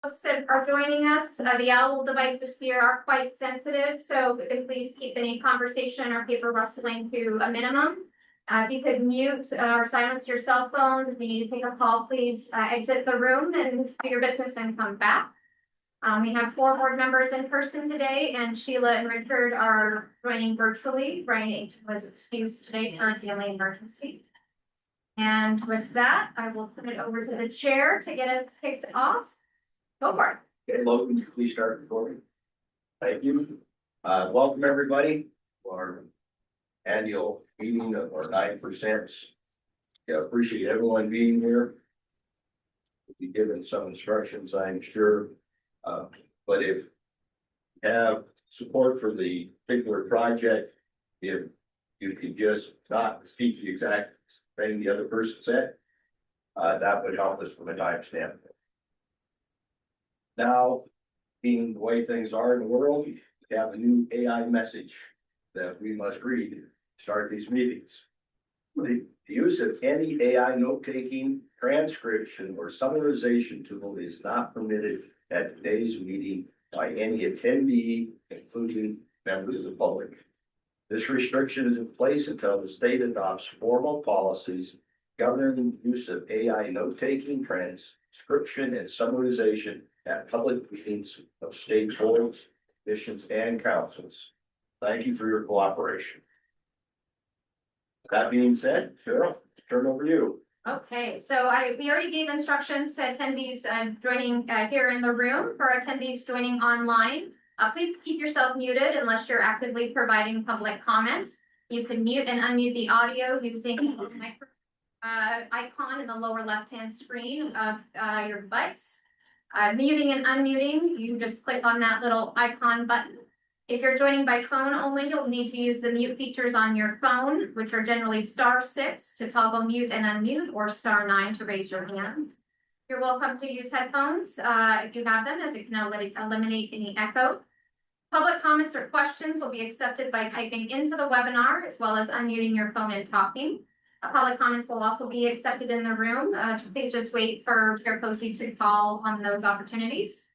Folks that are joining us, the owl devices here are quite sensitive, so if you could please keep any conversation or paper rustling to a minimum. If you could mute or silence your cell phones. If you need to take a call, please exit the room and do your business and come back. We have 4 board members in person today, and Sheila and Richard are joining virtually. Brian H. was excused today for a family emergency. And with that, I will turn it over to the chair to get us kicked off. Go for it. Okay, Logan, please start recording. Thank you. Welcome everybody to our annual meeting of our 9%. Yeah, appreciate everyone being here. We'll be given some instructions, I'm sure. But if you have support for the particular project, if you could just not repeat the exact thing the other person said, that would help us from a time standpoint. Now, being the way things are in the world, we have a new AI message that we must read to start these meetings. The use of any AI note-taking, transcription, or summarization tool is not permitted at today's meeting by any attendee, including members of the public. This restriction is in place until the state adopts formal policies governing the use of AI note-taking, transcription, and summarization at public meetings of state boards, commissions, and councils. Thank you for your cooperation. That being said, Cheryl, turn over to you. Okay, so we already gave instructions to attendees joining here in the room. For attendees joining online, please keep yourself muted unless you're actively providing public comment. You can mute and unmute the audio using the microphone icon in the lower left-hand screen of your device. Muting and unmuting, you just click on that little icon button. If you're joining by phone only, you'll need to use the mute features on your phone, which are generally *6 to toggle mute and unmute, or *9 to raise your hand. You're welcome to use headphones if you have them, as it can eliminate any echo. Public comments or questions will be accepted by typing into the webinar, as well as unmuting your phone and talking. Public comments will also be accepted in the room. Please just wait for Chair Posey to call on those opportunities.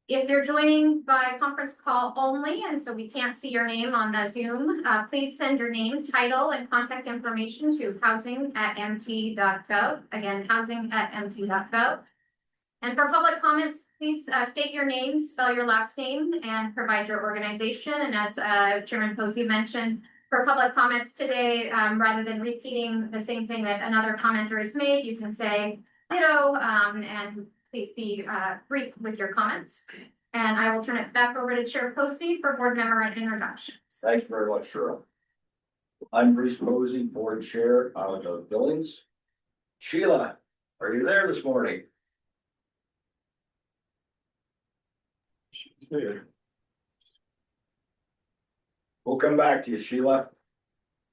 If you're joining by conference call only, and so we can't see your name on the Zoom, please send your name, title, and contact information to housing@mt.gov. Again, housing@mt.gov. And for public comments, please state your name, spell your last name, and provide your organization. And as Chairman Posey mentioned, for public comments today, rather than repeating the same thing that another commenter has made, you can say ditto, and please be brief with your comments. And I will turn it back over to Chair Posey for board member introductions. Thanks very much, Cheryl. I'm Bruce Posey, board chair out of Billings. Sheila, are you there this morning? She's there. We'll come back to you, Sheila.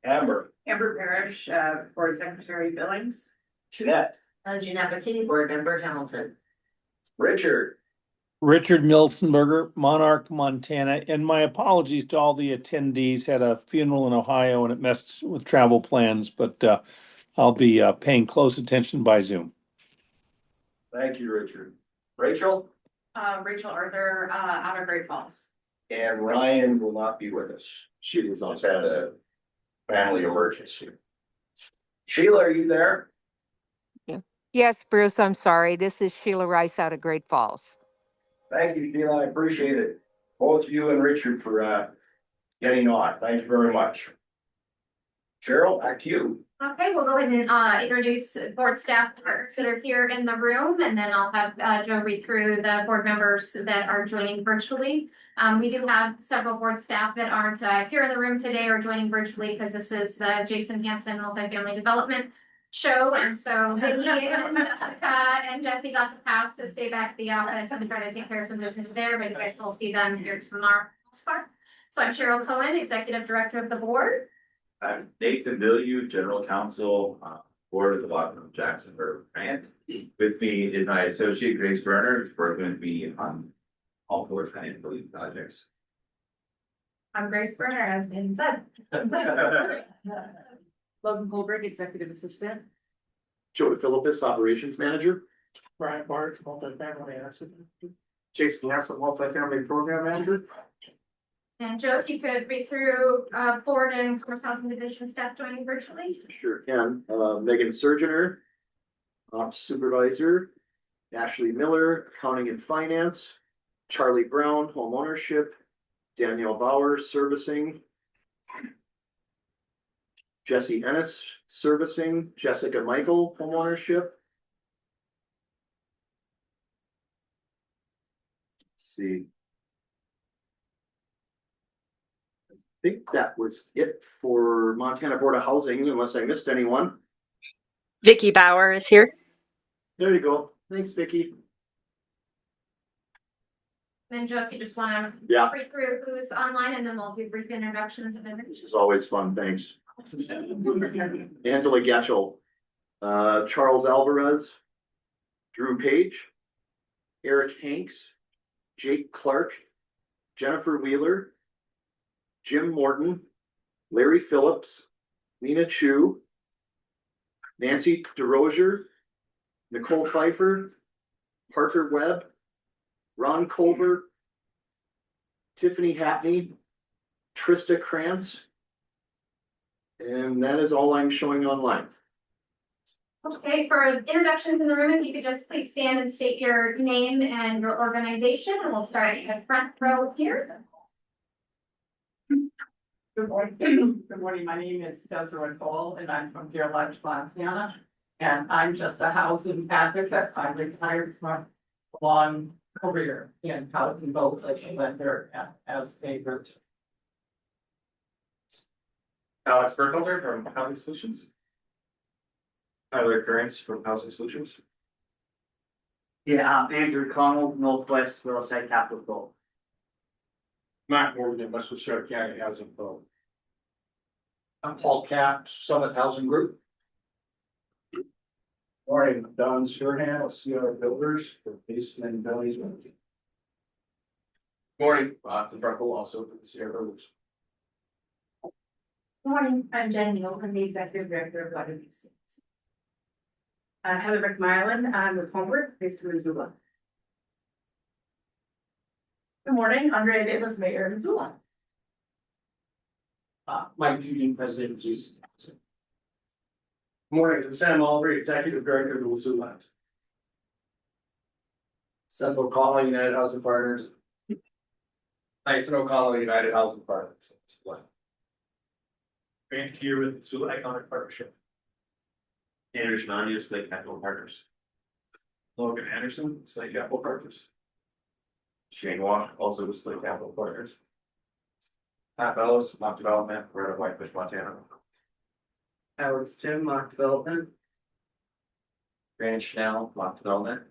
Amber. Amber Parrish, Board Secretary Billings. Jeanette. Jeanette McKinney, board member, Hamilton. Richard. Richard Milzenberger, Monarch, Montana, and my apologies to all the attendees. Had a funeral in Ohio and it messed with travel plans, but I'll be paying close attention by Zoom. Thank you, Richard. Rachel. Rachel Arthur, out of Great Falls. And Ryan will not be with us. She was on had a family emergency. Sheila, are you there? Yes, Bruce, I'm sorry. This is Sheila Rice out of Great Falls. Thank you, Sheila. I appreciate it. Both you and Richard for getting on. Thank you very much. Cheryl, back to you. Okay, we'll go ahead and introduce board staff members that are here in the room, and then I'll have Joe read through the board members that are joining virtually. We do have several board staff that aren't here in the room today or joining virtually because this is the Jason Hansen Multifamily Development Show, and so Vicky and Jessica and Jesse got the pass to stay back at the office and try to take care of some business there, but you guys will see them here tomorrow. So I'm Cheryl Cohen, Executive Director of the board. I'm Nathan Villieu, General Counsel, Board of the Bottom of Jackson River Grant. With me is my associate Grace Berner, who's working with me on all 4 financial projects. I'm Grace Berner, as been said. Logan Goldberg, Executive Assistant. Joey Philippus, Operations Manager. Brian Bart, multifamily asset. Jason Hassel, multifamily program manager. And Joe, if you could read through, board and commerce housing division staff joining virtually. Sure can. Megan Surgener, ops supervisor. Ashley Miller, accounting and finance. Charlie Brown, home ownership. Danielle Bauer, servicing. Jesse Ennis, servicing. Jessica Michael, home ownership. Let's see. I think that was it for Montana Board of Housing, unless I missed anyone. Vicky Bauer is here. There you go. Thanks, Vicky. And Joe, if you just wanna Yeah, read through who's online and then we'll do brief introductions and then. this is always fun. Thanks. Angela Getchell, Charles Alvarez, Drew Page, Eric Hanks, Jake Clark, Jennifer Wheeler, Jim Morton, Larry Phillips, Nina Chu, Nancy DeRozier, Nicole Pfeiffer, Parker Webb, Ron Culver, Tiffany Hatney, Trista Krantz. And that is all I'm showing online. Okay, for introductions in the room, if you could just please stand and state your name and your organization, and we'll start at the front row here. Good morning. Good morning. My name is Desiree Cole and I'm from Deer Lodge, Montana. And I'm just a housing advocate. I retired from a long career in housing, both as a lender and as a realtor. Alex Burkhalter from Housing Solutions. Tyler Currents from Housing Solutions. Yeah, Andrew Connell, Northwest Real Estate Capital Corp. Matt Morgan, Westchester County Housing Pro. I'm Paul Cap, Summit Housing Group. Morning, Don Sherhan of Sierra Builders for Basin and Valley's. Morning, the Freckle also for the Sierra Builders. Good morning, I'm Jen Neal, I'm the executive director of Water Estates. Heather McMillan, I'm with Homeward, based in Missoula. Good morning, Andrea Davis, Mayor of Missoula. Mike Eugene, President of GC. Morning, I'm Sam Albury, Executive Director of the Wazoo Labs. Seth O'Connell, United Housing Partners. Tyson O'Connell, United Housing Partners. Grant here with Missoula Economic Partnership. Andrew Shinani, Slate Capital Partners. Logan Anderson, Slate Capital Partners. Shane Walk, also with Slate Capital Partners. Pat Bellis, Mock Development, Red of Whitefish, Montana. Alex Tim, Mark Development. Grant Schnell, Mock Development.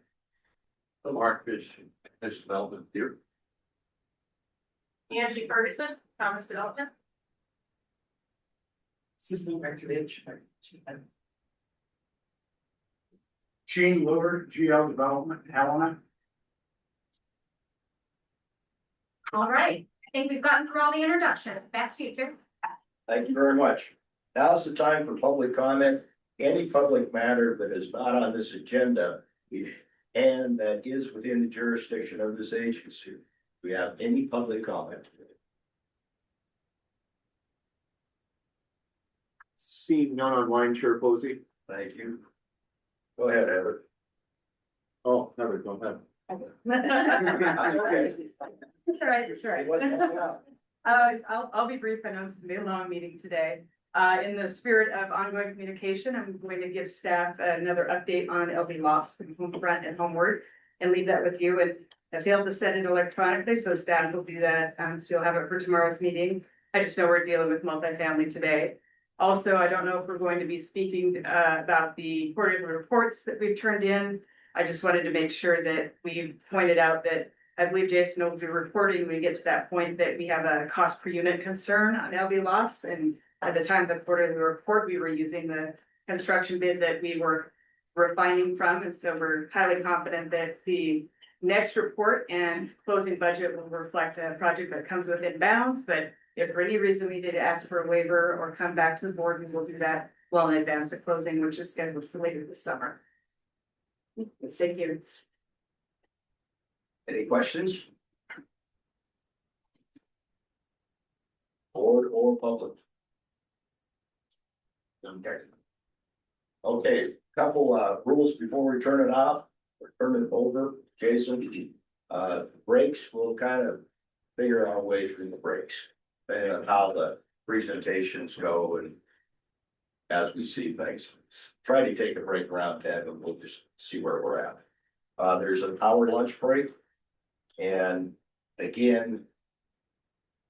Mark Fish Development here. Angie Ferguson, Thomas Development. Sydney Recreation. Gene Lillard, GL Development, Helena. All right, I think we've gotten through all the introductions. Back to you, Jim. Thank you very much. Now's the time for public comment. Any public matter that is not on this agenda and that is within the jurisdiction of this agency. Do we have any public comment? Seeing none online, Chair Posey. Thank you. Go ahead, Heather. Oh, never, go ahead. That's okay. That's all right, that's all right. What's going on? I'll be brief. I know it's gonna be a long meeting today. In the spirit of ongoing communication, I'm going to give staff another update on LV Lofts from Homefront and Homeward and leave that with you. And I failed to set it electronically, so staff will do that. So you'll have it for tomorrow's meeting. I just know we're dealing with multifamily today. Also, I don't know if we're going to be speaking about the quarterly reports that we've turned in. I just wanted to make sure that we pointed out that I believe Jason will be reporting when we get to that point that we have a cost per unit concern on LV Lofts. And at the time of the quarterly report, we were using the construction bid that we were refining from. And so we're highly confident that the next report and closing budget will reflect a project that comes within bounds. But if for any reason we need to ask for a waiver or come back to the board, we will do that well in advance of closing, which is scheduled for later this summer. Thank you. Any questions? Board or public? Okay. Okay, couple rules before we turn it off, or turn it over, Jason. Breaks, we'll kind of figure our way through the breaks, depending on how the presentations go and as we see things. Try to take a break around 10, and we'll just see where we're at. There's an hour lunch break. And again,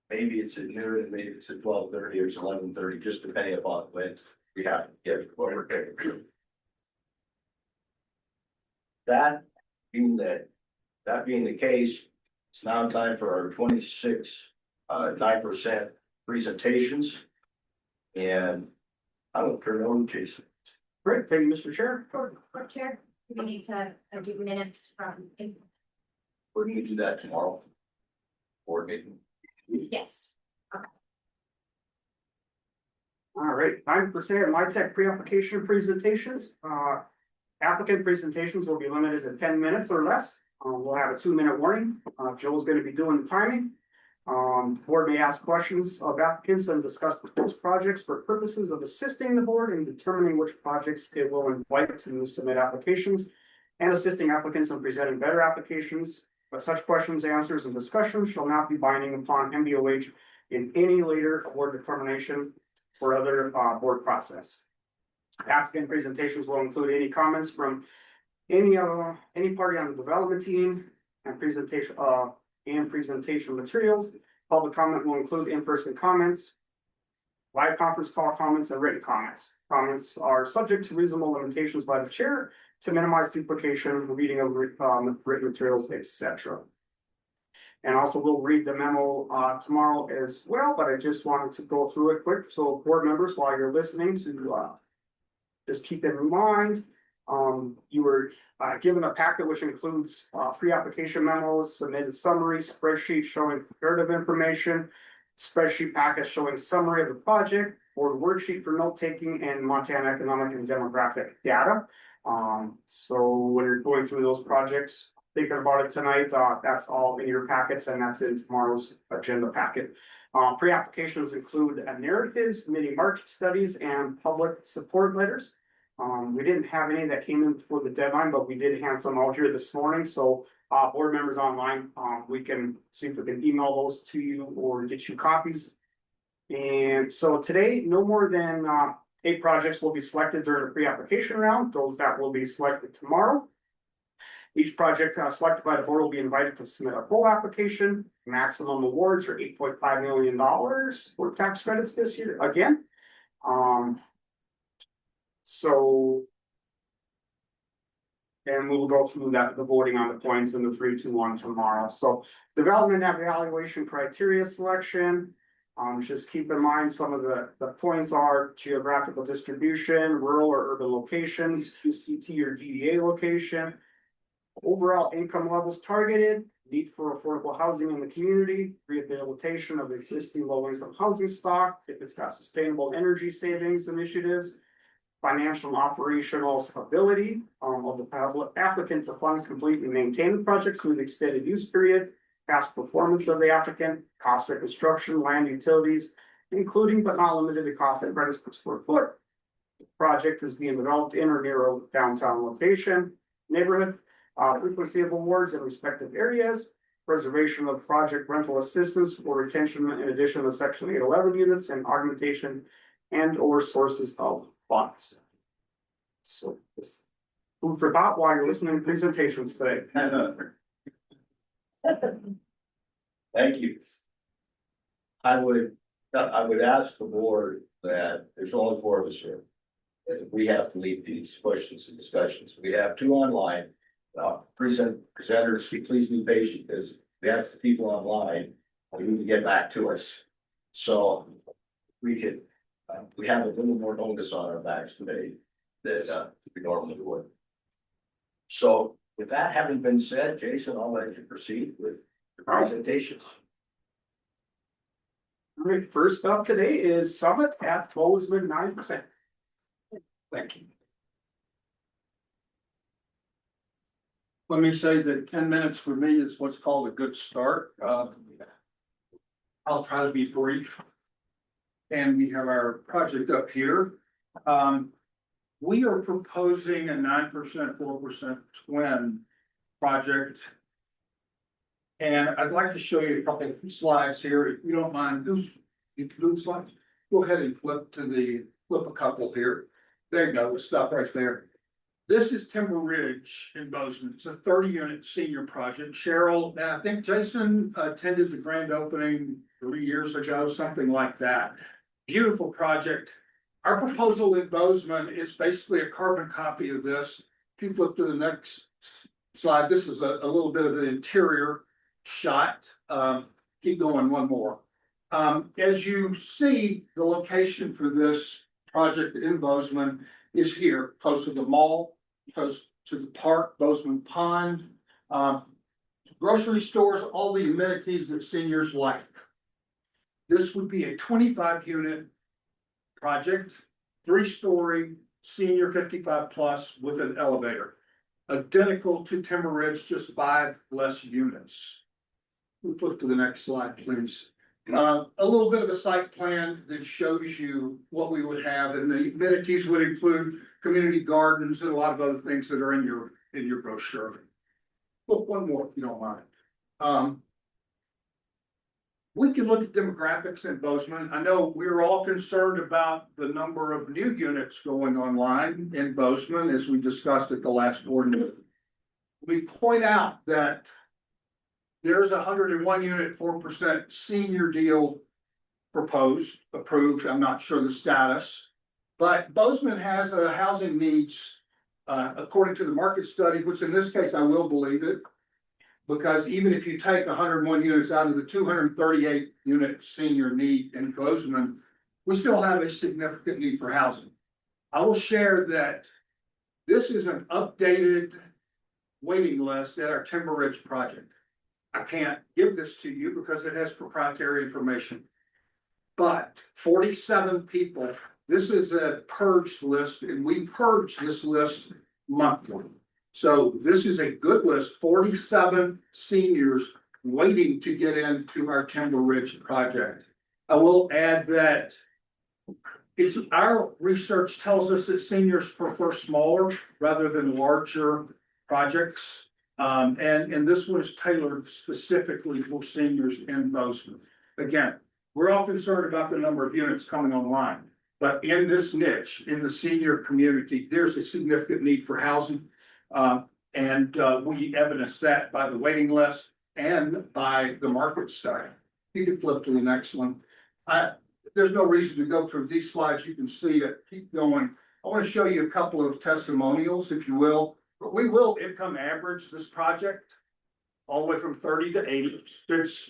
maybe it's at noon, and maybe it's at 12:30 or it's 11:30, just depending upon when we have to get what we're getting. That being the case, it's now time for our 9% presentations. And I will turn it over to Jason. Great, thank you, Mr. Chair. Board Chair, we need to do minutes from, We're gonna do that tomorrow. Board meeting. yes. All right, 9% of my tech pre-application presentations. Applicant presentations will be limited to 10 minutes or less. We'll have a 2-minute warning. Joe's gonna be doing the timing. The board may ask questions of applicants and discuss proposed projects for purposes of assisting the board in determining which projects it will invite to submit applications and assisting applicants in presenting better applications. But such questions, answers, and discussions shall not be binding upon MBOH in any later award determination or other board process. Applicant presentations will include any comments from any party on the development team and presentation materials. Public comment will include in-person comments, live conference call comments, and written comments. Comments are subject to reasonable limitations by the chair to minimize duplication, reading of written materials, etc. And also we'll read the memo tomorrow as well, but I just wanted to go through it quick. So board members, while you're listening to just keep in mind, you were given a packet which includes pre-application memos, submitted summary, spreadsheet showing comparative information, spreadsheet packet showing summary of the project, board worksheet for note taking, and Montana economic and demographic data. So when you're going through those projects, thinking about it tonight, that's all in your packets, and that's in tomorrow's agenda packet. Pre-applications include narratives, mini market studies, and public support letters. We didn't have any that came in before the deadline, but we did hand some out here this morning. So board members online, we can see if we can email those to you or get you copies. And so today, no more than 8 projects will be selected during the pre-application round. Those that will be selected tomorrow. Each project selected by the board will be invited to submit a full application. Maximum awards are $8.5 million for tax credits this year again. And we will go through that, the voting on the points in the 3, 2, 1 tomorrow. So development and evaluation criteria selection. Just keep in mind some of the points are geographical distribution, rural or urban locations, QCT or DDA location, overall income levels targeted, need for affordable housing in the community, rehabilitation of existing low-income housing stock, if it's got sustainable energy savings initiatives, financial and operational stability of the applicant to fund, complete, and maintain the project through the extended use period, past performance of the applicant, cost of construction, land utilities, including but not limited to cost and credits per square foot. The project is being developed in or near a downtown location, neighborhood, frequency of awards in respective areas, preservation of project rental assistance or retention in addition to section 811 units, and augmentation and or sources of funds. So this food for thought while you're listening to presentations today. Thank you. I would ask the board that there's only 4 of us here. We have to lead these questions and discussions. We have 2 online. Presenters, please be patient because we have people online who need to get back to us. So we could, we have a little more onus on our backs today than we normally would. So with that having been said, Jason, I'll let you proceed with the presentations. All right, first up today is Summit at Bozeman 9%. Thank you. Let me say that 10 minutes for me is what's called a good start. I'll try to be brief. And we have our project up here. We are proposing a 9%, 4% twin project. And I'd like to show you a couple of slides here, if you don't mind. You can do the slides. Go ahead and flip a couple here. There you go, we'll stop right there. This is Timber Ridge in Bozeman. It's a 30-unit senior project. Cheryl, and I think Jason attended the grand opening 3 years ago, something like that. Beautiful project. Our proposal in Bozeman is basically a carbon copy of this. If you flip to the next slide, this is a little bit of an interior shot. Keep going one more. As you see, the location for this project in Bozeman is here, close to the mall, close to the park, Bozeman Pond, grocery stores, all the amenities that seniors like. This would be a 25-unit project, 3-story, senior 55 plus with an elevator. Identical to Timber Ridge, just 5 less units. We'll flip to the next slide, please. A little bit of a site plan that shows you what we would have, and the amenities would include community gardens and a lot of other things that are in your brochure. Look, one more if you don't mind. We can look at demographics in Bozeman. I know we're all concerned about the number of new units going online in Bozeman, as we discussed at the last board meeting. We point out that there's 101 unit, 4% senior deal proposed, approved. I'm not sure the status. But Bozeman has a housing needs, according to the market study, which in this case, I will believe it. Because even if you take 101 units out of the 238 unit senior need in Bozeman, we still have a significant need for housing. I will share that this is an updated waiting list at our Timber Ridge project. I can't give this to you because it has proprietary information. But 47 people, this is a purge list, and we purge this list monthly. So this is a good list, 47 seniors waiting to get into our Timber Ridge project. I will add that our research tells us that seniors prefer smaller rather than larger projects. And this one is tailored specifically for seniors in Bozeman. Again, we're all concerned about the number of units coming online, but in this niche, in the senior community, there's a significant need for housing. And we evidence that by the waiting list and by the market study. You can flip to the next one. There's no reason to go through these slides. You can see it. Keep going. I want to show you a couple of testimonials, if you will. But we will income average this project all the way from 30 to 80.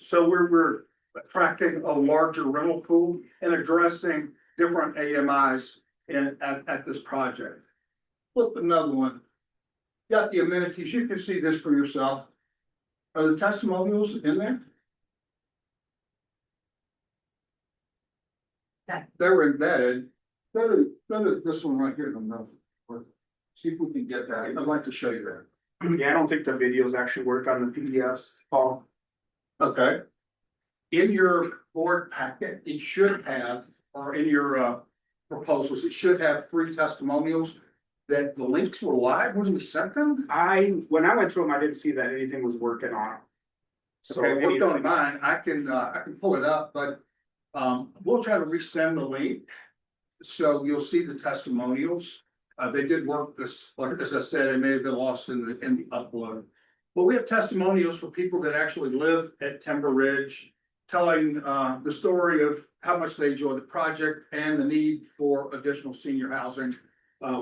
So we're attracting a larger rental pool and addressing different AMIs at this project. Flip another one. Got the amenities. You can see this for yourself. Are the testimonials in there? They're embedded. Go to this one right here in the middle. See if we can get that. I'd like to show you that. Yeah, I don't think the videos actually work on the PDFs, Paul. Okay. In your board packet, it should have, or in your proposals, it should have 3 testimonials that the links were live when we sent them. When I went through them, I didn't see that anything was working on. So Okay, worked on mine. I can pull it up, but we'll try to resend the link. So you'll see the testimonials. They did work this, like as I said, it may have been lost in the upload. But we have testimonials for people that actually live at Timber Ridge, telling the story of how much they enjoy the project and the need for additional senior housing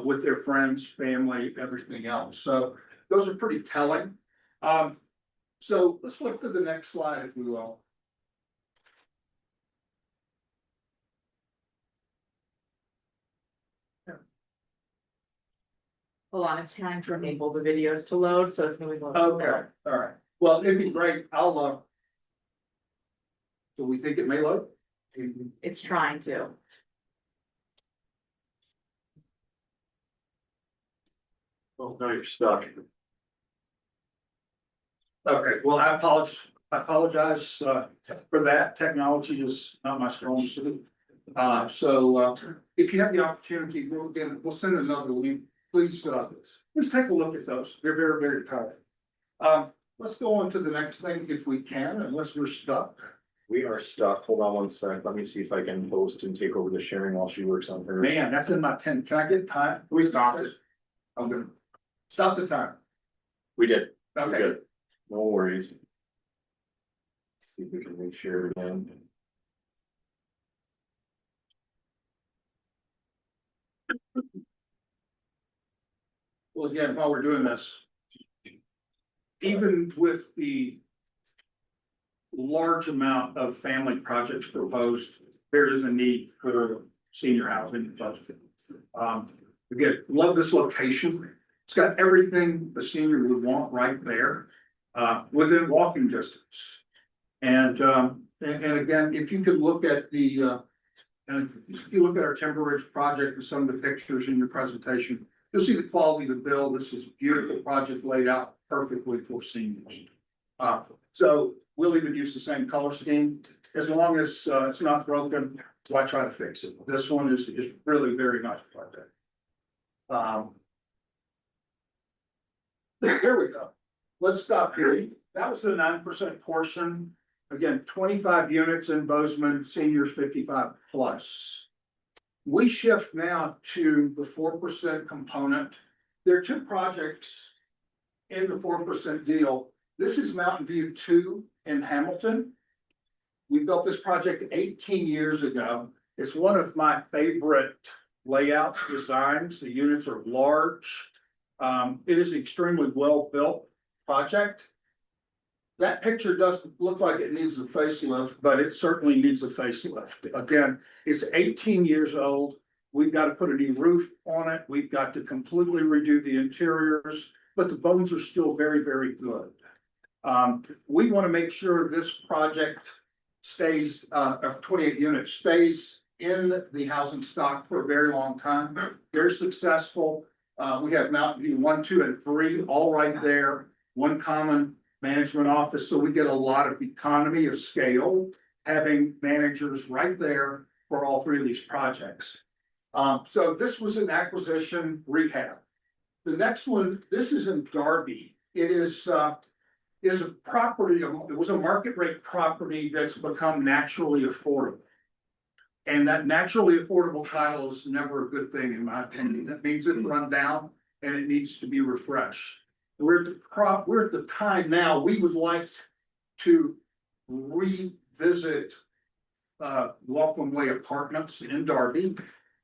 with their friends, family, everything else. So those are pretty telling. So let's look to the next slide, if we will. Hold on, it's trying to enable the videos to load, so it's gonna be. Okay, all right. Well, it'd be great. Do we think it may load? It's trying to. Well, now you're stuck. Okay, well, I apologize for that. Technology is not my strong suit. If you have the opportunity, we'll send another link. Please take a look at those. They're very, very powerful. Let's go on to the next thing if we can, unless we're stuck. We are stuck. Hold on one sec. Let me see if I can post and take over the sharing while she works on her. Man, that's in my 10. Can I get time? We stopped it. I'm gonna stop the time. We did. We're Okay. good. No worries. Let's see if we can make sure again. Well, again, while we're doing this, even with the large amount of family projects proposed, there is a need for senior housing. Again, love this location. It's got everything the senior would want right there, within walking distance. And again, if you could look at and if you look at our Timber Ridge project and some of the pictures in your presentation, you'll see the quality of the build. This is a beautiful project laid out perfectly for seniors. So we'll even use the same color scheme, as long as it's not broken, why try to fix it? This one is really very nice project. There we go. Let's stop here. That was the 9% portion. Again, 25 units in Bozeman, seniors 55 plus. We shift now to the 4% component. There are two projects in the 4% deal. This is Mountain View 2 in Hamilton. We built this project 18 years ago. It's one of my favorite layout designs. The units are large. It is an extremely well-built project. That picture doesn't look like it needs a facelift, but it certainly needs a facelift. Again, it's 18 years old. We've got to put a new roof on it. We've got to completely redo the interiors, but the bones are still very, very good. We want to make sure this project stays, of 28 units, stays in the housing stock for a very long time. Very successful. We have Mountain View 1, 2, and 3 all right there. One common management office, so we get a lot of economy of scale, having managers right there for all three of these projects. So this was an acquisition rehab. The next one, this is in Darby. It is a property, it was a market rate property that's become naturally affordable. And that naturally affordable title is never a good thing, in my opinion. That means it's run down and it needs to be refreshed. We're at the time now, we would like to revisit Welcome Way Apartments in Darby.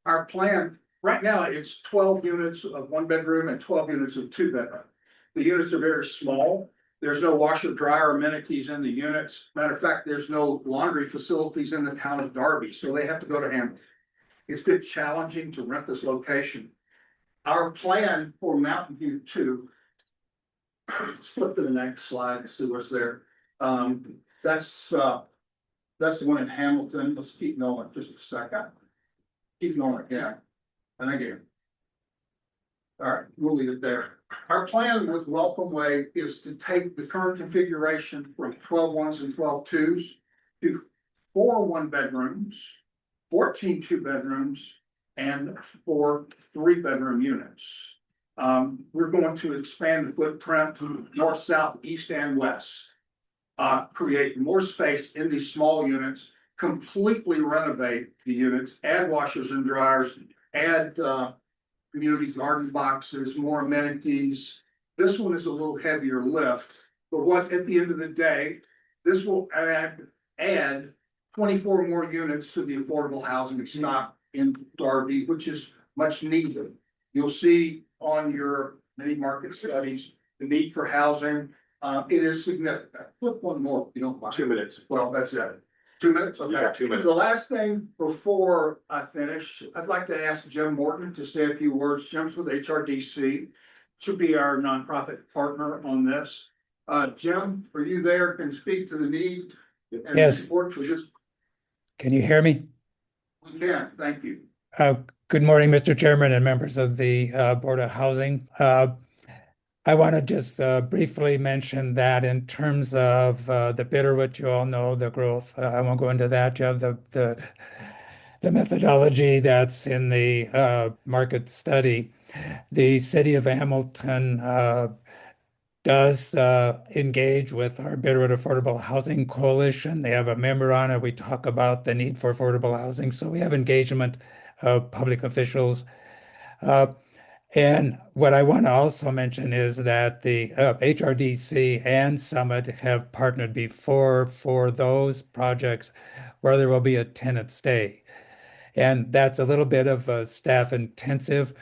Our plan, right now, it's 12 units of 1 bedroom and 12 units of 2 bedroom. The units are very small. There's no washer dryer amenities in the units. Matter of fact, there's no laundry facilities in the town of Darby, so they have to go to Hamilton. It's been challenging to rent this location. Our plan for Mountain View 2, let's flip to the next slide and see what's there. That's the one in Hamilton. Let's keep going just a second. Keep going again and again. All right, we'll leave it there. Our plan with Welcome Way is to take the current configuration from 12 ones and 12 twos to 4 1 bedrooms, 14 2 bedrooms, and 4 3 bedroom units. We're going to expand the footprint to north, south, east, and west. Create more space in these small units, completely renovate the units, add washers and dryers, add community garden boxes, more amenities. This one is a little heavier lift, but what at the end of the day, this will add 24 more units to the affordable housing stock in Darby, which is much needed. You'll see on your many market studies, the need for housing, it is significant. Flip one more, if you don't mind. 2 minutes. Well, that's it. 2 minutes, okay. Yeah, 2 minutes. The last thing before I finish, I'd like to ask Jim Morton to say a few words. Jim's with HRDC, should be our nonprofit partner on this. Jim, are you there? Can you speak to the need? And Yes. support for this? Can you hear me? We can, thank you. Good morning, Mr. Chairman and members of the Board of Housing. I want to just briefly mention that in terms of the bidder, which you all know, the growth. I won't go into that. You have the methodology that's in the market study. The city of Hamilton does engage with our Bitterroot Affordable Housing Coalition. They have a member on it. We talk about the need for affordable housing. So we have engagement of public officials. And what I want to also mention is that the HRDC and Summit have partnered before for those projects where there will be a tenant stay. And that's a little bit of a staff intensive,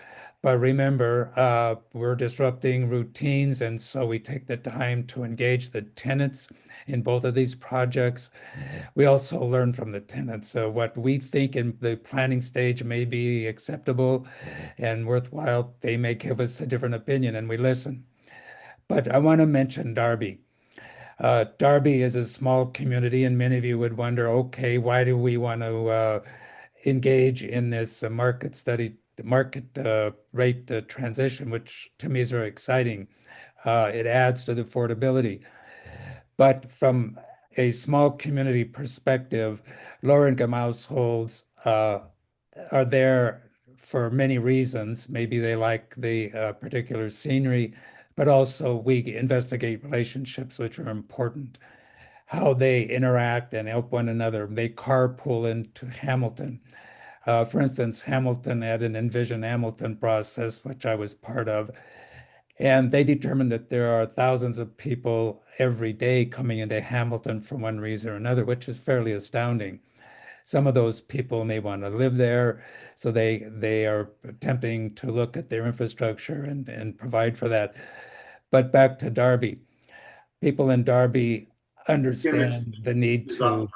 but remember, we're disrupting routines, and so we take the time to engage the tenants in both of these projects. We also learn from the tenants. So what we think in the planning stage may be acceptable and worthwhile, they may give us a different opinion, and we listen. But I want to mention Darby. Darby is a small community, and many of you would wonder, okay, why do we want to engage in this market study, market rate transition, which to me is very exciting. It adds to the affordability. But from a small community perspective, lower income households are there for many reasons. Maybe they like the particular scenery, but also we investigate relationships which are important, how they interact and help one another. They carpool into Hamilton. For instance, Hamilton had an Envision Hamilton process, which I was part of, and they determined that there are thousands of people every day coming into Hamilton for one reason or another, which is fairly astounding. Some of those people may want to live there, so they are attempting to look at their infrastructure and provide for that. But back to Darby. People in Darby understand the need to.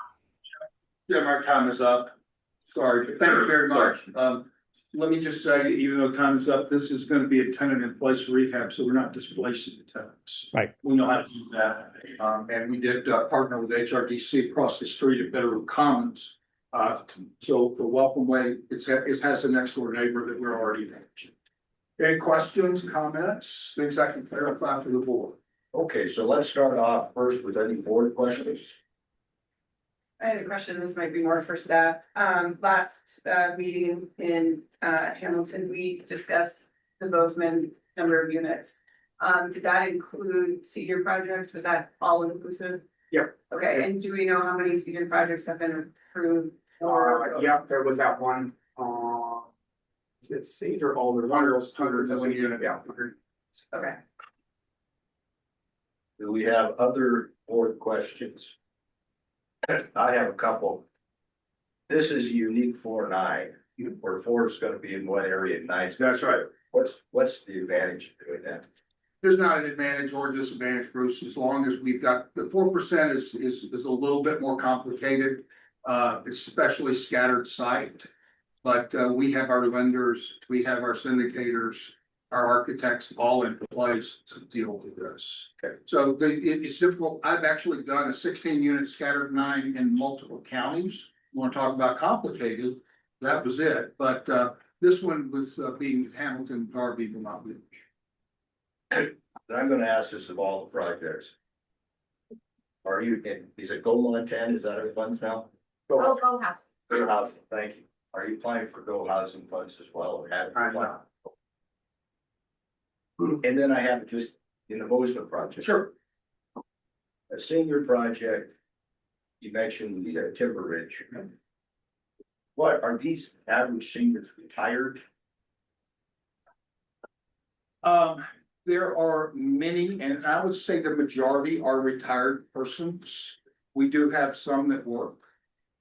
Yeah, my time is up. Sorry, but thank you very much. Let me just say, even though time is up, this is going to be a tenant in place rehab, so we're not displacing the tenants. Right. We know how to do that. And we did partner with HRDC across the street at Bitterroot Commons. So the Welcome Way, it has a next door neighbor that we're already managing. Any questions, comments, things I can clarify for the board? Okay, so let's start off first with any board questions. I had a question, this might be more for staff. Last meeting in Hamilton, we discussed the Bozeman number of units. Did that include senior projects? Was that all inclusive? Yep. Okay, and do we know how many senior projects have been approved? Or Yep, there was that one, is it Sage or Alder? Hundreds of units. Yeah. Okay. Do we have other board questions? I have a couple. This is unique 4-9, where 4 is gonna be in one area and 9. That's right. What's the advantage of doing that? There's not an advantage or disadvantage, Bruce, as long as we've got, the 4% is a little bit more complicated. Especially scattered site. But we have our lenders, we have our syndicators, our architects all in place to deal with this. Okay. So it's difficult. I've actually done a 16-unit scattered 9 in multiple counties. You want to talk about complicated? That was it. But this one was being Hamilton, Darby, Vermont Beach. I'm gonna ask this of all the projects. Are you, is it Go Montana, is that our funds now? Go house. Go housing, thank you. Are you applying for Go housing funds as well, or have you applied? And then I have just in the Bozeman project. Sure. A senior project, you mentioned the Timber Ridge. What, are these average seniors retired? There are many, and I would say the majority are retired persons. We do have some that work.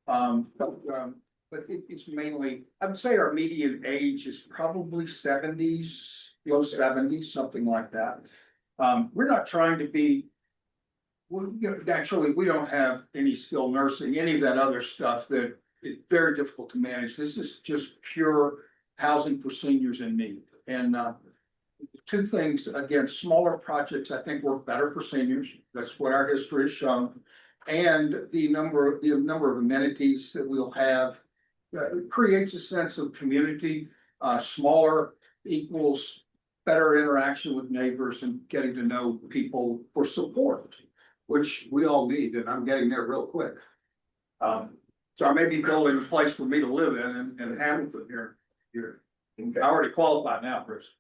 But it's mainly, I would say our median age is probably 70s, low 70s, something like that. We're not trying to be, naturally, we don't have any skilled nursing, any of that other stuff that it's very difficult to manage. This is just pure housing for seniors in need. And two things, again, smaller projects I think work better for seniors. That's what our history has shown. And the number of amenities that we'll have creates a sense of community. Smaller equals better interaction with neighbors and getting to know people for support, which we all need, and I'm getting there real quick. So I may be building a place for me to live in Hamilton here. I already qualify now, Bruce.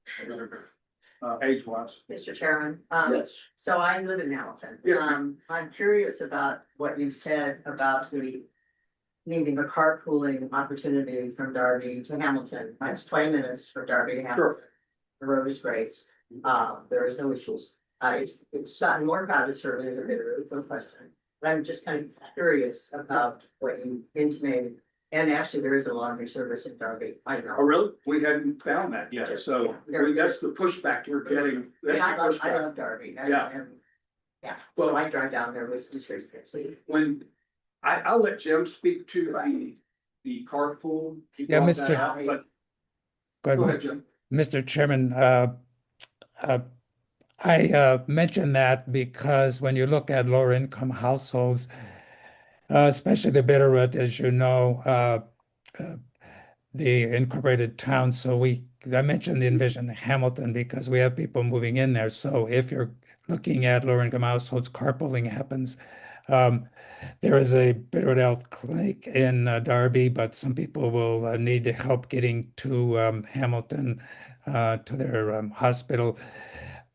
Age wise. Mr. Chairman, Yes. so I live in Hamilton. Yes, ma'am. I'm curious about what you've said about the needing a carpooling opportunity from Darby to Hamilton. It's 20 minutes from Darby to Hamilton. Sure. The road is great. There is no issues. It's gotten more crowded certainly than there is, no question. But I'm just kind of curious about what you intimated. And actually, there is a laundry service in Darby. I Oh, know. really? We hadn't found that yet, so that's the pushback we're getting. That's Yeah, the I pushback. love Darby. Yeah. Yeah, so I drive down there with some see. When, I'll let Jim speak to the carpool. He Yeah, brought that Mr. out, but Go go ahead, ahead, Jim. Mr. Chairman, I mentioned that because when you look at lower income households, especially the Bitterroot, as you know, the incorporated town. So I mentioned the Envision Hamilton because we have people moving in there. So if you're looking at lower income households, carpooling happens. There is a Bitterroot Health Clinic in Darby, but some people will need to help getting to Hamilton to their hospital.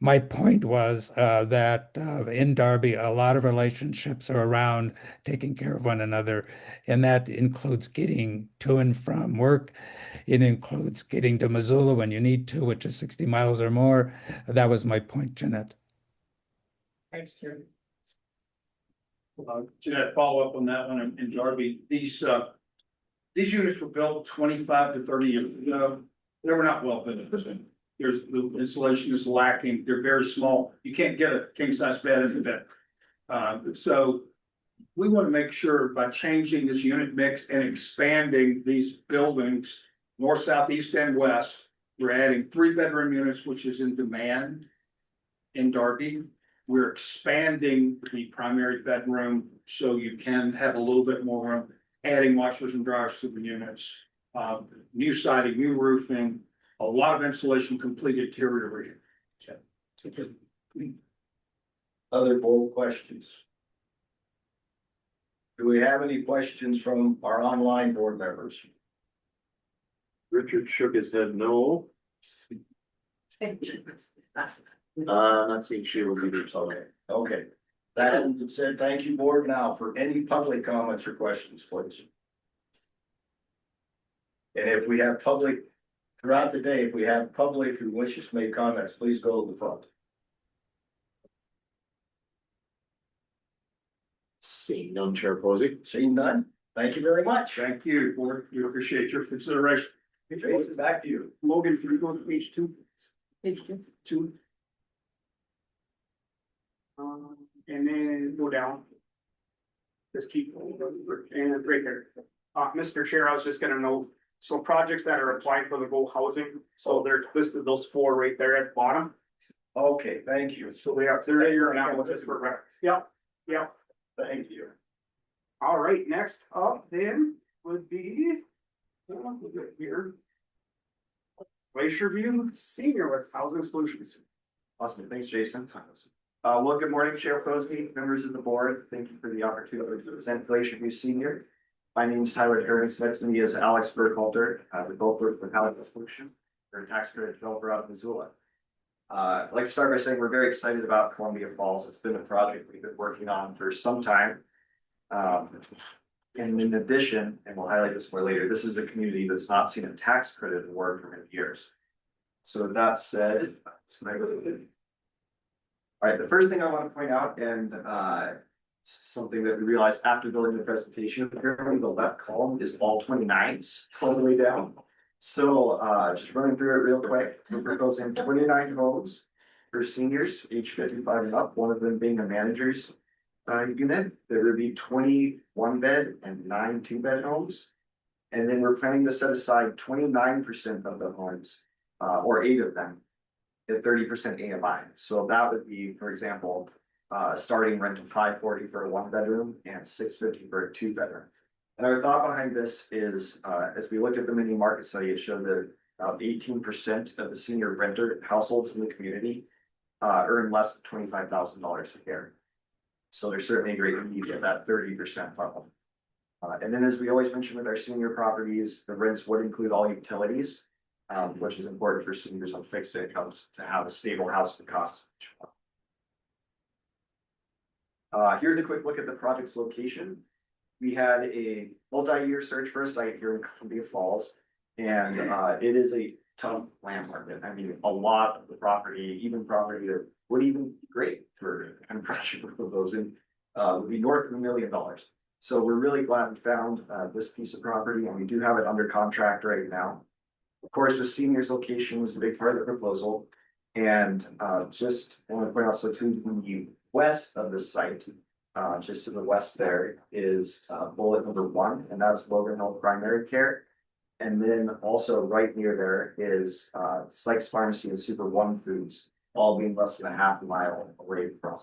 My point was that in Darby, a lot of relationships are around taking care of one another, and that includes getting to and from work. It includes getting to Missoula when you need to, which is 60 miles or more. That was my point, Jeanette. Thanks, Jim. Jeanette, follow up on that one in Darby. These units were built 25 to 30 years ago. They were not well built. The insulation is lacking. They're very small. You can't get a king size bed in the bed. So we want to make sure by changing this unit mix and expanding these buildings, north, south, east, and west, we're adding 3-bedroom units, which is in demand in Darby. We're expanding the primary bedroom so you can have a little bit more room, adding washers and dryers to the units, new siding, new roofing, a lot of insulation, complete interior. Other board questions? Do we have any questions from our online board members? Richard shook his head no. Not seeing Sheila's either, so. Okay. That being said, thank you, board. Now, for any public comments or questions, please. And if we have public, throughout the day, if we have public who wishes to make comments, please go to the front. Seeing none, Chair Posey. Seeing none, thank you very much. Thank you, board. We appreciate your consideration. Jason, back to you. Logan, can you go to page 2? Page 2. And then go down. Just keep, and right there. Mr. Chair, I was just gonna note, so projects that are applied for the Go Housing, so they're listed, those 4 right there at the bottom. Okay, thank you. So they're here now, just for reference. Yep, yep. Thank you. All right, next up then would be. Here. Glacier View Senior with Housing Solutions. Awesome, thanks, Jason. Well, good morning, Chair Posey, members of the board. Thank you for the opportunity to present Glacier View Senior. My name is Tyler Kearns. Next to me is Alex Burkhalter. We both work with Housing Solutions. We're a tax credit developer out of Missoula. I'd like to start by saying we're very excited about Columbia Falls. It's been a project we've been working on for some time. And in addition, and we'll highlight this more later, this is a community that's not seen a tax credit award for many years. So that said, all right, the first thing I want to point out, and something that we realized after building the presentation, apparently the left column is all 29s all the way down. So just running through it real quick, we're proposing 29 homes for seniors age 55 and up, one of them being a manager's unit. There would be 20 1-bed and 9 2-bed homes. And then we're planning to set aside 29% of the homes, or 8 of them, at 30% AMI. So that would be, for example, starting rent of $540 for a 1-bedroom and $650 for a 2-bedroom. And our thought behind this is, as we looked at the mini market study, it showed that about 18% of the senior renter households in the community earn less than $25,000 a year. So there's certainly a great need at that 30% level. And then as we always mention with our senior properties, the rents would include all utilities, which is important for seniors on fixed incomes to have a stable housing costs. Here's a quick look at the project's location. We had a multi-year search for a site here in Columbia Falls, and it is a tough land market. I mean, a lot of the property, even property that would even be great for kind of project we're proposing, would be north of $1 million. So we're really glad we found this piece of property, and we do have it under contract right now. Of course, the seniors location was a big part of the proposal, and just want to point out, so to the west of the site, just to the west there is bullet number 1, and that's Logan Health Primary Care. And then also right near there is Sykes Pharmacy and Super One Foods, all being less than a half a mile away from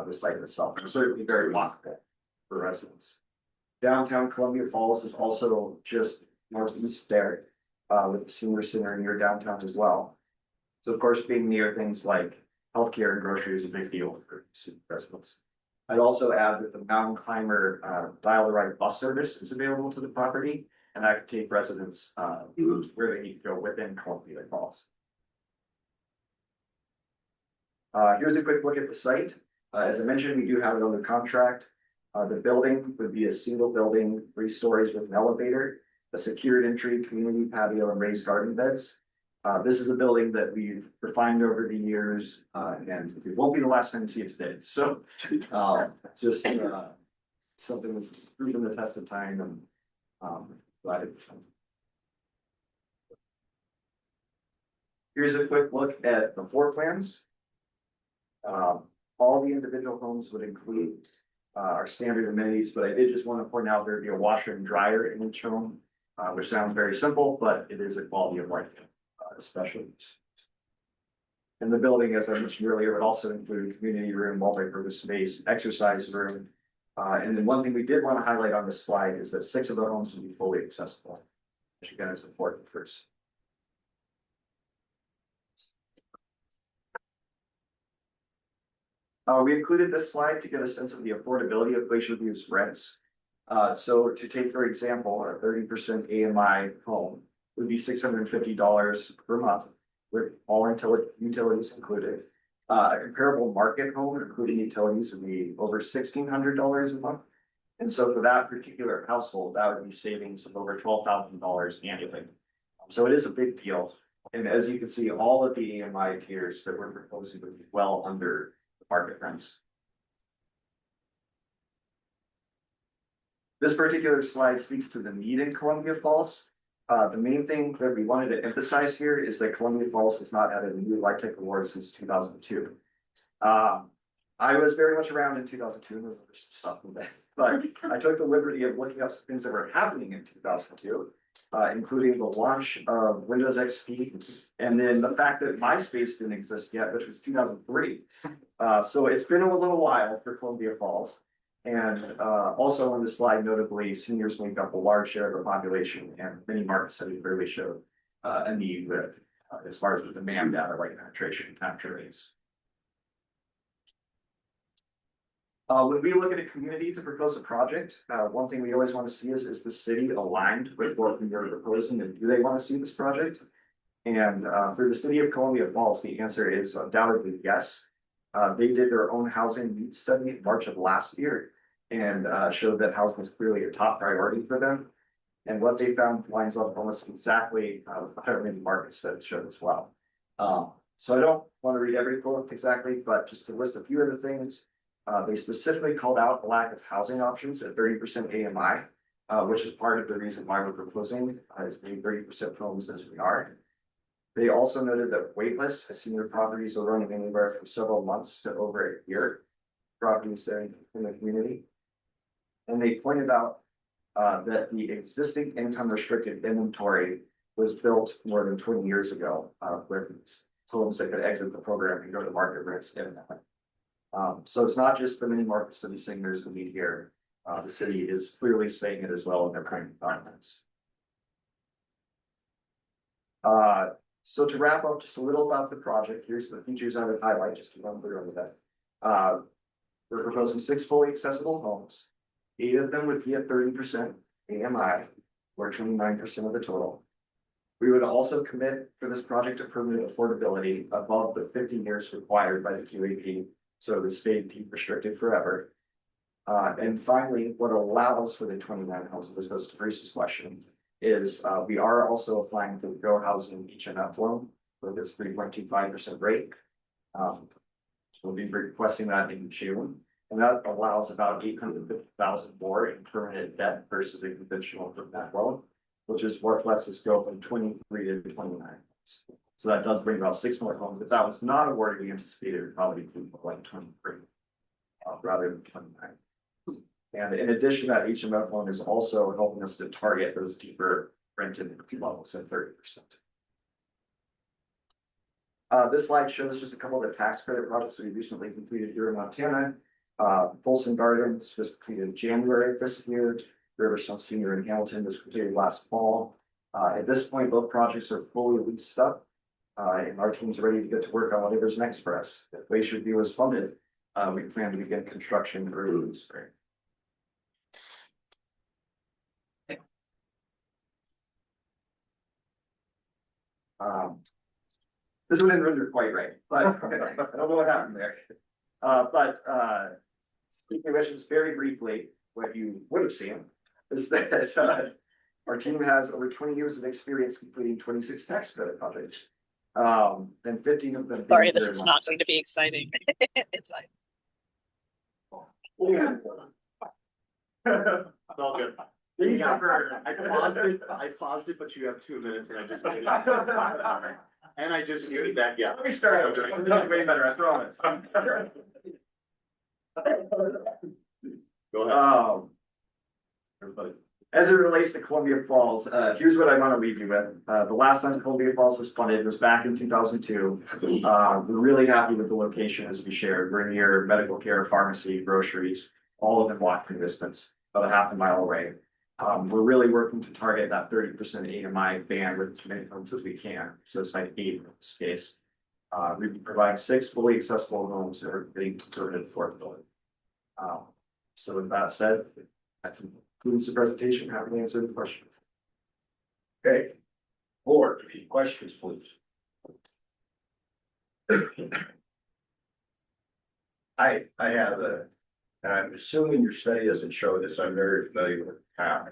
the site itself. It's certainly very walkable for residents. Downtown Columbia Falls is also just northeast there, with the senior center near downtown as well. So of course, being near things like healthcare and grocery is a big deal for residents. I'd also add that the Mountain Climber dial-a-ride bus service is available to the property, and that could take residents where they need to go within Columbia Falls. Here's a quick look at the site. As I mentioned, we do have it under contract. The building would be a single building, 3 stories with an elevator, a secured entry, community patio, and raised garden beds. This is a building that we've refined over the years, and it won't be the last time you see it today. So just something that's proven the test of time, and glad it. Here's a quick look at the floor plans. All the individual homes would include our standard amenities, but I did just want to point out there'd be a washer and dryer in each home, which sounds very simple, but it is a quality of life, especially. And the building, as I mentioned earlier, would also include community room, multi-purpose space, exercise room. And then one thing we did want to highlight on this slide is that 6 of the homes would be fully accessible, which again is important for us. We included this slide to get a sense of the affordability of Glacier View's rents. So to take, for example, a 30% AMI home would be $650 per month with all utilities included. A comparable market home, including utilities, would be over $1,600 a month. And so for that particular household, that would be savings of over $12,000 annually. So it is a big deal. And as you can see, all of the AMI tiers that we're proposing would be well under market rents. This particular slide speaks to the need in Columbia Falls. The main thing that we wanted to emphasize here is that Columbia Falls has not had a new LIHTC award since 2002. I was very much around in 2002 and there's other stuff in that, but I took the liberty of looking up some things that were happening in 2002, including the launch of Windows XP, and then the fact that MySpace didn't exist yet, which was 2003. So it's been a little while for Columbia Falls. And also on this slide, notably, seniors make up a large share of the population, and many market studies really show a need with as far as the demand data, like penetration and capture rates. When we look at a community to propose a project, one thing we always want to see is the city aligned with what we are proposing, and do they want to see this project? And for the city of Columbia Falls, the answer is undoubtedly yes. They did their own housing needs study in March of last year and showed that housing is clearly a top priority for them. And what they found lines up almost exactly with the higher many market studies showed as well. So I don't want to read every quote exactly, but just to list a few of the things, they specifically called out the lack of housing options at 30% AMI, which is part of the reason why we're proposing as many 30% homes as we are. They also noted that waitlists at senior properties are running anywhere from several months to over a year, properties there in the community. And they pointed out that the existing income restricted inventory was built more than 20 years ago, with homes that could exit the program and go to market rents imminently. So it's not just the mini market study saying there's a need here. The city is clearly saying it as well in their current documents. So to wrap up just a little about the project, here's the features I would highlight just to run through with that. We're proposing 6 fully accessible homes. 8 of them would be at 30% AMI, or 29% of the total. We would also commit for this project to permanent affordability above the 50 years required by the QAP, so the state deed restricted forever. And finally, what allows for the 29 homes, this goes to Bruce's question, is we are also applying for the Go Housing HMF loan with this 3.25% rate. We'll be requesting that in June, and that allows about 850,000 more in permanent debt versus a conventional that loan, which is what lets us go from 23 to 29. So that does bring about 6 more homes. If that was not awarded, we anticipated it would probably be like 23 rather than 29. And in addition, that HMF loan is also helping us to target those deeper rented levels at 30%. This slide shows just a couple of the tax credit projects we recently completed here in Montana. Folsom Gardens was completed in January of this year. Riverstone Senior in Hamilton was completed last fall. At this point, both projects are fully leased up. And our team's ready to get to work on whatever's next for us. If Glacier View is funded, we plan to begin construction early in the spring. This one didn't render quite right, but I don't know what happened there. Speaking of which, very briefly, what you would have seen is that our team has over 20 years of experience completing 26 tax credit projects. And 15 of them. Sorry, this is not going to be exciting. It's fine. It's all good. I paused it, but you have 2 minutes and I just. And I just gave it back, yeah. Let me start over. It's way better, I promise. Go ahead. As it relates to Columbia Falls, here's what I want to leave you with. The last time Columbia Falls was funded was back in 2002. We're really happy with the location as we shared. We're near medical care, pharmacy, groceries, all of them walking distance, about a half a mile away. We're really working to target that 30% AMI band with as many homes as we can. So it's like 8 in this case. We've been providing 6 fully accessible homes that are getting conservative affordability. So with that said, that concludes the presentation. Happy to answer the question. Okay. Board, questions, please. I have and I'm assuming your study doesn't show this, I'm very familiar with the town.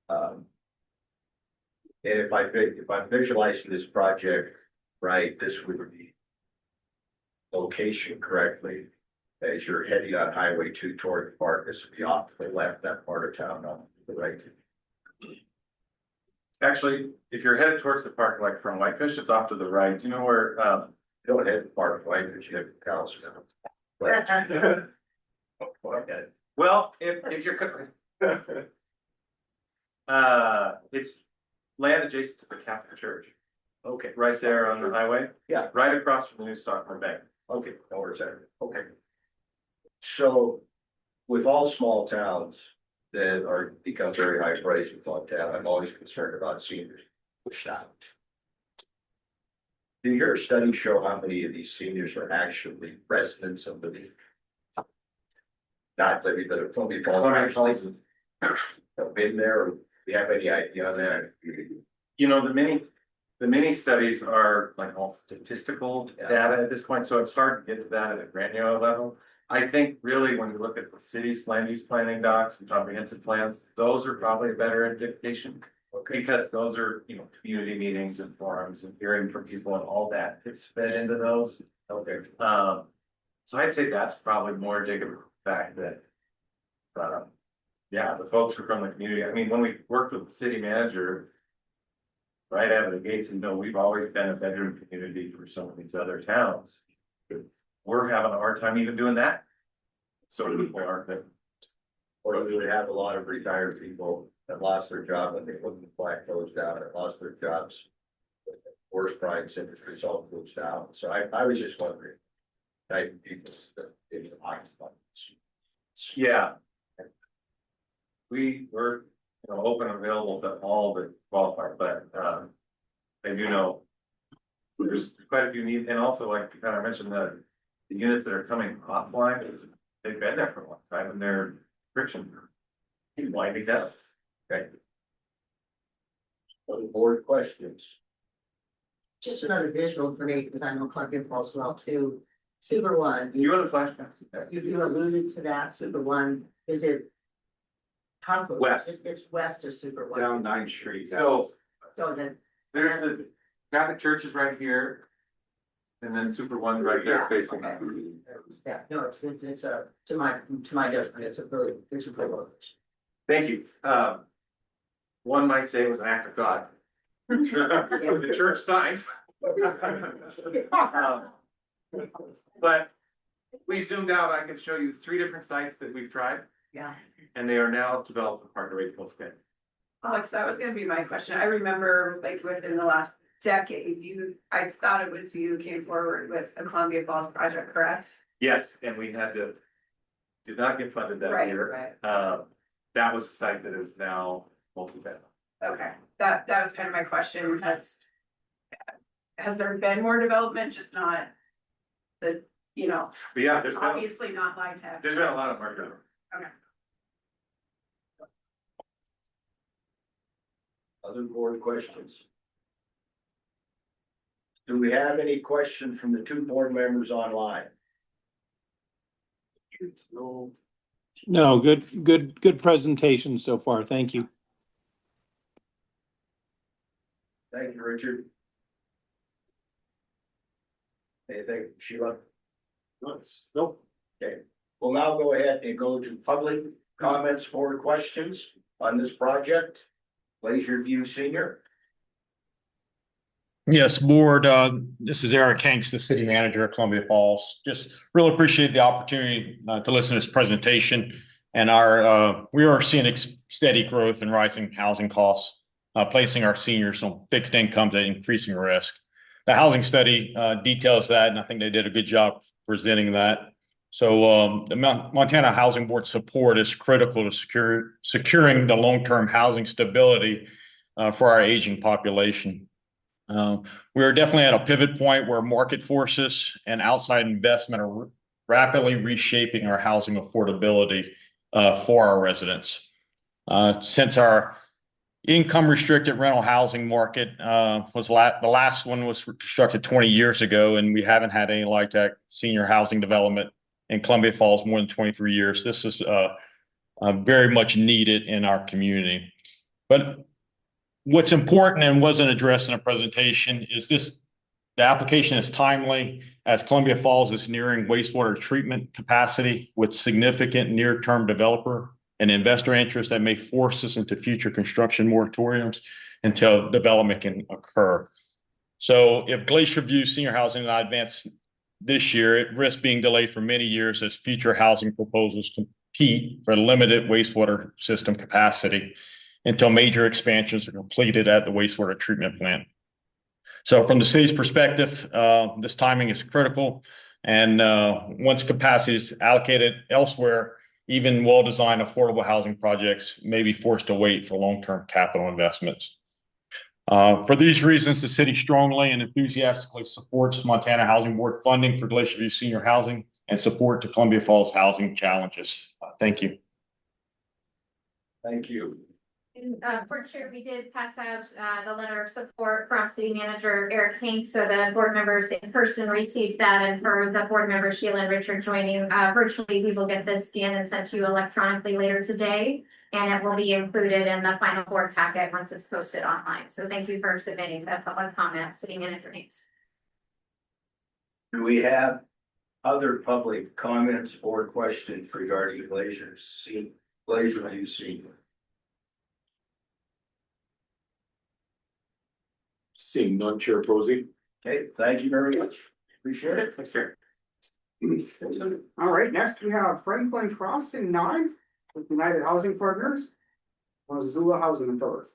And if I'm visualizing this project right, this would be location correctly. As you're heading on Highway 2 toward the park, this would be off to the left, that part of town on the right. Actually, if you're headed towards the park, like from Whitefish, it's off to the right. You know where, Don't head to the park, Whitefish, you have cows. well, if you're. It's land adjacent to the Catholic Church. Okay. Right there on the highway. Yeah. Right across from the new Stockford Bank. Okay, no worries there. Okay. So with all small towns that are become very high priced with one town, I'm always concerned about seniors pushed out. Do your studies show how many of these seniors are actually residents of the? Not living, but have only have been there, or do you have any idea on that? You know, the mini studies are like all statistical data at this point, so it's hard to get to that at a granular level. I think really when you look at the city's land use planning docs and comprehensive plans, those are probably a better indication. Okay. Because those are, you know, community meetings and forums and hearing from people and all that gets fed into those. Okay. So I'd say that's probably more indicative of the fact that, yeah, the folks are from the community. I mean, when we worked with the city manager, right out of the gates, and we've always been a bedroom community for some of these other towns. We're having a hard time even doing that. So people aren't there. Or we would have a lot of retired people that lost their job when they put the flag closed down and lost their jobs. Worst price industries all closed down. So I was just wondering. Type of people that maybe the yeah. We were, you know, open and available to all that qualify, but I do know. There's quite a few needs, and also like kind of mentioned the units that are coming offline, they've been there for a long time and they're friction. Winding down. Okay. Other board questions? Just another visual for me, because I know Columbia Falls well too. Super One, You want a flashback? you alluded to that, Super One, is it? How close? West. It's west of Super One. Down 9th Street. So So then, there's the Catholic church is right here. And then Super One right there facing us. yeah, no, it's to my judgment, it's a really location. Thank you. One might say it was an act of God. The church signed. But we zoomed out, I can show you 3 different sites that we've tried, Yeah. and they are now developed with partner rate full scale. Alex, that was gonna be my question. I remember like within the last decade, I thought it was you came forward with a Columbia Falls project, correct? Yes, and we did not get funded that Right, year. right. That was a site that is now multi-family. Okay, that was kind of my question. Has there been more development, just not the, But yeah, there's been obviously not LIHTC? a lot of market. Okay. Other board questions? Do we have any questions from the 2 board members online? No. No, good presentation so far. Thank you. Thank you, Richard. Anything, Sheila? Nope. Okay, we'll now go ahead and go to public comments or questions on this project. Glacier View Senior. Yes, board, this is Eric Hanks, the city manager of Columbia Falls. Just really appreciate the opportunity to listen to this presentation. And we are seeing steady growth and rising housing costs, placing our seniors on fixed incomes at increasing risk. The housing study details that, and I think they did a good job presenting that. So the Montana Housing Board support is critical to securing the long-term housing stability for our aging population. We are definitely at a pivot point where market forces and outside investment are rapidly reshaping our housing affordability for our residents. Since our income restricted rental housing market was the last one was constructed 20 years ago, and we haven't had any like that senior housing development in Columbia Falls more than 23 years. This is very much needed in our community. But what's important and wasn't addressed in a presentation is the application is timely as Columbia Falls is nearing wastewater treatment capacity with significant near-term developer and investor interest that may force us into future construction moratoriums until development can occur. So if Glacier View Senior Housing not advance this year, it risks being delayed for many years as future housing proposals compete for limited wastewater system capacity until major expansions are completed at the wastewater treatment plant. So from the city's perspective, this timing is critical. And once capacity is allocated elsewhere, even well-designed affordable housing projects may be forced to wait for long-term capital investments. For these reasons, the city strongly and enthusiastically supports Montana Housing Board funding for Glacier View Senior Housing and support to Columbia Falls housing challenges. Thank you. Thank you. Board Chair, we did pass out the letter of support from City Manager Eric Hanks, so the board members in person received that, and for the board members Sheila and Richard joining virtually, we will get this scanned and sent to you electronically later today, and it will be included in the final board packet once it's posted online. So thank you for submitting the public comment, City Manager Hanks. Do we have other public comments or questions regarding Glacier View Senior? Seeing none, Chair Posey. Okay, thank you very much. Appreciate it. Thanks, Chair. All right, next we have Franklin Crossing 9 with United Housing Partners, Missoula Housing Authority.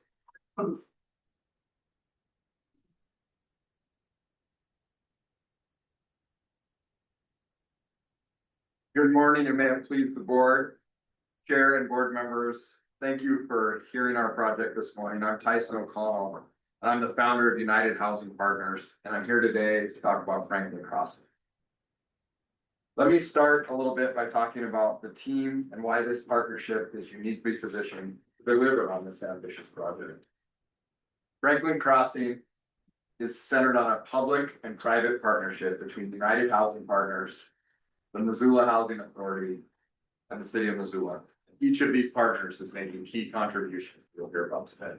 Good morning, and may it please the board, chair and board members. Thank you for hearing our project this morning. I'm Tyson O'Connell, I'm the founder of United Housing Partners, and I'm here today to talk about Franklin Crossing. Let me start a little bit by talking about the team and why this partnership is uniquely positioned to deliver on this ambitious project. Franklin Crossing is centered on a public and private partnership between United Housing Partners, the Missoula Housing Authority, and the city of Missoula. Each of these partners is making key contributions you'll hear about today.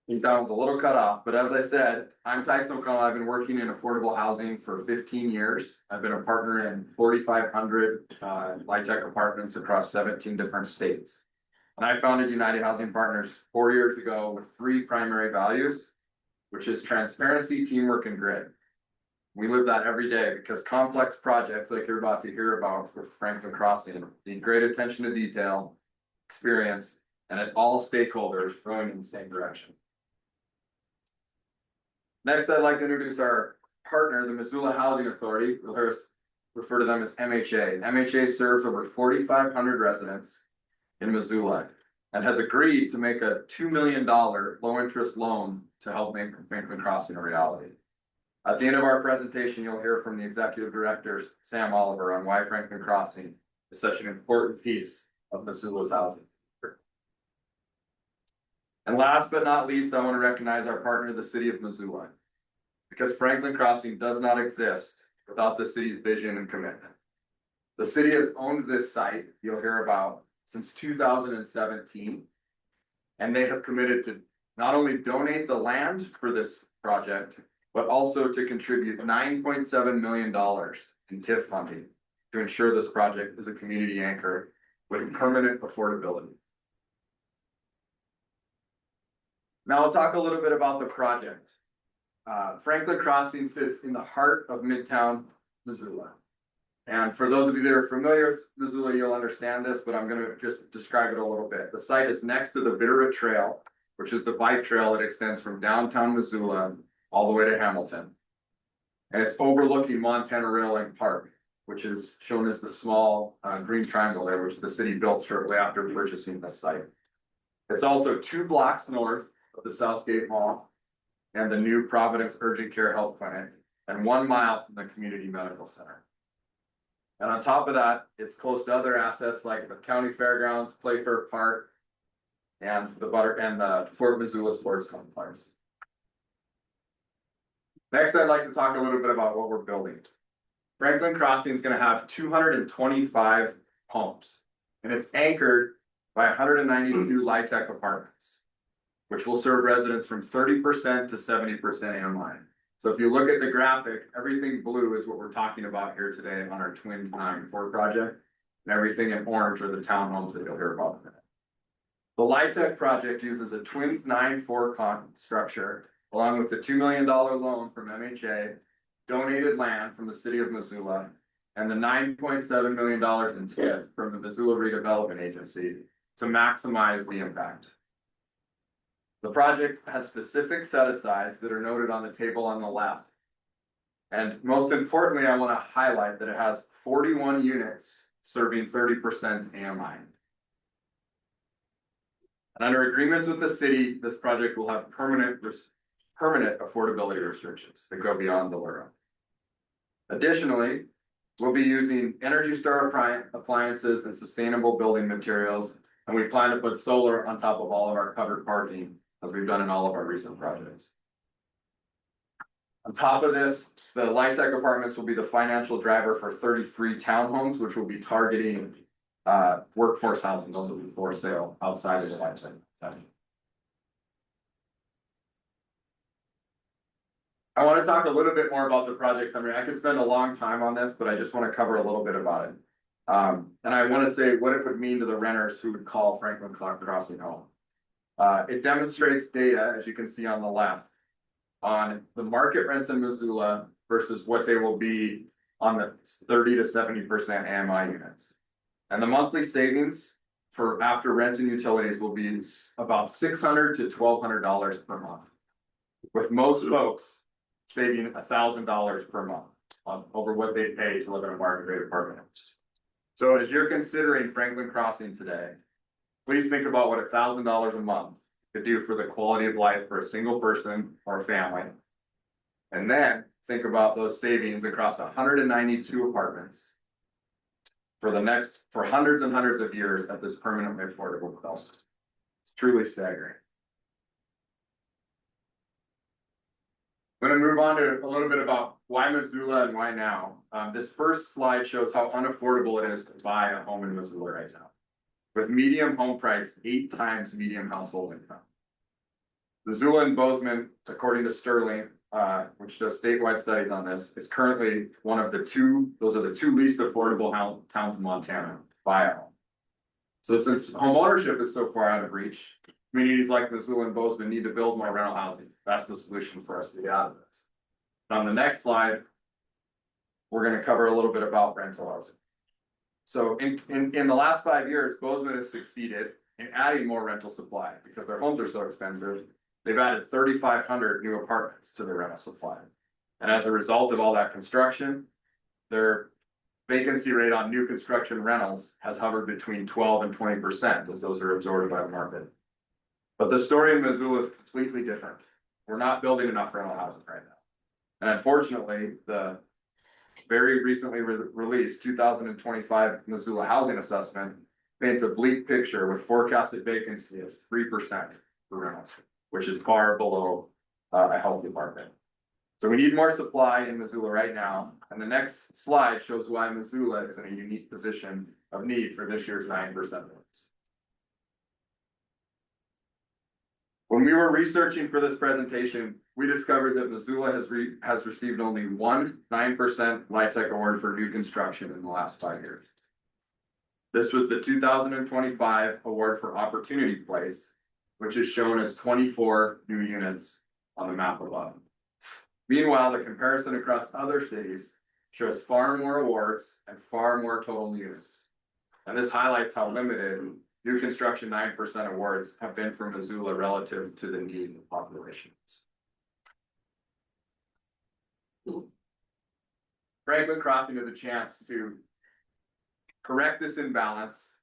That was a little cut off, but as I said, I'm Tyson O'Connell. I've been working in affordable housing for 15 years. I've been a partner in 4,500 LIHTC apartments across 17 different states. And I founded United Housing Partners 4 years ago with 3 primary values, which is transparency, teamwork, and grit. We live that every day because complex projects like you're about to hear about with Franklin Crossing need great attention to detail, experience, and at all stakeholders rowing in the same direction. Next, I'd like to introduce our partner, the Missoula Housing Authority. You'll hear us refer to them as MHA. MHA serves over 4,500 residents in Missoula and has agreed to make a $2 million low-interest loan to help make Franklin Crossing a reality. At the end of our presentation, you'll hear from the executive director, Sam Oliver, on why Franklin Crossing is such an important piece of Missoula's housing. And last but not least, I want to recognize our partner, the city of Missoula, because Franklin Crossing does not exist without the city's vision and commitment. The city has owned this site, you'll hear about, since 2017, and they have committed to not only donate the land for this project, but also to contribute $9.7 million in TIF funding to ensure this project is a community anchor with permanent affordability. Now I'll talk a little bit about the project. Franklin Crossing sits in the heart of Midtown Missoula. And for those of you that are familiar with Missoula, you'll understand this, but I'm going to just describe it a little bit. The site is next to the Bitterroot Trail, which is the bike trail that extends from downtown Missoula all the way to Hamilton. And it's overlooking Montana Railway Park, which is shown as the small green triangle there, which the city built shortly after purchasing this site. It's also 2 blocks north of the Southgate Mall and the new Providence Urgent Care Health Clinic, and 1 mile from the Community Medical Center. And on top of that, it's close to other assets like the County Fairgrounds, Playfair Park, and the Fort Missoula Sports Complex. Next, I'd like to talk a little bit about what we're building. Franklin Crossing is going to have 225 homes, and it's anchored by 192 LIHTC apartments, which will serve residents from 30% to 70% AMI. So if you look at the graphic, everything blue is what we're talking about here today on our Twin 9-4 project, and everything in orange are the townhomes that you'll hear about in a minute. The LIHTC project uses a Twin 9-4 structure, along with the $2 million loan from MHA, donated land from the city of Missoula, and the $9.7 million in TIF from the Missoula Redevelopment Agency to maximize the impact. The project has specific set-asides that are noted on the table on the left. And most importantly, I want to highlight that it has 41 units serving 30% AMI. And under agreements with the city, this project will have permanent affordability restrictions that go beyond the LURA. Additionally, we'll be using Energy Star appliances and sustainable building materials, and we plan to put solar on top of all of our covered parking, as we've done in all of our recent projects. On top of this, the LIHTC apartments will be the financial driver for 33 townhomes, which will be targeting workforce housing. Those will be for sale outside of the LIHTC setting. I want to talk a little bit more about the project summary. I could spend a long time on this, but I just want to cover a little bit about it. And I want to say what it would mean to the renters who would call Franklin Crossing home. It demonstrates data, as you can see on the left, on the market rents in Missoula versus what they will be on the 30 to 70% AMI units. And the monthly savings for after rent and utilities will be about $600 to $1,200 per month, with most folks saving $1,000 per month over what they pay to live in a market rate apartment. So as you're considering Franklin Crossing today, please think about what $1,000 a month could do for the quality of life for a single person or family. And then think about those savings across 192 apartments for hundreds and hundreds of years at this permanently affordable cost. It's truly staggering. I'm gonna move on to a little bit about why Missoula and why now. This first slide shows how unaffordable it is to buy a home in Missoula right now, with median home price 8 times median household income. Missoula and Bozeman, according to Sterling, which does statewide studies on this, is currently one of the two, those are the two least affordable towns in Montana to buy a home. So since homeownership is so far out of reach, communities like Missoula and Bozeman need to build more rental housing. That's the solution for us to get out of this. On the next slide, we're gonna cover a little bit about rental housing. So in the last 5 years, Bozeman has succeeded in adding more rental supply because their homes are so expensive. They've added 3,500 new apartments to their rental supply. And as a result of all that construction, their vacancy rate on new construction rentals has hovered between 12 and 20% as those are absorbed by the market. But the story in Missoula is completely different. We're not building enough rental housing right now. And unfortunately, the very recently released 2025 Missoula Housing Assessment paints a bleak picture with forecasted vacancy of 3% for rentals, which is far below a healthy market. So we need more supply in Missoula right now. And the next slide shows why Missoula is in a unique position of need for this year's 9% raise. When we were researching for this presentation, we discovered that Missoula has received only one 9% LIHTC award for new construction in the last 5 years. This was the 2025 award for Opportunity Place, which is shown as 24 new units on the map above. Meanwhile, the comparison across other cities shows far more awards and far more total units. And this highlights how limited new construction 9% awards have been for Missoula relative to the need of populations. Franklin Crossing is a chance to correct this imbalance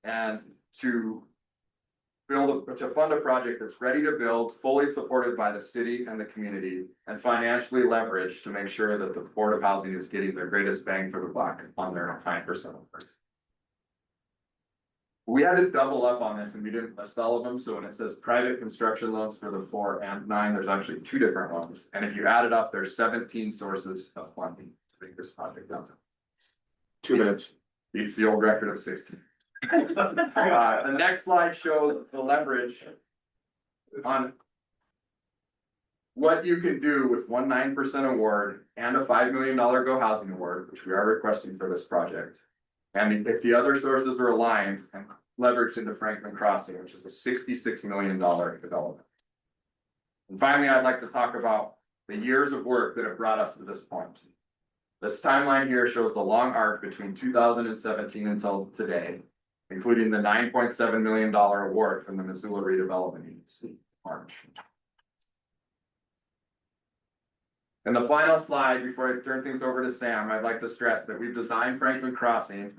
and to fund a project that's ready to build, fully supported by the city and the community, and financially leveraged to make sure that the Board of Housing is getting their greatest bang for the buck on their 9% awards. We had to double up on this and we didn't list all of them. So when it says private construction loans for the 4 and 9, there's actually 2 different loans. And if you add it up, there's 17 sources of funding to make this project done. 2 minutes. Beats the old record of 16. The next slide shows the leverage on what you can do with one 9% award and a $5 million Go Housing Award, which we are requesting for this project. And if the other sources are aligned and leveraged into Franklin Crossing, which is a $66 million development. And finally, I'd like to talk about the years of work that have brought us to this point. This timeline here shows the long arc between 2017 until today, including the $9.7 million award from the Missoula Redevelopment Agency in March. And the final slide, before I turn things over to Sam, I'd like to stress that we've designed Franklin Crossing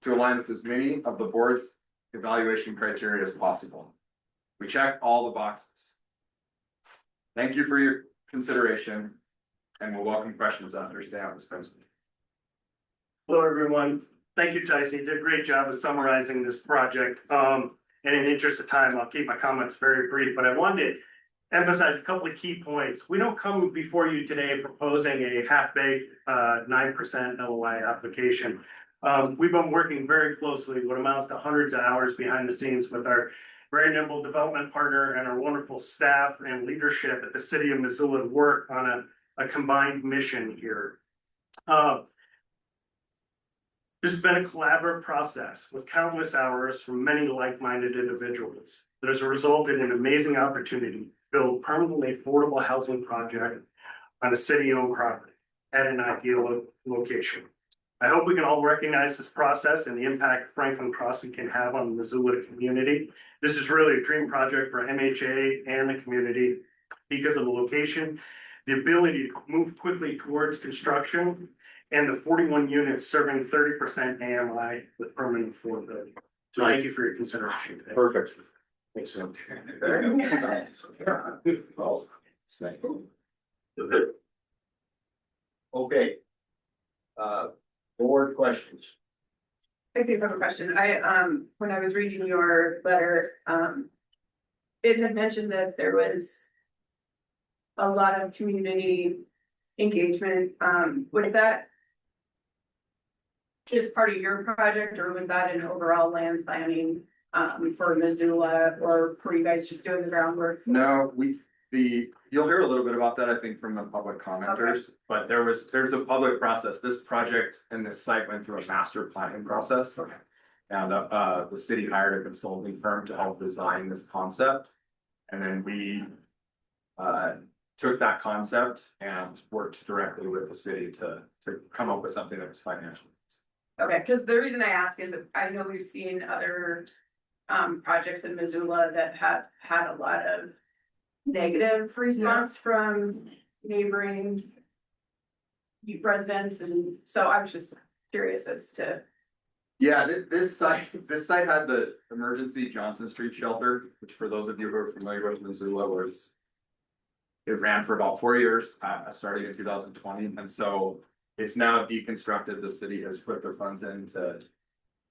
to align with as many of the board's evaluation criteria as possible. We check all the boxes. Thank you for your consideration, and we'll welcome questions after Sam discusses. Hello, everyone. Thank you, Tyson. You did a great job of summarizing this project. And in the interest of time, I'll keep my comments very brief, but I wanted to emphasize a couple of key points. We don't come before you today proposing a half-baked 9% LOI application. We've been working very closely, what amounts to hundreds of hours behind the scenes with our very nimble development partner and our wonderful staff and leadership at the City of Missoula to work on a combined mission here. This has been a collaborative process with countless hours from many like-minded individuals that has resulted in an amazing opportunity to build permanently affordable housing project on a city-owned property at an ideal location. I hope we can all recognize this process and the impact Franklin Crossing can have on the Missoula community. This is really a dream project for MHA and the community because of the location, the ability to move quickly towards construction, and the 41 units serving 30% AMI with permanent affordability. So thank you for your consideration today. Perfect. Think so. Okay. Board questions. I do have a question. When I was reading your letter, it had mentioned that there was a lot of community engagement. Was that just part of your project, or was that an overall land planning, for Missoula, or were you guys just doing the groundwork? No, you'll hear a little bit about that, I think, from the public commenters, but there's a public process. This project and this site went through a master planning process. And, the city hired a consulting firm to help design this concept. And then we, took that concept and worked directly with the city to come up with something that was financial. Okay, because the reason I ask is I know we've seen other projects in Missoula that have had a lot of negative response from neighboring residents, and so I was just curious as to. Yeah, this site had the emergency Johnson Street shelter, which for those of you who are familiar with Missoula it ran for about 4 years, starting in 2020, and so it's now deconstructed. The city has put their funds in to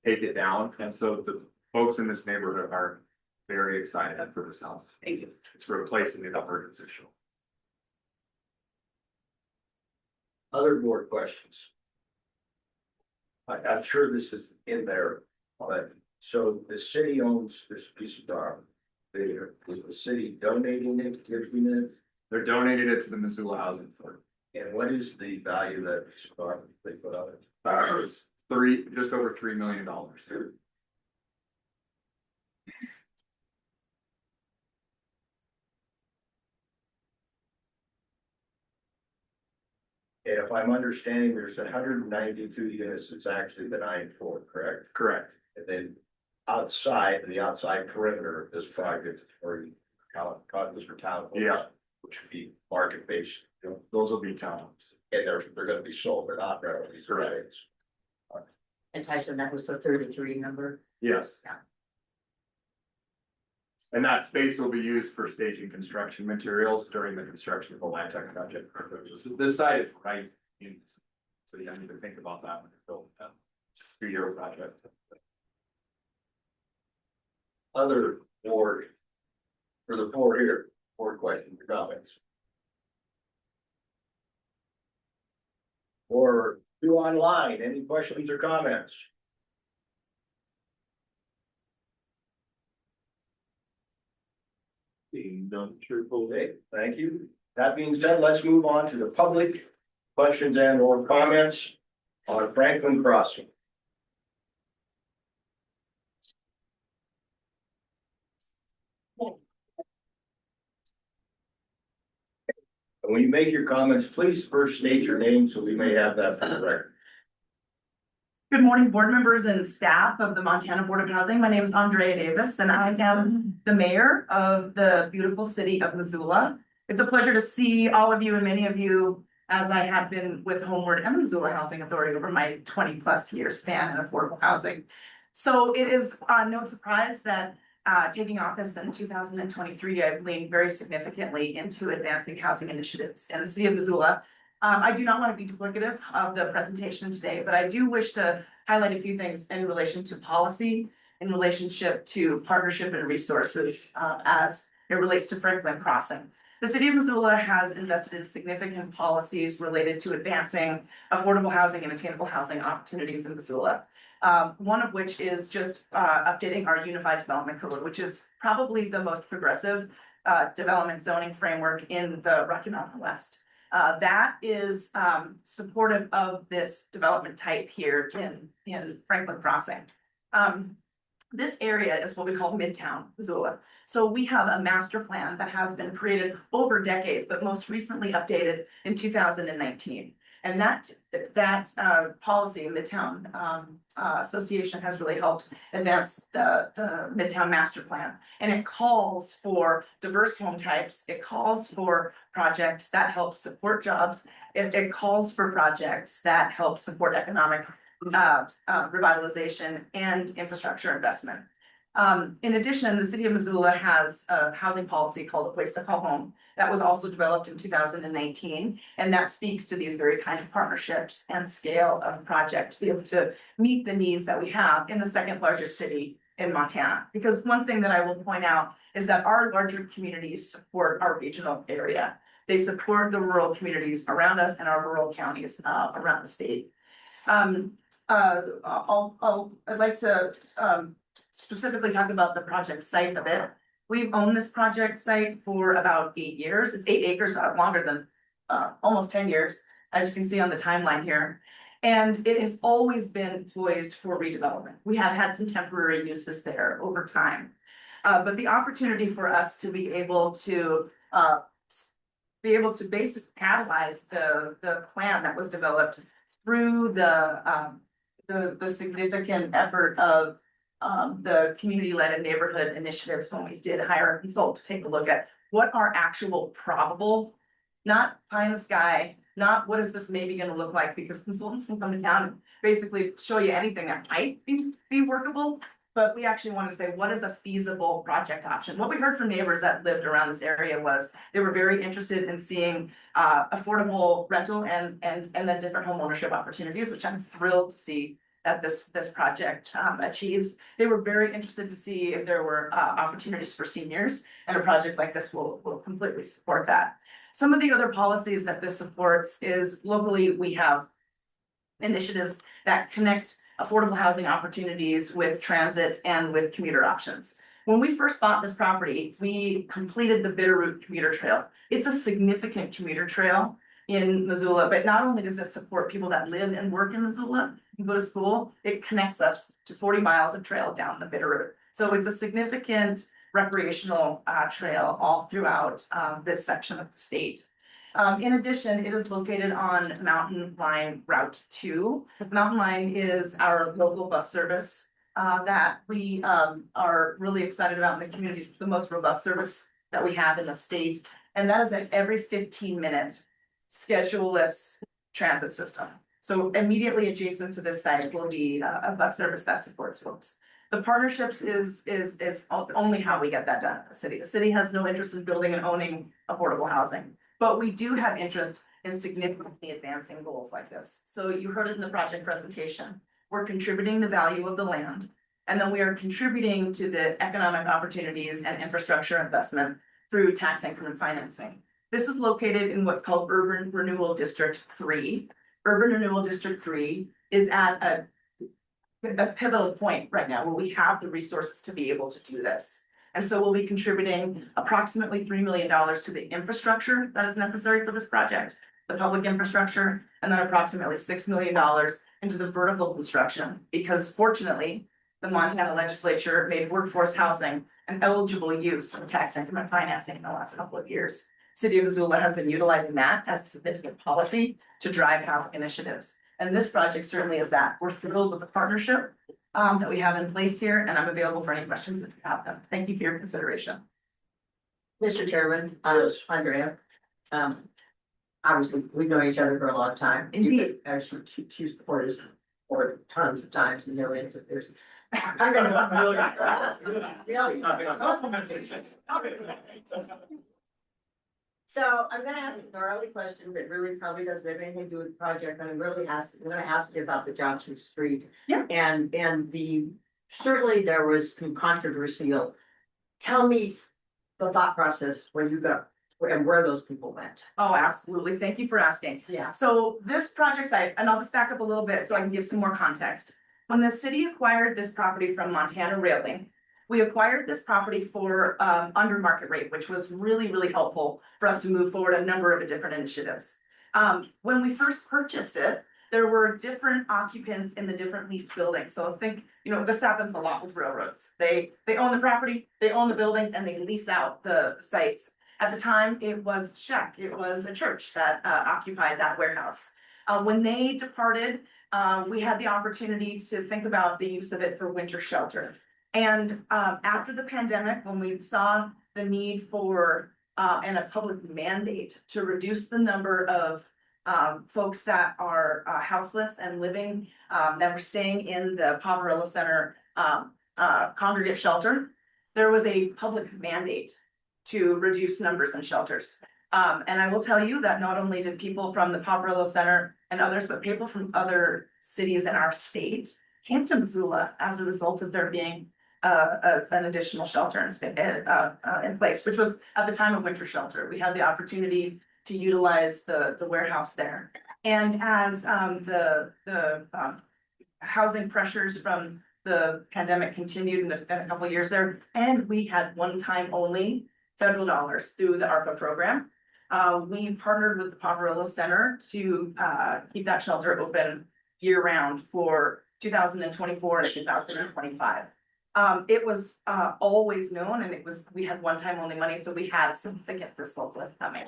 take it down, and so the folks in this neighborhood are very excited for this house. Thank you. It's replacing the emergency shelter. Other board questions? I'm sure this is in there, but so the city owns this piece of property. Is the city donating it, giving it? They're donating it to the Missoula Housing Authority. And what is the value of that piece of property they put on it? It's just over $3 million. And if I'm understanding, there's 192 units that's actually been eyed for, correct? Correct. And then outside, the outside perimeter of this project, or cottages for town. Yeah. Which would be market based. Those will be townhomes. And they're gonna be sold, they're not readily. Correct. And Tyson, that was the 33 number. Yes. Yeah. And that space will be used for staging construction materials during the construction of the LIHTC project. This site is right in, so you need to think about that when you're building a 2-year project. Other board, for the board here, board questions or comments? Or do online, any questions or comments? Being done, okay, thank you. That being said, let's move on to the public questions and or comments on Franklin Crossing. And when you make your comments, please first state your name so we may have that for the record. Good morning, board members and staff of the Montana Board of Housing. My name is Andrea Davis, and I am the mayor of the beautiful city of Missoula. It's a pleasure to see all of you and many of you, as I have been with Homeward and Missoula Housing Authority over my 20+ year span in affordable housing. So it is no surprise that taking office in 2023, I've leaned very significantly into advancing housing initiatives in the city of Missoula. I do not want to be duplicative of the presentation today, but I do wish to highlight a few things in relation to policy, in relationship to partnership and resources, as it relates to Franklin Crossing. The city of Missoula has invested in significant policies related to advancing affordable housing and attainable housing opportunities in Missoula. One of which is just updating our Unified Development Code, which is probably the most progressive development zoning framework in the Rocky Mountain West. That is supportive of this development type here in Franklin Crossing. This area is what we call Midtown Missoula. So we have a master plan that has been created over decades, but most recently updated in 2019. And that policy, Midtown Association, has really helped advance the Midtown Master Plan. And it calls for diverse home types. It calls for projects that help support jobs. It calls for projects that help support economic revitalization and infrastructure investment. In addition, the city of Missoula has a housing policy called A Place to Call Home that was also developed in 2019. And that speaks to these very kinds of partnerships and scale of project to be able to meet the needs that we have in the second largest city in Montana. Because one thing that I will point out is that our larger communities support our regional area. They support the rural communities around us and our rural counties around the state. I'd like to specifically talk about the project site a bit. We've owned this project site for about 8 years. It's 8 acres, longer than almost 10 years, as you can see on the timeline here. And it has always been poised for redevelopment. We have had some temporary uses there over time. But the opportunity for us to be able to basically catalyze the plan that was developed through the significant effort of the community-led and neighborhood initiatives when we did hire a consultant to take a look at what are actual probable, not pie in the sky, not what is this maybe gonna look like, because consultants can come to town and basically show you anything that might be workable. But we actually want to say, what is a feasible project option? What we heard from neighbors that lived around this area was they were very interested in seeing affordable rental and then different home ownership opportunities, which I'm thrilled to see that this project achieves. They were very interested to see if there were opportunities for seniors, and a project like this will completely support that. Some of the other policies that this supports is locally, we have initiatives that connect affordable housing opportunities with transit and with commuter options. When we first bought this property, we completed the Bitterroot commuter trail. It's a significant commuter trail in Missoula, but not only does it support people that live and work in Missoula and go to school, it connects us to 40 miles of trail down the Bitterroot. So it's a significant recreational trail all throughout this section of the state. In addition, it is located on Mountain Line Route 2. Mountain Line is our local bus service that we are really excited about in the community. It's the most robust service that we have in the state. And that is an every 15-minute schedule-less transit system. So immediately adjacent to this site will be a bus service that supports folks. The partnerships is only how we get that done in the city. The city has no interest in building and owning affordable housing. But we do have interest in significantly advancing goals like this. So you heard it in the project presentation. We're contributing the value of the land, and then we are contributing to the economic opportunities and infrastructure investment through tax increment financing. This is located in what's called Urban Renewal District 3. Urban Renewal District 3 is at a pivotal point right now where we have the resources to be able to do this. And so we'll be contributing approximately $3 million to the infrastructure that is necessary for this project, the public infrastructure, and then approximately $6 million into the vertical construction, because fortunately, the Montana legislature made workforce housing an eligible use of tax increment financing in the last couple of years. City of Missoula has been utilizing that as a significant policy to drive housing initiatives. And this project certainly is that. We're thrilled with the partnership that we have in place here, and I'm available for any questions if you have them. Thank you for your consideration. Mr. Chairman, Andrea, obviously, we've known each other for a long time. Indeed. Actually, she's supported us for tons of times and never answered this. I'm gonna. So I'm gonna ask a gnarly question that really probably doesn't have anything to do with the project, but I'm gonna ask you about the Johnson Street. Yeah. And certainly there was some controversial. Tell me the thought process when you got, and where those people went. Oh, absolutely. Thank you for asking. Yeah. So this project site, and I'll just back up a little bit so I can give some more context. When the city acquired this property from Montana Railing, we acquired this property for under market rate, which was really, really helpful for us to move forward a number of different initiatives. When we first purchased it, there were different occupants in the different leased buildings. So think, this happens a lot with railroads. They own the property, they own the buildings, and they lease out the sites. At the time, it was Sheck. It was a church that occupied that warehouse. When they departed, we had the opportunity to think about the use of it for winter shelter. And after the pandemic, when we saw the need for and a public mandate to reduce the number of folks that are houseless and living, that were staying in the Poverello Center congregate shelter, there was a public mandate to reduce numbers in shelters. And I will tell you that not only did people from the Paparillo Center and others, but people from other cities in our state came to Missoula as a result of there being an additional shelter in place, which was at the time of winter shelter. We had the opportunity to utilize the warehouse there. And as the housing pressures from the pandemic continued in a couple of years there, and we had one-time only federal dollars through the ARPA program. We partnered with the Paparillo Center to keep that shelter open year-round for 2024 and 2025. It was always known, and we had one-time only money, so we had significant fiscal lift coming.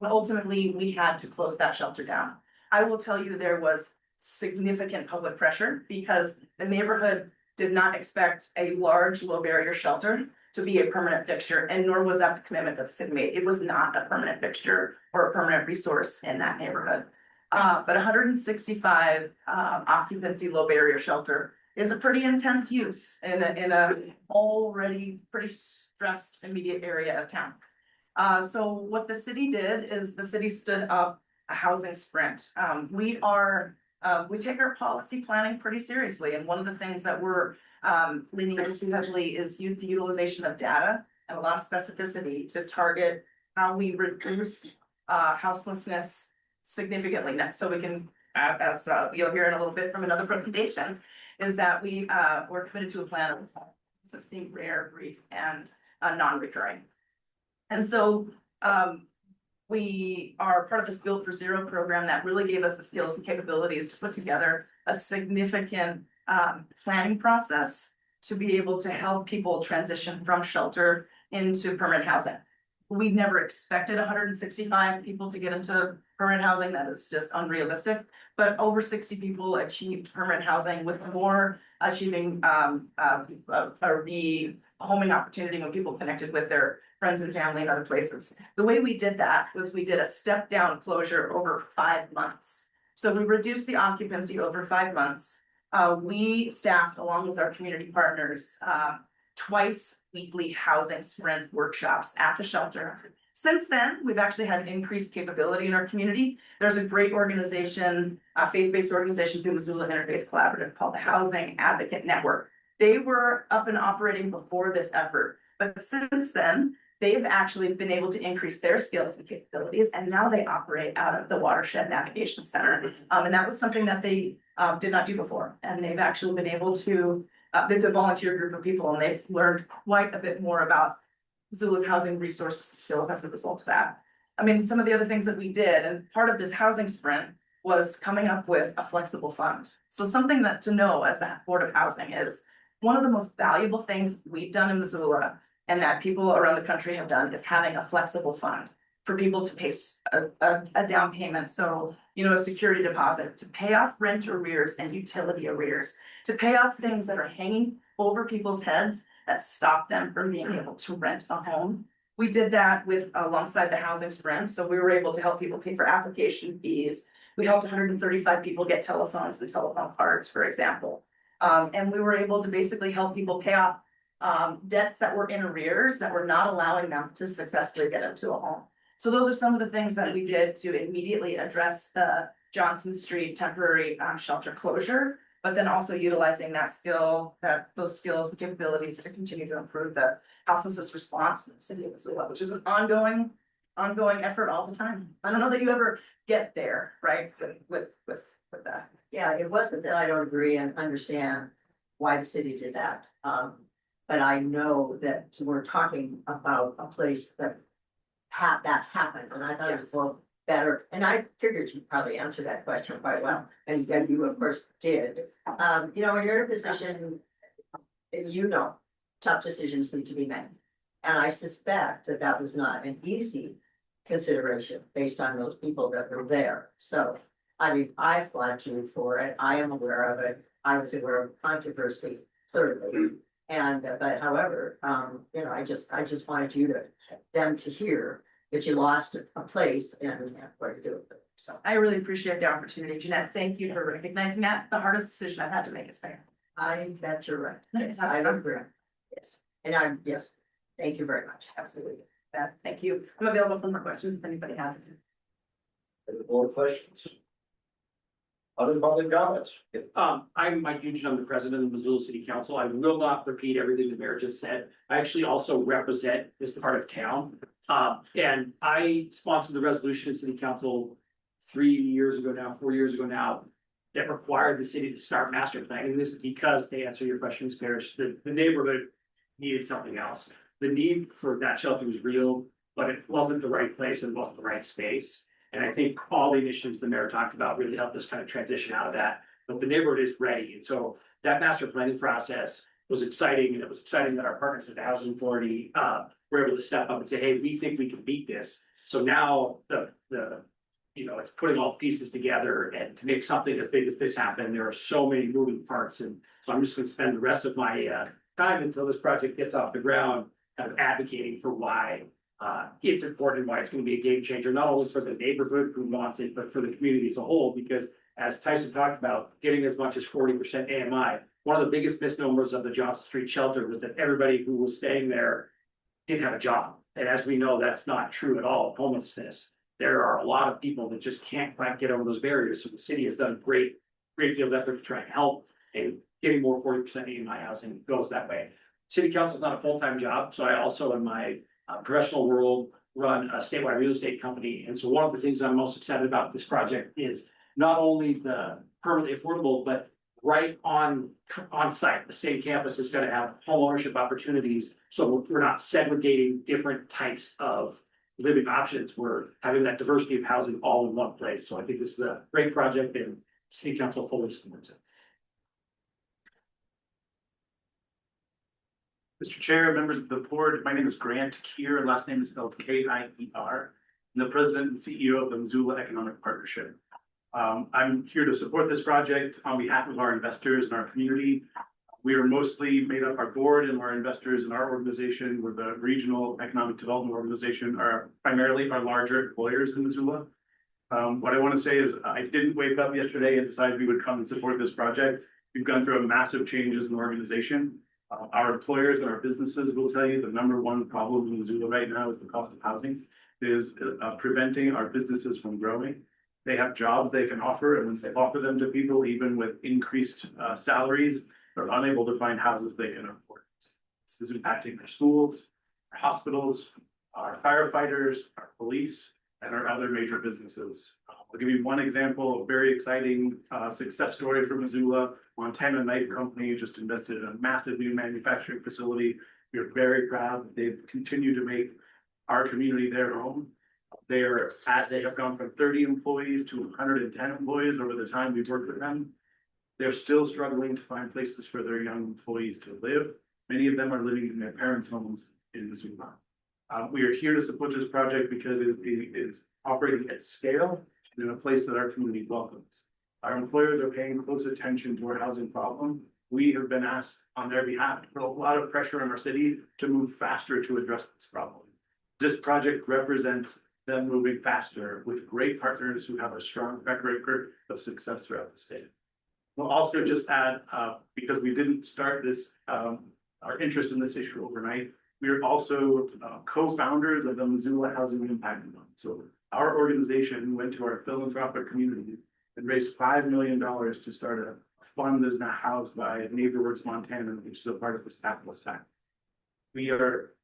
But ultimately, we had to close that shelter down. I will tell you, there was significant public pressure because the neighborhood did not expect a large, low barrier shelter to be a permanent fixture, and nor was that the commitment that the city made. It was not a permanent fixture or a permanent resource in that neighborhood. But 165 occupancy low barrier shelter is a pretty intense use in a already pretty stressed immediate area of town. So what the city did is the city stood up a housing sprint. We take our policy planning pretty seriously, and one of the things that we're leaning into heavily is the utilization of data and a lot of specificity to target how we reduce houselessness significantly. So we can, as you'll hear in a little bit from another presentation, is that we're committed to a plan of just being rare, brief, and non-recurring. And so we are part of this Build for Zero program that really gave us the skills and capabilities to put together a significant planning process to be able to help people transition from shelter into permanent housing. We never expected 165 people to get into permanent housing. That is just unrealistic. But over 60 people achieved permanent housing, with more achieving a re-homing opportunity when people connected with their friends and family in other places. The way we did that was we did a step down closure over 5 months. So we reduced the occupancy over 5 months. We staffed, along with our community partners, twice weekly housing sprint workshops at the shelter. Since then, we've actually had increased capability in our community. There's a great organization, a faith-based organization through Missoula Interfaith Collaborative called the Housing Advocate Network. They were up and operating before this effort, but since then, they've actually been able to increase their skills and capabilities, and now they operate out of the Watershed Navigation Center. And that was something that they did not do before, and they've actually been able to, there's a volunteer group of people, and they've learned quite a bit more about Missoula's housing resources and skills as a result of that. I mean, some of the other things that we did, and part of this housing sprint was coming up with a flexible fund. So something that to know as the Board of Housing is one of the most valuable things we've done in Missoula, and that people around the country have done, is having a flexible fund for people to pay a down payment. So, a security deposit to pay off rent arrears and utility arrears, to pay off things that are hanging over people's heads that stop them from being able to rent a home. We did that alongside the housing sprint. So we were able to help people pay for application fees. We helped 135 people get telephones and telephone cards, for example. And we were able to basically help people pay off debts that were in arrears that were not allowing them to successfully get into a home. So those are some of the things that we did to immediately address the Johnson Street temporary shelter closure, but then also utilizing those skills and capabilities to continue to improve the houselessness response in the city of Missoula, which is an ongoing effort all the time. I don't know that you ever get there, right? With that. Yeah, it wasn't that I don't agree and understand why the city did that. But I know that we're talking about a place that that happened, and I thought it was well better. And I figured you'd probably answer that question quite well, and you of course did. When you're in a position, tough decisions need to be made. And I suspect that was not an easy consideration based on those people that were there. So, I mean, I applaud you for it. I am aware of it. I was aware of controversy, clearly. But however, I just wanted them to hear that you lost a place and have what to do with it. So I really appreciate the opportunity, Jeanette. Thank you for recognizing that. The hardest decision I've had to make is fair. I bet you're right. Yes, I would agree. Yes, and yes, thank you very much. Absolutely. Beth, thank you. I'm available for more questions if anybody has any. Any more questions? Other public comments? I'm Mike Nugent, I'm the president of Missoula City Council. I will not repeat everything the mayor just said. I actually also represent this part of town. And I sponsored the resolution in city council 4 years ago now, that required the city to start master planning this because, to answer your question, Ms. Parrish, the neighborhood needed something else. The need for that shelter was real, but it wasn't the right place and wasn't the right space. And I think all the initiatives the mayor talked about really helped us kind of transition out of that. But the neighborhood is ready. And so that master planning process was exciting. And it was exciting that our partners at the Housing Authority were able to step up and say, hey, we think we can beat this. So now it's putting all the pieces together, and to make something as big as this happen, there are so many moving parts. And so I'm just gonna spend the rest of my time until this project gets off the ground, kind of advocating for why it's important, why it's gonna be a game changer, not only for the neighborhood who wants it, but for the community as a whole. Because as Tyson talked about, getting as much as 40% AMI, one of the biggest misnomers of the Johnson Street shelter was that everybody who was staying there didn't have a job. And as we know, that's not true at all. Homelessness, there are a lot of people that just can't quite get over those barriers. So the city has done a great deal of effort to try and help, and getting more 40% AMI housing goes that way. City council is not a full-time job, so I also in my professional world run a statewide real estate company. And so one of the things I'm most excited about this project is not only the permanently affordable, but right on site, the same campus is gonna have home ownership opportunities. So we're not segregating different types of living options. We're having that diversity of housing all in one place. So I think this is a great project, and city council fully supports it. Mr. Chair, members of the board, my name is Grant Kier, last name is spelled Kier. I'm the president and CEO of the Missoula Economic Partnership. I'm here to support this project on behalf of our investors and our community. We are mostly made up, our board and our investors in our organization, with the regional economic development organization, are primarily our larger employers in Missoula. What I want to say is I didn't wake up yesterday and decide we would come and support this project. We've gone through a massive changes in the organization. Our employers and our businesses will tell you the number one problem in Missoula right now is the cost of housing, is preventing our businesses from growing. They have jobs they can offer, and when they offer them to people, even with increased salaries, they're unable to find houses they can afford. This is impacting our schools, our hospitals, our firefighters, our police, and our other major businesses. I'll give you one example, a very exciting success story from Missoula. Montana Knife Company just invested in a massive new manufacturing facility. We are very proud that they've continued to make our community their home. They have gone from 30 employees to 110 employees over the time we've worked with them. They're still struggling to find places for their young employees to live. Many of them are living in their parents' homes in Missoula. We are here to support this project because it is operating at scale in a place that our community welcomes. Our employers are paying close attention to our housing problem. We have been asked on their behalf to put a lot of pressure on our city to move faster to address this problem. This project represents them moving faster with great partners who have a strong track record of success throughout the state. We'll also just add, because we didn't start this, our interest in this issue overnight, we are also co-founders of the Missoula Housing Impact Fund. So our organization went to our philanthropic community and raised $5 million to start a fund that is now housed by NeighborWorks Montana, which is a part of this capitalist act.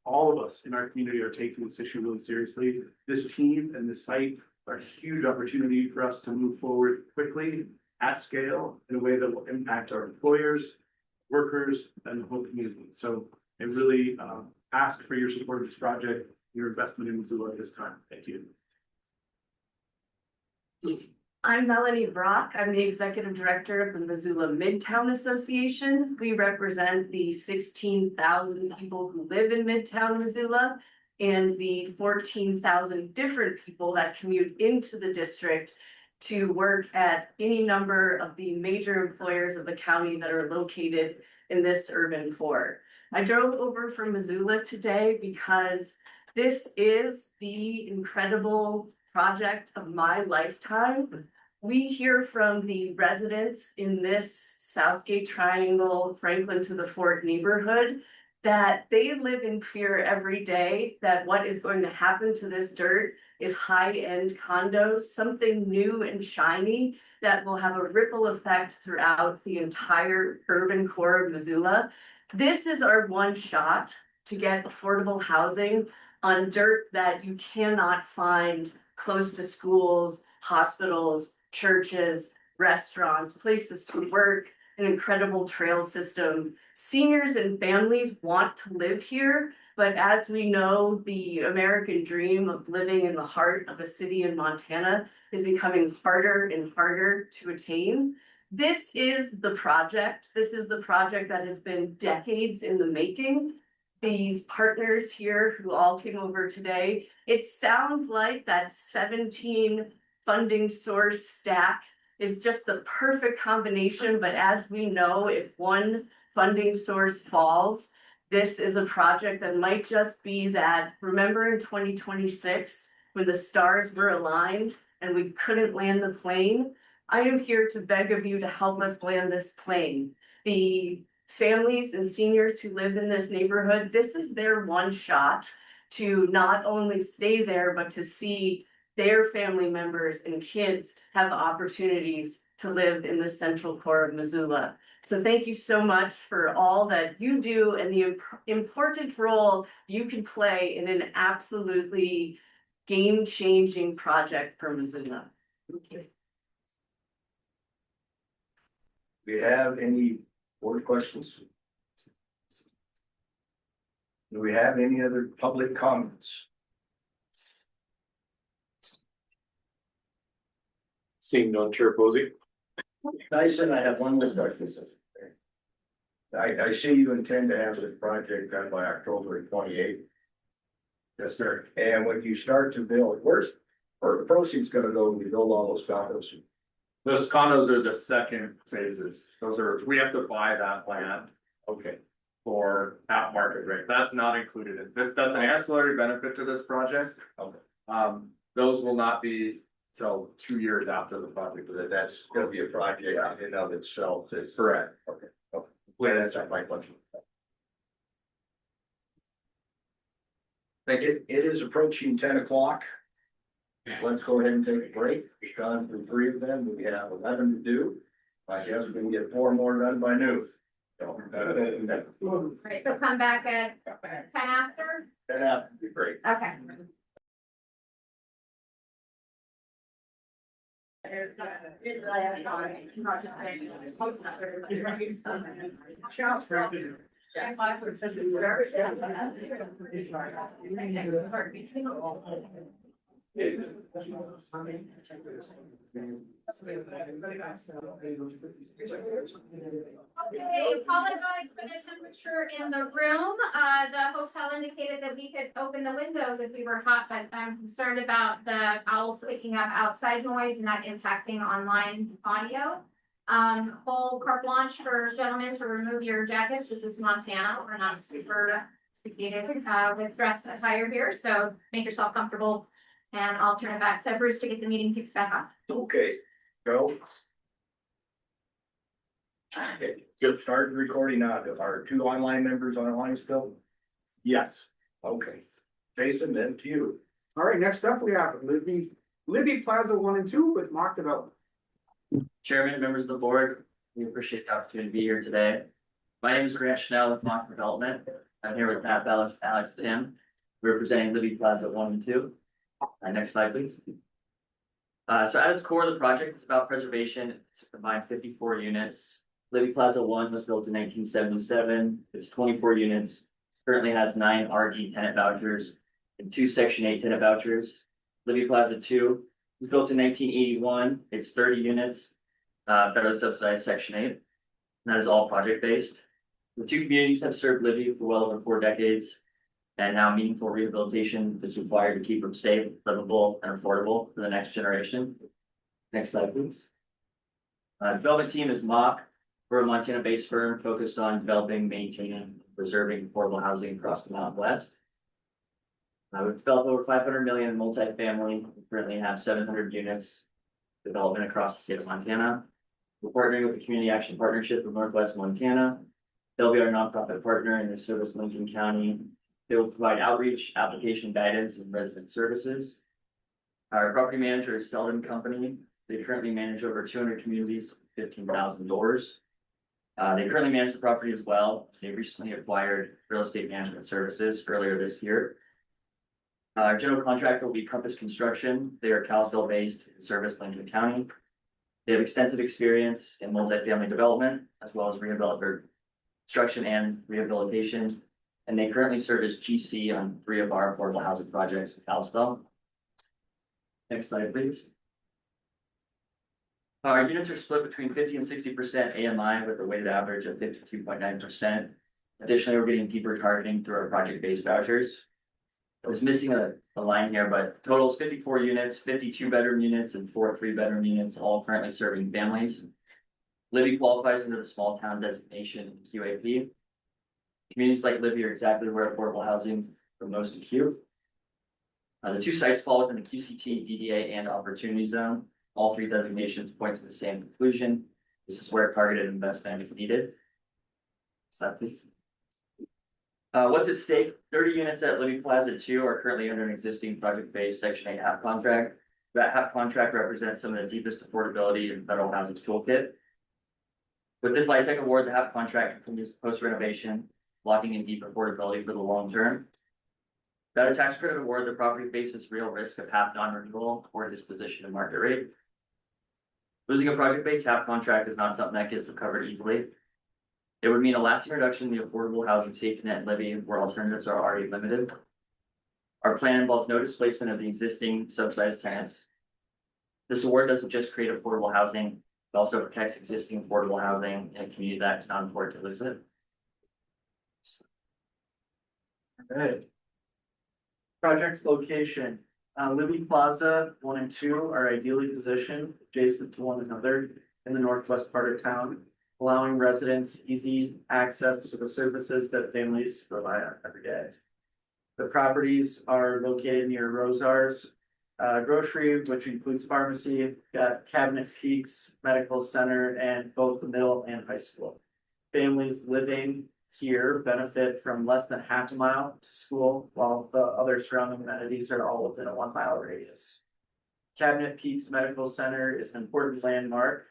All of us in our community are taking this issue really seriously. This team and this site are a huge opportunity for us to move forward quickly at scale in a way that will impact our employers, workers, and the whole community. So I really ask for your support of this project, your investment in Missoula at this time. Thank you. I'm Melanie Brock. I'm the executive director of the Missoula Midtown Association. We represent the 16,000 people who live in Midtown Missoula and the 14,000 different people that commute into the district to work at any number of the major employers of the county that are located in this urban core. I drove over from Missoula today because this is the incredible project of my lifetime. we hear from the residents in this Southgate Triangle, Franklin to the Fort neighborhood, that they live in fear every day that what is going to happen to this dirt is high-end condos, something new and shiny that will have a ripple effect throughout the entire urban core of Missoula. This is our one shot to get affordable housing on dirt that you cannot find close to schools, hospitals, churches, restaurants, places to work, an incredible trail system. Seniors and families want to live here, but as we know, the American dream of living in the heart of a city in Montana is becoming harder and harder to attain. This is the project. This is the project that has been decades in the making. These partners here who all came over today, it sounds like that 17 funding source stack is just the perfect combination, but as we know, if one funding source falls, this is a project that might just be that, remember in 2026, when the stars were aligned and we couldn't land the plane? I am here to beg of you to help us land this plane. The families and seniors who live in this neighborhood, this is their one shot to not only stay there, but to see their family members and kids have opportunities to live in the central core of Missoula. So thank you so much for all that you do and the important role you can play in an absolutely game-changing project for Missoula. Thank you. Do we have any board questions? Do we have any other public comments? Seeing none, Chair Posey. Dyson, I have one more question. I see you intend to have this project done by October 28th. Yes, sir. And when you start to build, where the proceeds gonna go when you build all those condos? Those condos are the second phases. We have to buy that land. Okay. For at market rate. That's not included in this. That's an ancillary benefit to this project. Okay. Those will not be till 2 years after the project. That's gonna be a project in and of itself. That's Correct. Okay. Well, that's not my question. Thank you. It is approaching 10 o'clock. Let's go ahead and take a break. We've gone through 3 of them. We have 11 to do. I guess we can get 4 more done by noon. Right, so come back at 10 after? That would be great. Okay. Okay, apologize for the temperature in the room. The hotel indicated that we could open the windows if we were hot, but I'm concerned about the owls picking up outside noise and not impacting online audio. Whole carte blanche for gentlemen to remove your jackets. This is Montana. We're not super sophisticated with dress attire here, so make yourself comfortable. And I'll turn it back to Bruce to get the meeting kicked back off. Okay, go. Okay, just started recording now. Are 2 online members online still? Yes. Okay. Jason, then to you. All right, next up, we have Libby Plaza 1 and 2 with Mock Development. Chairman, members of the board, we appreciate the opportunity to be here today. My name is Grant Chanel with Mock Development. I'm here with Matt Bellis, Alex Tim, representing Libby Plaza 1 and 2. Next slide, please. So at its core, the project is about preservation. It's a combined 54 units. Libby Plaza 1 was built in 1977. It's 24 units. Currently has 9 RD tenant vouchers and 2 Section 8 tenant vouchers. Libby Plaza 2 was built in 1981. It's 30 units, federally subsidized Section 8. And that is all project-based. The 2 communities have served Libby for well over 4 decades. And now meaningful rehabilitation is required to keep them safe, livable, and affordable for the next generation. Next slide, please. Development team is Mock. We're a Montana-based firm focused on developing, maintaining, preserving affordable housing across the Mountain West. We've developed over 500 million in multifamily. We currently have 700 units. development across the state of Montana. We're partnering with the Community Action Partnership of Northwest Montana. They'll be our nonprofit partner in the service Lincoln County. They will provide outreach, application guidance, and resident services. Our property manager is Selden Company. They currently manage over 200 communities, 15,000 doors. They currently manage the property as well. They recently acquired real estate management services earlier this year. Our general contractor will be Compass Construction. They are Kalispell based in service Lincoln County. They have extensive experience in multifamily development as well as construction and rehabilitation. And they currently serve as GC on 3 of our affordable housing projects in Kalispell. Next slide, please. Our units are split between 50 and 60% AMI with a weighted average of 52.9%. Additionally, we're getting deeper targeting through our project-based vouchers. I was missing a line here, but total is 54 units, 52 bedroom units, and 4 3-bedroom units, all currently serving families. Libby qualifies under the small town designation in QAP. Communities like Libby are exactly where affordable housing for most acute. The 2 sites fall within the QCT, DDA, and Opportunity Zone. All 3 designations point to the same conclusion. This is where targeted investment is needed. Slide, please. What's at stake? 30 units at Libby Plaza 2 are currently under an existing project-based Section 8 HAP contract. That HAP contract represents some of the deepest affordability in federal housing toolkit. With this LIHTC award, the HAP contract continues post-renovation, locking in deep affordability for the long term. Without a tax credit award, the property faces real risk of HAP non-renewal or disposition of market rate. Losing a project-based HAP contract is not something that gets recovered easily. It would mean a lasting reduction in the affordable housing safety net in Libby, where alternatives are already limited. Our plan involves no displacement of the existing subsidized tenants. This award doesn't just create affordable housing, it also protects existing affordable housing in a community that cannot afford to lose it. All right. Project location, Libby Plaza 1 and 2 are ideally positioned adjacent to one another in the northwest part of town, allowing residents easy access to the services that families rely on every day. The properties are located near Rosar's grocery, which includes pharmacy, got Cabinet Peaks Medical Center, and both the middle and high school. Families living here benefit from less than half a mile to school, while the other surrounding amenities are all within a 1 mile radius. Cabinet Peaks Medical Center is an important landmark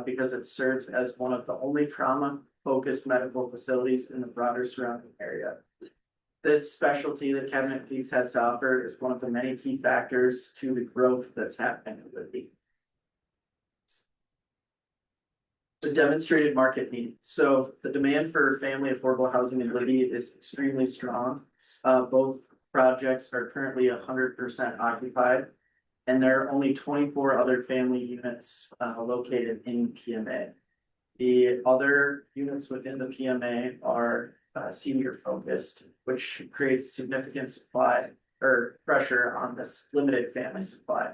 because it serves as one of the only trauma-focused medical facilities in the broader surrounding area. This specialty that Cabinet Peaks has to offer is one of the many key factors to the growth that's happening in Libby. The demonstrated market need. So the demand for family affordable housing in Libby is extremely strong. Both projects are currently 100% occupied, and there are only 24 other family units located in PMA. The other units within the PMA are senior focused, which creates significant supply or pressure on this limited family supply.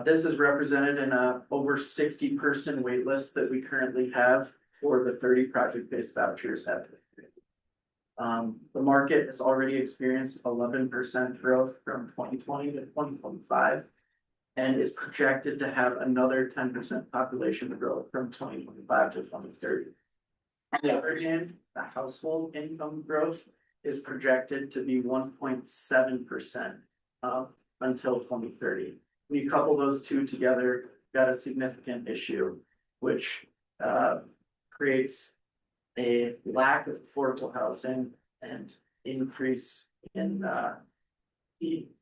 This is represented in a over 60-person wait list that we currently have for the 30 project-based vouchers. The market has already experienced 11% growth from 2020 to 2025 and is projected to have another 10% population growth from 2025 to 2030. On the other hand, the household income growth is projected to be 1.7% until 2030. When you couple those two together, got a significant issue, which creates a lack of affordable housing and increase in the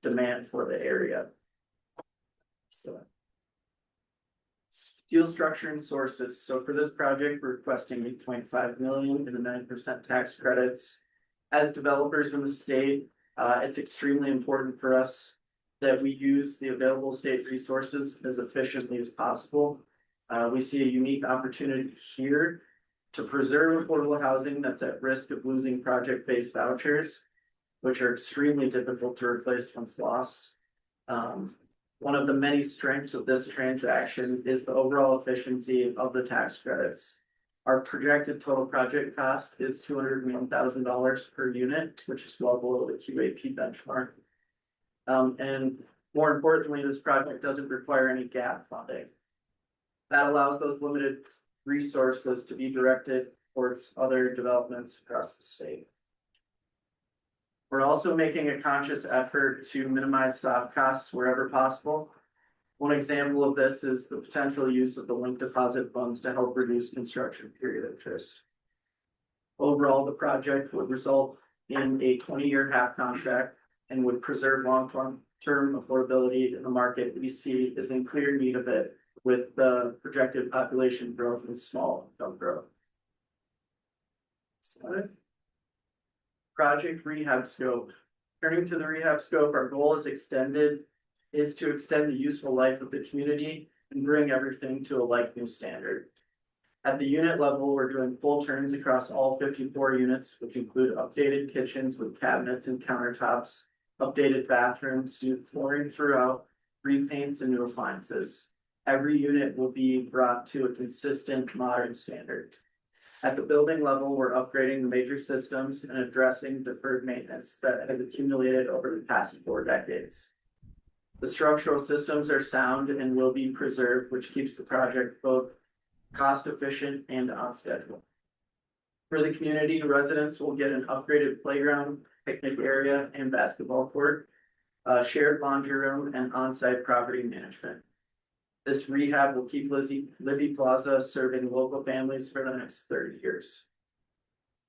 demand for the area. So, deal structure and sources. So for this project, we're requesting 8.5 million in the 9% tax credits. As developers in the state, it's extremely important for us that we use the available state resources as efficiently as possible. We see a unique opportunity here to preserve affordable housing that's at risk of losing project-based vouchers, which are extremely difficult to replace once lost. One of the many strengths of this transaction is the overall efficiency of the tax credits. Our projected total project cost is $201,000 per unit, which is well below the QAP benchmark. And More importantly, this project doesn't require any gap funding. That allows those limited resources to be directed towards other developments across the state. We're also making a conscious effort to minimize soft costs wherever possible. One example of this is the potential use of the link deposit funds to help reduce construction period interest. Overall, the project would result in a 20-year half contract and would preserve long-term affordability in the market we see is in clear need of it with the projected population growth and small income growth. Project rehab scope. Turning to the rehab scope, our goal is to extend the useful life of the community and bring everything to a like new standard. At the unit level, we're doing full turns across all 54 units, which include updated kitchens with cabinets and countertops, updated bathrooms, new flooring throughout, repaints and new appliances. Every unit will be brought to a consistent modern standard. At the building level, we're upgrading the major systems and addressing deferred maintenance that have accumulated over the past 4 decades. The structural systems are sound and will be preserved, which keeps the project both cost efficient and on schedule. For the community, residents will get an upgraded playground, picnic area, and basketball court, a shared laundry room, and on-site property management. This rehab will keep Libby Plaza serving local families for the next 30 years.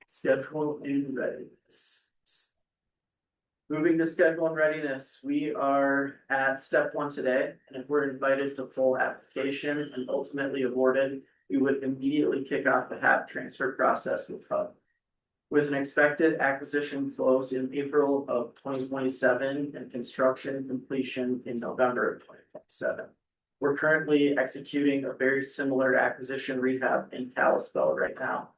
Schedule and readiness. Moving to schedule and readiness, we are at step 1 today, and if we're invited to full application and ultimately awarded, we would immediately kick off the HAP transfer process with HUD. With an expected acquisition close in April of 2027 and construction completion in November of 2027. We're currently executing a very similar acquisition rehab in Kalispell right now.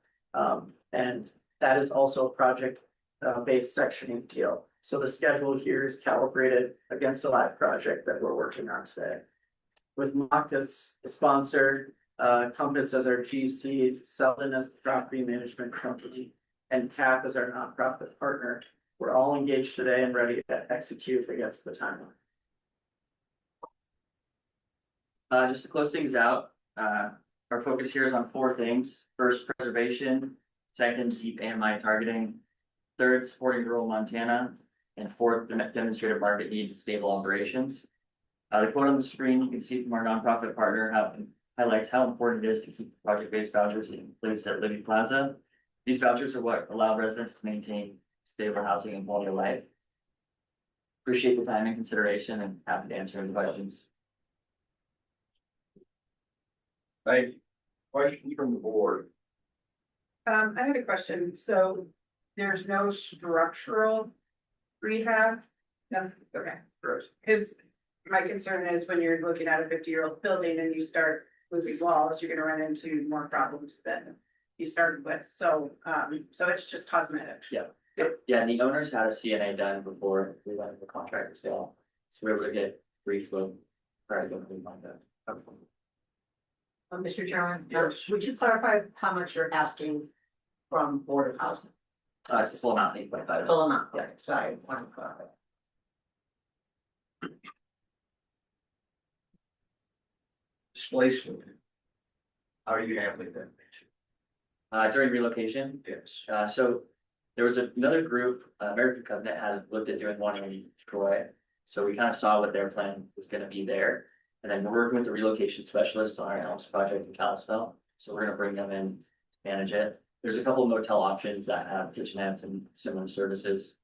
And that is also a project based sectioning deal. So the schedule here is calibrated against a live project that we're working on today. With Mock as the sponsor, Compass as our GC, Selden as the property management company, and CAP as our nonprofit partner, we're all engaged today and ready to execute against the timeline. Just to close things out, our focus here is on 4 things. First, preservation. Second, deep AMI targeting. Third, supporting rural Montana. And 4th, demonstrated market needs and stable operations. The quote on the screen, you can see from our nonprofit partner highlights how important it is to keep project-based vouchers in place at Libby Plaza. These vouchers are what allow residents to maintain stable housing and quality of life. Appreciate the time and consideration and happy to answer any questions. Thank you. Question from the board. I had a question. So there's no structural rehab? No, okay. Because my concern is when you're looking at a 50-year-old building and you start moving walls, you're gonna run into more problems than you started with. So, so it's just cosmetic. Yeah. Yeah, and the owners had a CNA done before we went into the contract as well. So we were able to get brief with prior to anything like that. Mr. Chairman, Yes. would you clarify how much you're asking from Board of Housing? It's the full amount, 8.5. Full amount, yeah, sorry, one clarify. Displacement. How are you handling that? During relocation. Yes. So there was another group, American Covenant had looked at doing one in Troy. So we kind of saw what their plan was gonna be there. And then we're working with the relocation specialist on our Elms project in Kalispell. So we're gonna bring them in, to manage it. There's a couple of motel options that have kitchenettes and similar services.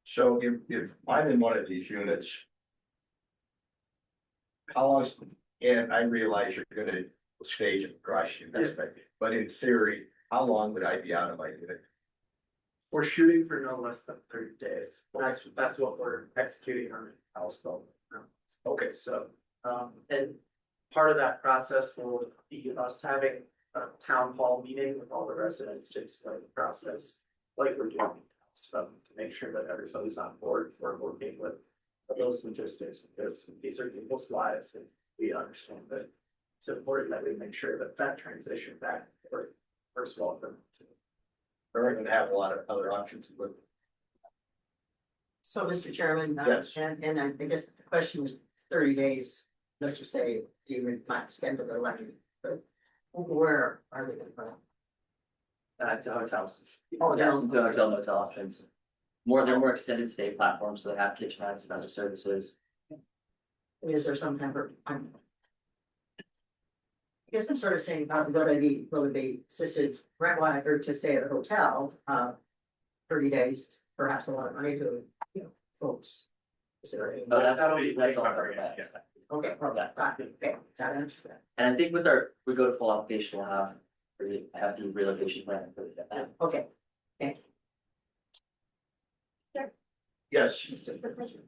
So if I'm in one of these units. How long, and I realize you're gonna stage and crush you, but in theory, how long would I be out of my unit? We're shooting for no less than 30 days. That's what we're executing on Kalispell. Okay. So, and part of that process will be us having a town hall meeting with all the residents to explain the process. Like we're doing, to make sure that everybody's on board for working with those logistics, because these are people's lives and we understand that it's important that we make sure that that transition back works well for them too. We're gonna have a lot of other options, but So, Mr. Chairman, Yes. and I guess the question was 30 days, let's just say, you might extend to the election, but where are they gonna put it? To hotels. Oh, Yeah, down. to hotel motel options. They're more extended stay platforms, so they have kitchenettes and other services. Is there some kind of, I guess I'm sort of saying, will it be assisted rent or to stay at a hotel, 30 days, perhaps a lot of money to, folks. Is there any? But that's all covered, covered, yeah. yeah. Okay, got it, okay, that answers that. And I think we go to full application, we'll have the relocation plan for that. Okay, thank you. Yes.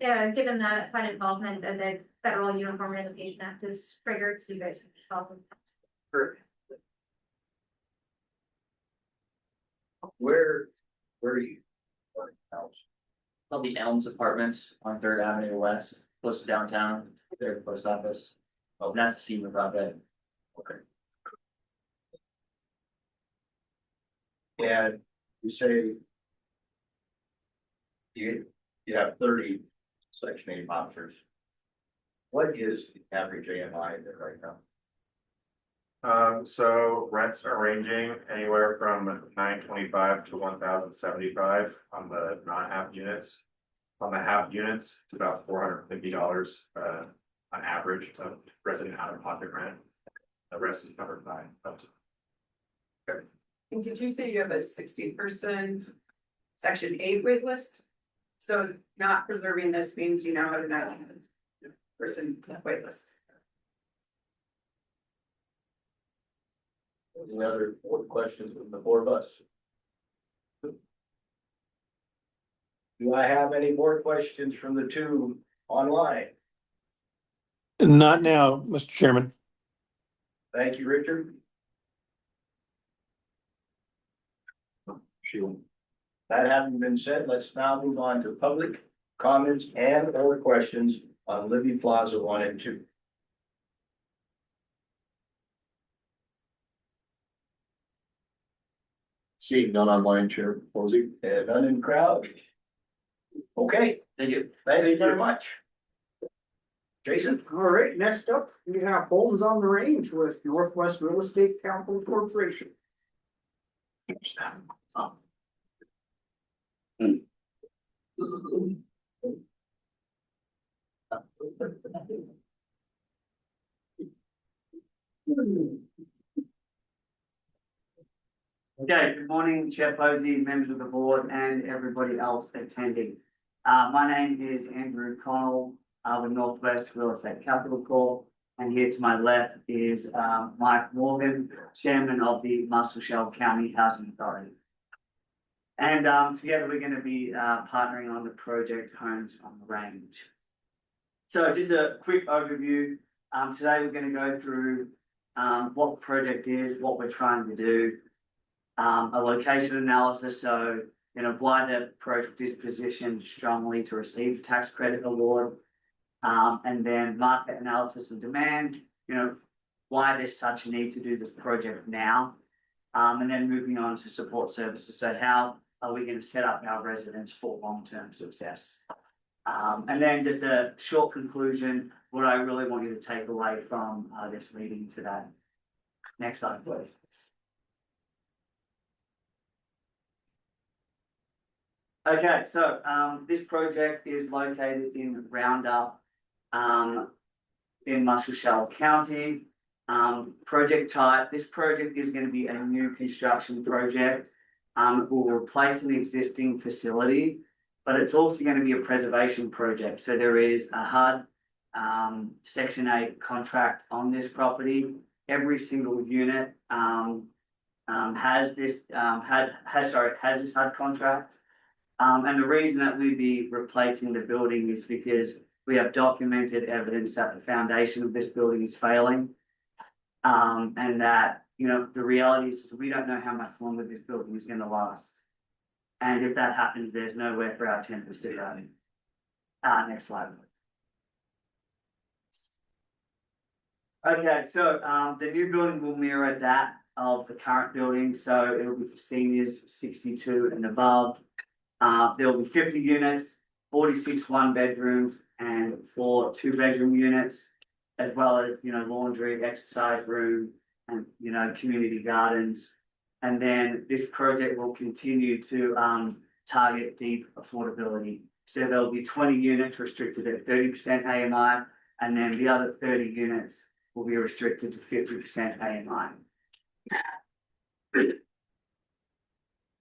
Yeah, given the FUD involvement, the Federal Uniform Relocation Act is triggered, so you guys can help. Where are you? Called the Elms Apartments on Third Avenue West, close to downtown, there at the post office. Oh, and that's a senior project. Okay. And you say you have 30 Section 8 officers. What is the average AMI there right now? So rents are ranging anywhere from $925 to $1,075 on the non-half units. On the half units, it's about $450 on average of resident out-of-pocket rent. The rest is covered by. And did you say you have a 60% Section 8 wait list? So not preserving this means you now have a 9% wait list. Any other board questions from the board of us? Do I have any more questions from the two online? Not now, Mr. Chairman. Thank you, Richard. That having been said, let's now move on to public comments and or questions on Libby Plaza 1 and 2. Seeing none online, Chair Posey. And none in crowd. Okay, Thank you. thank you very much. Jason? All right, next up, we have Homes on the Range with Northwest Real Estate Capital Corporation. Okay, good morning, Chair Posey, members of the board and everybody else attending. My name is Andrew Connell, with Northwest Real Estate Capital Corp. And here to my left is Mike Morgan, Chairman of the Muscle Shoals County Housing Authority. And together we're going to be partnering on the project Homes on the Range. So just a quick overview. Today we're going to go through what the project is, what we're trying to do, a location analysis, so why the project is positioned strongly to receive a tax credit award, and then market analysis and demand, why there's such a need to do this project now, and then moving on to support services. So how are we going to set up our residents for long-term success? And then just a short conclusion, what I really want you to take away from this meeting today. Next slide, please. Okay, so this project is located in Roundup in Muscle Shoals County. Project type, this project is going to be a new construction project. It will replace an existing facility, but it's also going to be a preservation project. So there is a HUD Section 8 contract on this property. Every single unit has this HUD contract. And the reason that we'd be replacing the building is because we have documented evidence that the foundation of this building is failing. And that, the reality is we don't know how much longer this building is going to last. And if that happens, there's nowhere for our tenants to go. Next slide. Okay, so the new building will mirror that of the current building. So it will be for seniors 62 and above. There will be 50 units. 46 one-bedrooms and 4 two-bedroom units, as well as, laundry, exercise room, and, community gardens. And then this project will continue to target deep affordability. So there'll be 20 units restricted at 30% AMI, and then the other 30 units will be restricted to 50% AMI.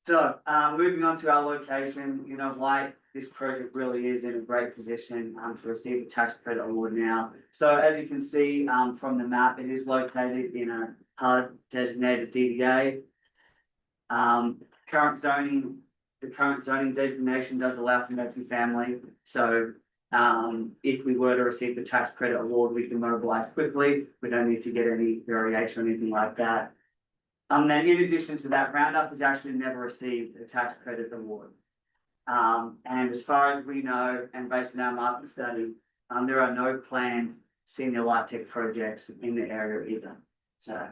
So, moving on to our location, why this project really is in a great position to receive a tax credit award now. So as you can see from the map, it is located in a HUD designated DDA. The current zoning designation does allow for multifamily. So if we were to receive the tax credit award, we can mobilize quickly. We don't need to get any variation or anything like that. Then in addition to that, Roundup has actually never received a tax credit award. And as far as we know, and based on our market study, there are no planned senior light tech projects in the area either. So.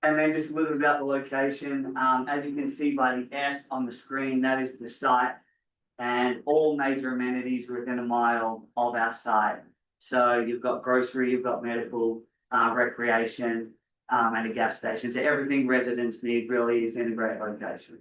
And then just a little bit about the location. As you can see by the S on the screen, that is the site. And all major amenities are within a mile of our site. So you've got grocery, you've got medical, recreation, and a gas station. So everything residents need really is in a great location.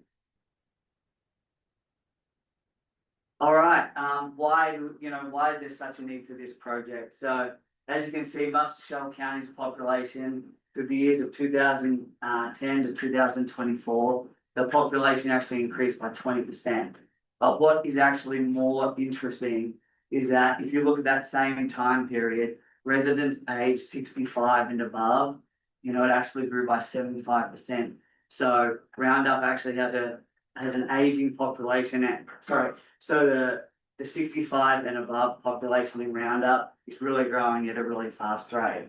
All right, why is there such a need for this project? So as you can see, Musselshell County's population through the years of 2010 to 2024, the population actually increased by 20%. But what is actually more interesting is that if you look at that same time period, residents aged 65 and above, it actually grew by 75%. So Roundup actually has an aging population. So the 65 and above population in Roundup is really growing at a really fast rate.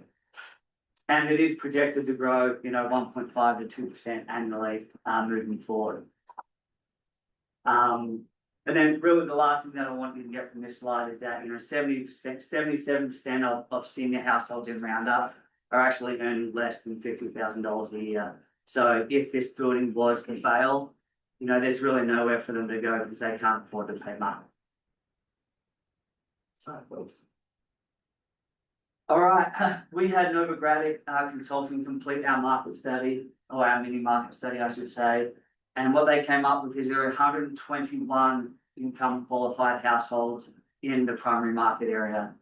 And it is projected to grow, 1.5 to 2% annually moving forward. And then really the last thing that I want you to get from this slide is that, 77% of senior households in Roundup are actually earning less than $50,000 a year. So if this building was to fail, there's really nowhere for them to go because they can't afford to pay money. Sorry, please. All right, we had Novogradac Consulting complete our market study, or our mini market study, I should say. And what they came up with is there are 121 income qualified households in the primary market area.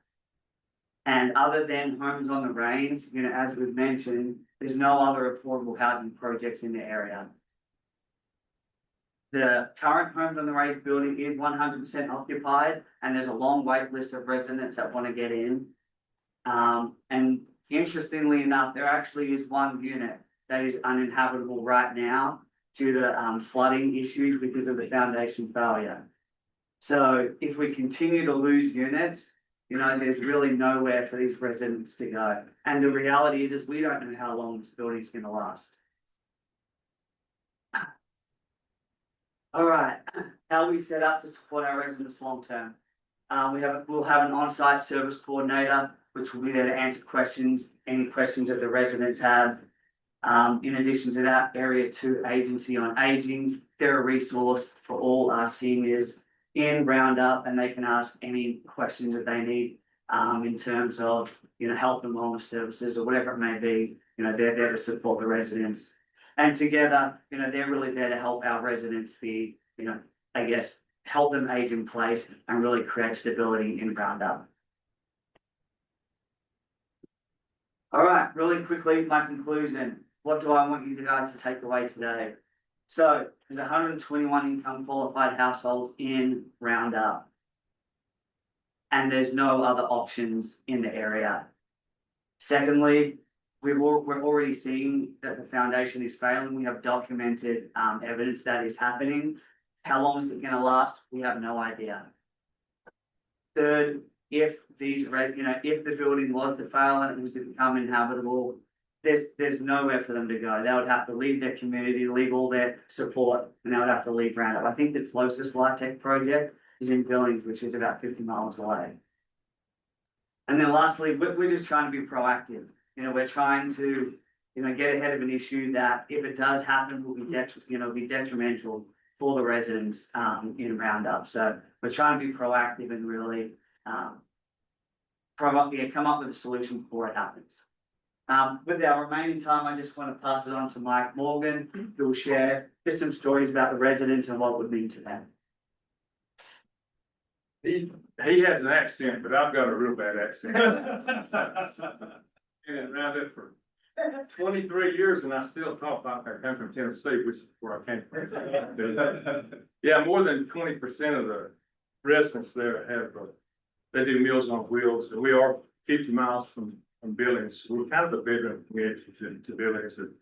And other than homes on the range, as we've mentioned, there's no other affordable housing projects in the area. The current homes on the range building is 100% occupied, and there's a long wait list of residents that want to get in. And interestingly enough, there actually is one unit that is uninhabitable right now due to flooding issues because of the foundation failure. So if we continue to lose units, there's really nowhere for these residents to go. And the reality is we don't know how long this building is going to last. All right, how we set up to support our residents long term. We'll have an on-site service coordinator, which will be there to answer questions, any questions that the residents have. In addition to that, Area 2 Agency on Aging, they're a resource for all our seniors in Roundup, and they can ask any questions that they need in terms of health and wellness services or whatever it may be. They're there to support the residents, and together, they're really there to help our residents be, help them age in place and really create stability in Roundup. All right, really quickly, my conclusion. What do I want you guys to take away today? So there's 121 income qualified households in Roundup, and there's no other options in the area. Secondly, we're already seeing that the foundation is failing. We have documented evidence that is happening. How long is it going to last? We have no idea. Third, if if the building was to fail and it was to become inhabitable, there's nowhere for them to go. They would have to leave their community, leave all their support, and they would have to leave Roundup. I think the closest light tech project is in Billings, which is about 50 miles away. And then lastly, we're just trying to be proactive. We're trying to, get ahead of an issue that if it does happen will be detrimental for the residents, in Roundup. So we're trying to be proactive and really, come up with a solution before it happens. With our remaining time, I just want to pass it on to Mike Morgan, who will share just some stories about the residents and what it would mean to them. He has an accent, but I've got a real bad accent. And around it for 23 years, and I still talk like I come from Tennessee, which is where I came from. Yeah, more than 20% of the residents there have, they do Meals on Wheels, and we are 50 miles from Billings. We're kind of a bigger community to Billings. And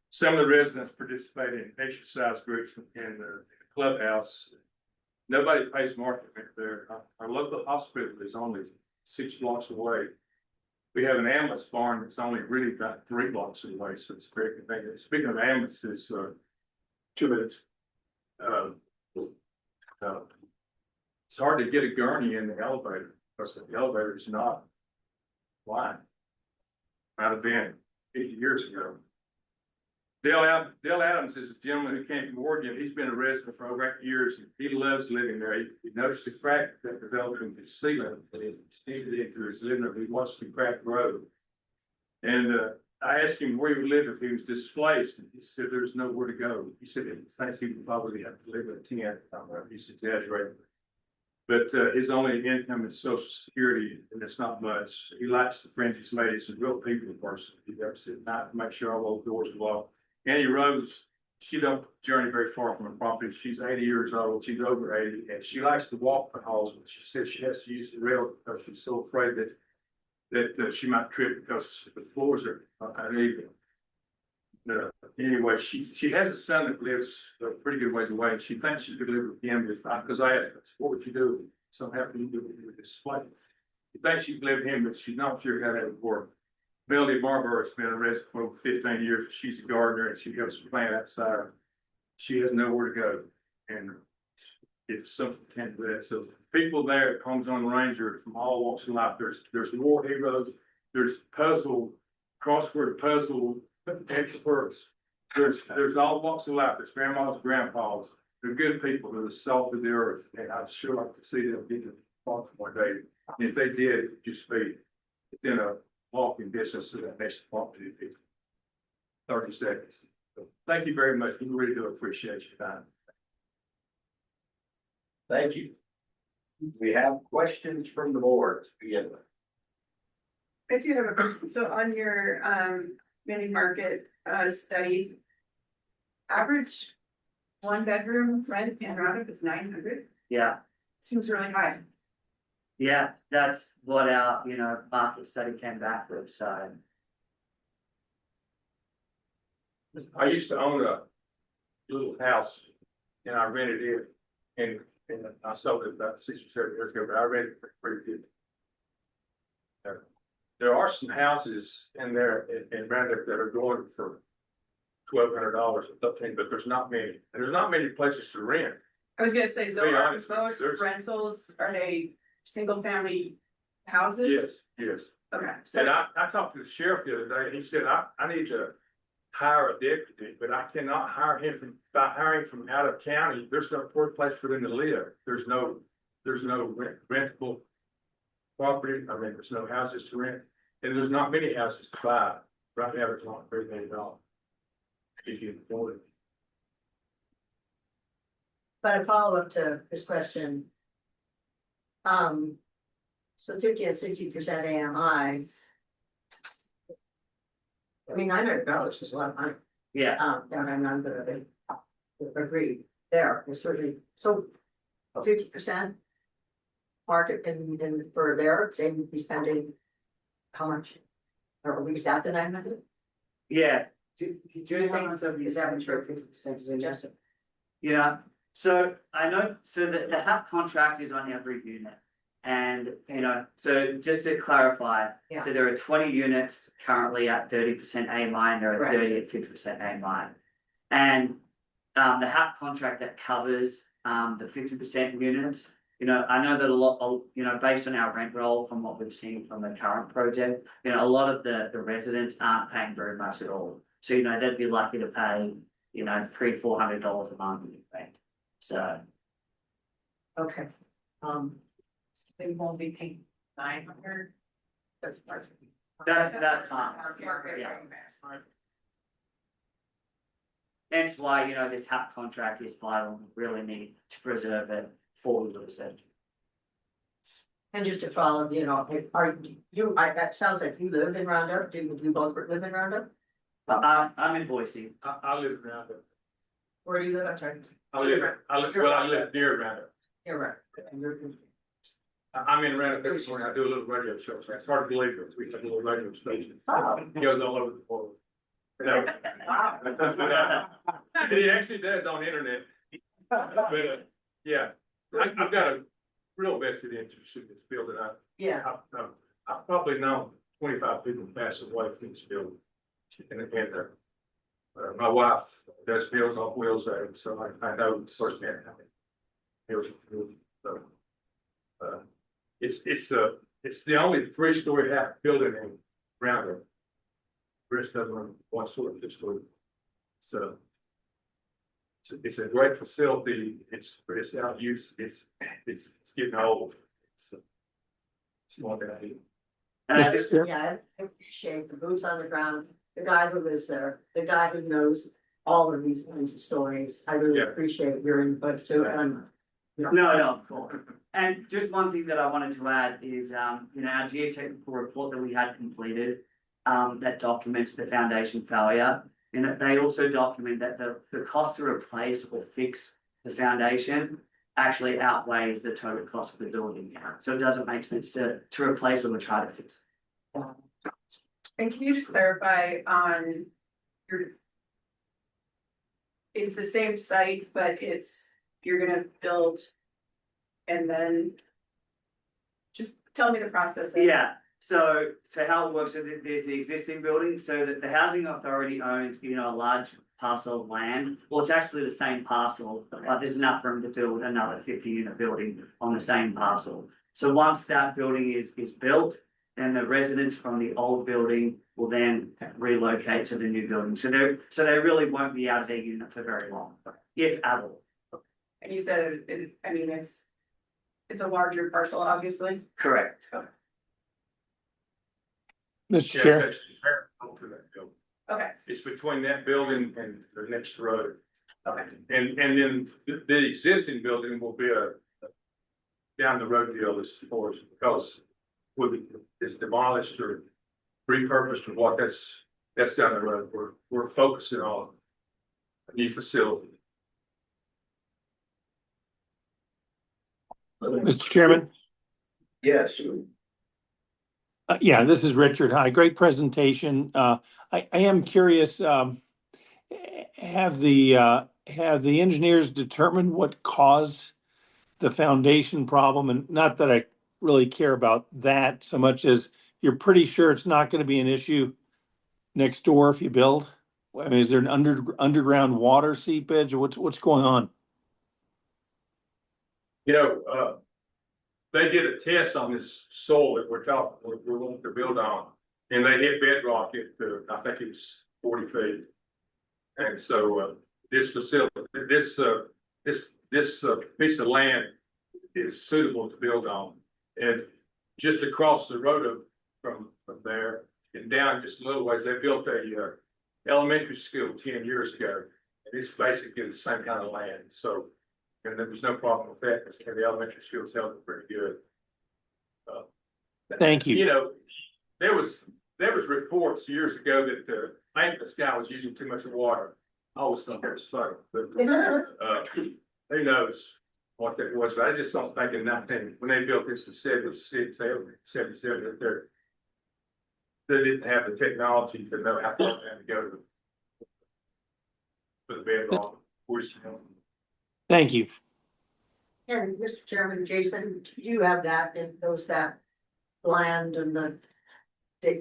some of the residents participate in exercise groups in the clubhouse. Nobody pays market rent there. Our local hospital is only 6 blocks away. We have an ambulance barn that's only really about 3 blocks away, so it's very convenient. Speaking of ambulances, 2 minutes. It's hard to get a gurney in the elevator because the elevator is not wide. Might have been 50 years ago. Dale Adams is a gentleman who came from Oregon. He's been a resident for over 8 years. He loves living there. He noticed the crack that developed in his ceiling. And he extended it into his living room. He watched the crack grow. And I asked him where he would live if he was displaced. And he said there's nowhere to go. He said he thinks he would probably have to live in a tent. He's exaggerating. But his only income is Social Security, and it's not much. He likes the friends he's made. He's a real people person. He goes at night to make sure all those doors are locked. Annie Rose, she don't journey very far from her property. She's 80 years old. She's over 80, and she likes to walk the halls. But she says she has to use the rail because she's so afraid that she might trip because the floors are uneven. Anyway, she has a son that lives a pretty good ways away. And she thinks she could live with him because I asked her, what would you do if something happened to you with this place? She thinks she could live with him, but she's not sure how that would work. Melody Barber has been a resident for over 15 years. She's a gardener and she helps plant outside. She has nowhere to go. And if something can't do that. So people there at Homes on the Range are from all walks of life. There's war heroes, there's puzzle, crossword puzzle experts. There's all walks of life. There's grandmas, grandpas. They're good people. They're the salt of the earth. And I'd sure like to see them get to talk one day. And if they did, it'd just be within a walking distance to that next property, 30 seconds. So thank you very much. We really do appreciate your time. Thank you. We have questions from the board to begin with. I do have a question. So on your mini market study, average 1-bedroom rent in Roundup is 900. Yeah. Seems really high. Yeah, that's what our, market study came back with, so. I used to own a little house and I rented it and I sold it about 6 or 7 years ago, but I rented it for pretty good. There are some houses in there in Roundup that are going for $1,200 or $1,300, but there's not many. And there's not many places to rent. I was gonna say, so To be are honest, most there's- rentals, are they single family houses? Yes. Okay, And so I talked to the sheriff the other day, and he said, I need to hire a deputy, but I cannot hire him by hiring from out of county. There's no place for them to live. There's no rentable property. I mean, there's no houses to rent, and there's not many houses to buy. Right now, there's not $3 million. If you afford it. But a follow-up to this question. So 50 and 60% AMI. I mean, $900 is a lot of money. Yeah. And I'm not gonna agree there, it's certainly, so 50% market in for there, they would be spending how much? Or is that the 900? Yeah. Do you think, is that what your 50% suggested? Yeah, so I know, so the HAP contract is on every unit. And, so just to clarify, Yeah. so there are 20 units currently at 30% AMI, and there are Correct. 30 at 50% AMI. And the HAP contract that covers the 50% units, I know that a lot, based on our rent roll from what we've seen from the current project, a lot of the residents aren't paying very much at all. So, they'd be lucky to pay, $300-400 a month in rent. So. Okay, they won't be paying 900. That's part. That's fine. Yeah. Hence why, you know, this HAP contract is vital, we really need to preserve it for the research. And just to follow, you know, are you, that sounds like you live in Roundup, do you both live in Roundup? I'm in Boise. I live around it. Where do you live, I'm sorry? I live near Roundup. You're right. And you're- I'm in Roundup every morning. I do a little radio show. So it's hard to believe it. We have a little radio station. Oh. It goes all over the world. No. He actually does on the internet. But, yeah, I've got a real vested interest in this building. Yeah. I've probably known 25 people pass away from this building. And my wife does Meals on Wheels there, so I know firsthand how it feels. So, it's the only 3-story half building in Roundup. The rest of them are 1-story, 2-story. So it's a great facility. It's out of use. It's getting old. It's more than I need. Yeah, I appreciate the boots on the ground, the guy who lives there, the guy who knows all of these kinds of stories. I really appreciate your input too, and. No, of course. And just one thing that I wanted to add is, you know, our geotechnical report that we had completed, that documents the foundation failure. And they also document that the cost to replace or fix the foundation actually outweighs the total cost of the building. So it doesn't make sense to replace or to try to fix it. And can you just clarify on your? It's the same site, but you're gonna build. And then. Just tell me the process. Yeah, so how it works, so there's the existing building, so that the housing authority owns, you know, a large parcel of land. Well, it's actually the same parcel, but there's enough room to build another 50-unit building on the same parcel. So once that building is built, then the residents from the old building will then relocate to the new building. So they really won't be out of their unit for very long, if at all. And you said, it's a larger parcel, obviously. Correct. Mr. Yeah, Chair. it's actually parallel to that building. Okay. It's between that building and the next road. Okay. And then the existing building will be a down the road deal as far as, because with it's demolished or repurposed or what, that's down the road. We're focusing on a new facility. Mr. Chairman? Yes. Yeah, this is Richard. Hi, great presentation. I am curious, have the engineers determined what caused the foundation problem? And not that I really care about that so much as you're pretty sure it's not going to be an issue next door if you build? I mean, is there an underground water seepage or what's going on? You know, they did a test on this soil that we're wanting to build on, and they hit bedrock at, I think it was 40 feet. And so, this facility, this piece of land is suitable to build on. And just across the road from there and down just a little ways, they built a elementary school 10 years ago. And it's basically the same kind of land. So, and there was no problem with that, because the elementary schools held it pretty good. Thank you. You know, there was reports years ago that the maintenance guy was using too much water. I always thought that was funny, but who knows what that was? But I just don't think when they built this in 76, 77, that they didn't have the technology to know how far they had to go for the bedrock. Thank you. And Mr. Chairman, Jason, do you have that that land and the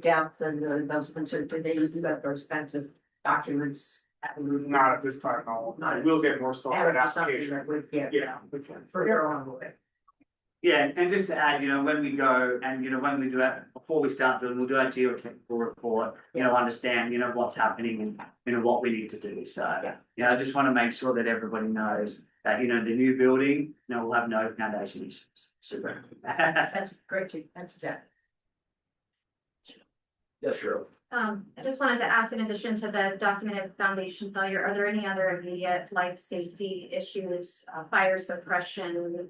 depth and those concerns, do you got those kinds of documents? Not at this time, no. We'll get more stuff. That would be something that would get. Yeah, we can. Further on the way. Yeah, and just to add, you know, when we go and, you know, when we do it, before we start doing, we'll do our geotechnical report, you know, understand, you know, what's happening and, you know, what we need to do. So, yeah, I just want to make sure that everybody knows that, you know, the new building, you know, will have no foundation issues. Super. That's great, too. That's exactly. Yes, sure. I just wanted to ask, in addition to the documented foundation failure, are there any other immediate life safety issues, fire suppression,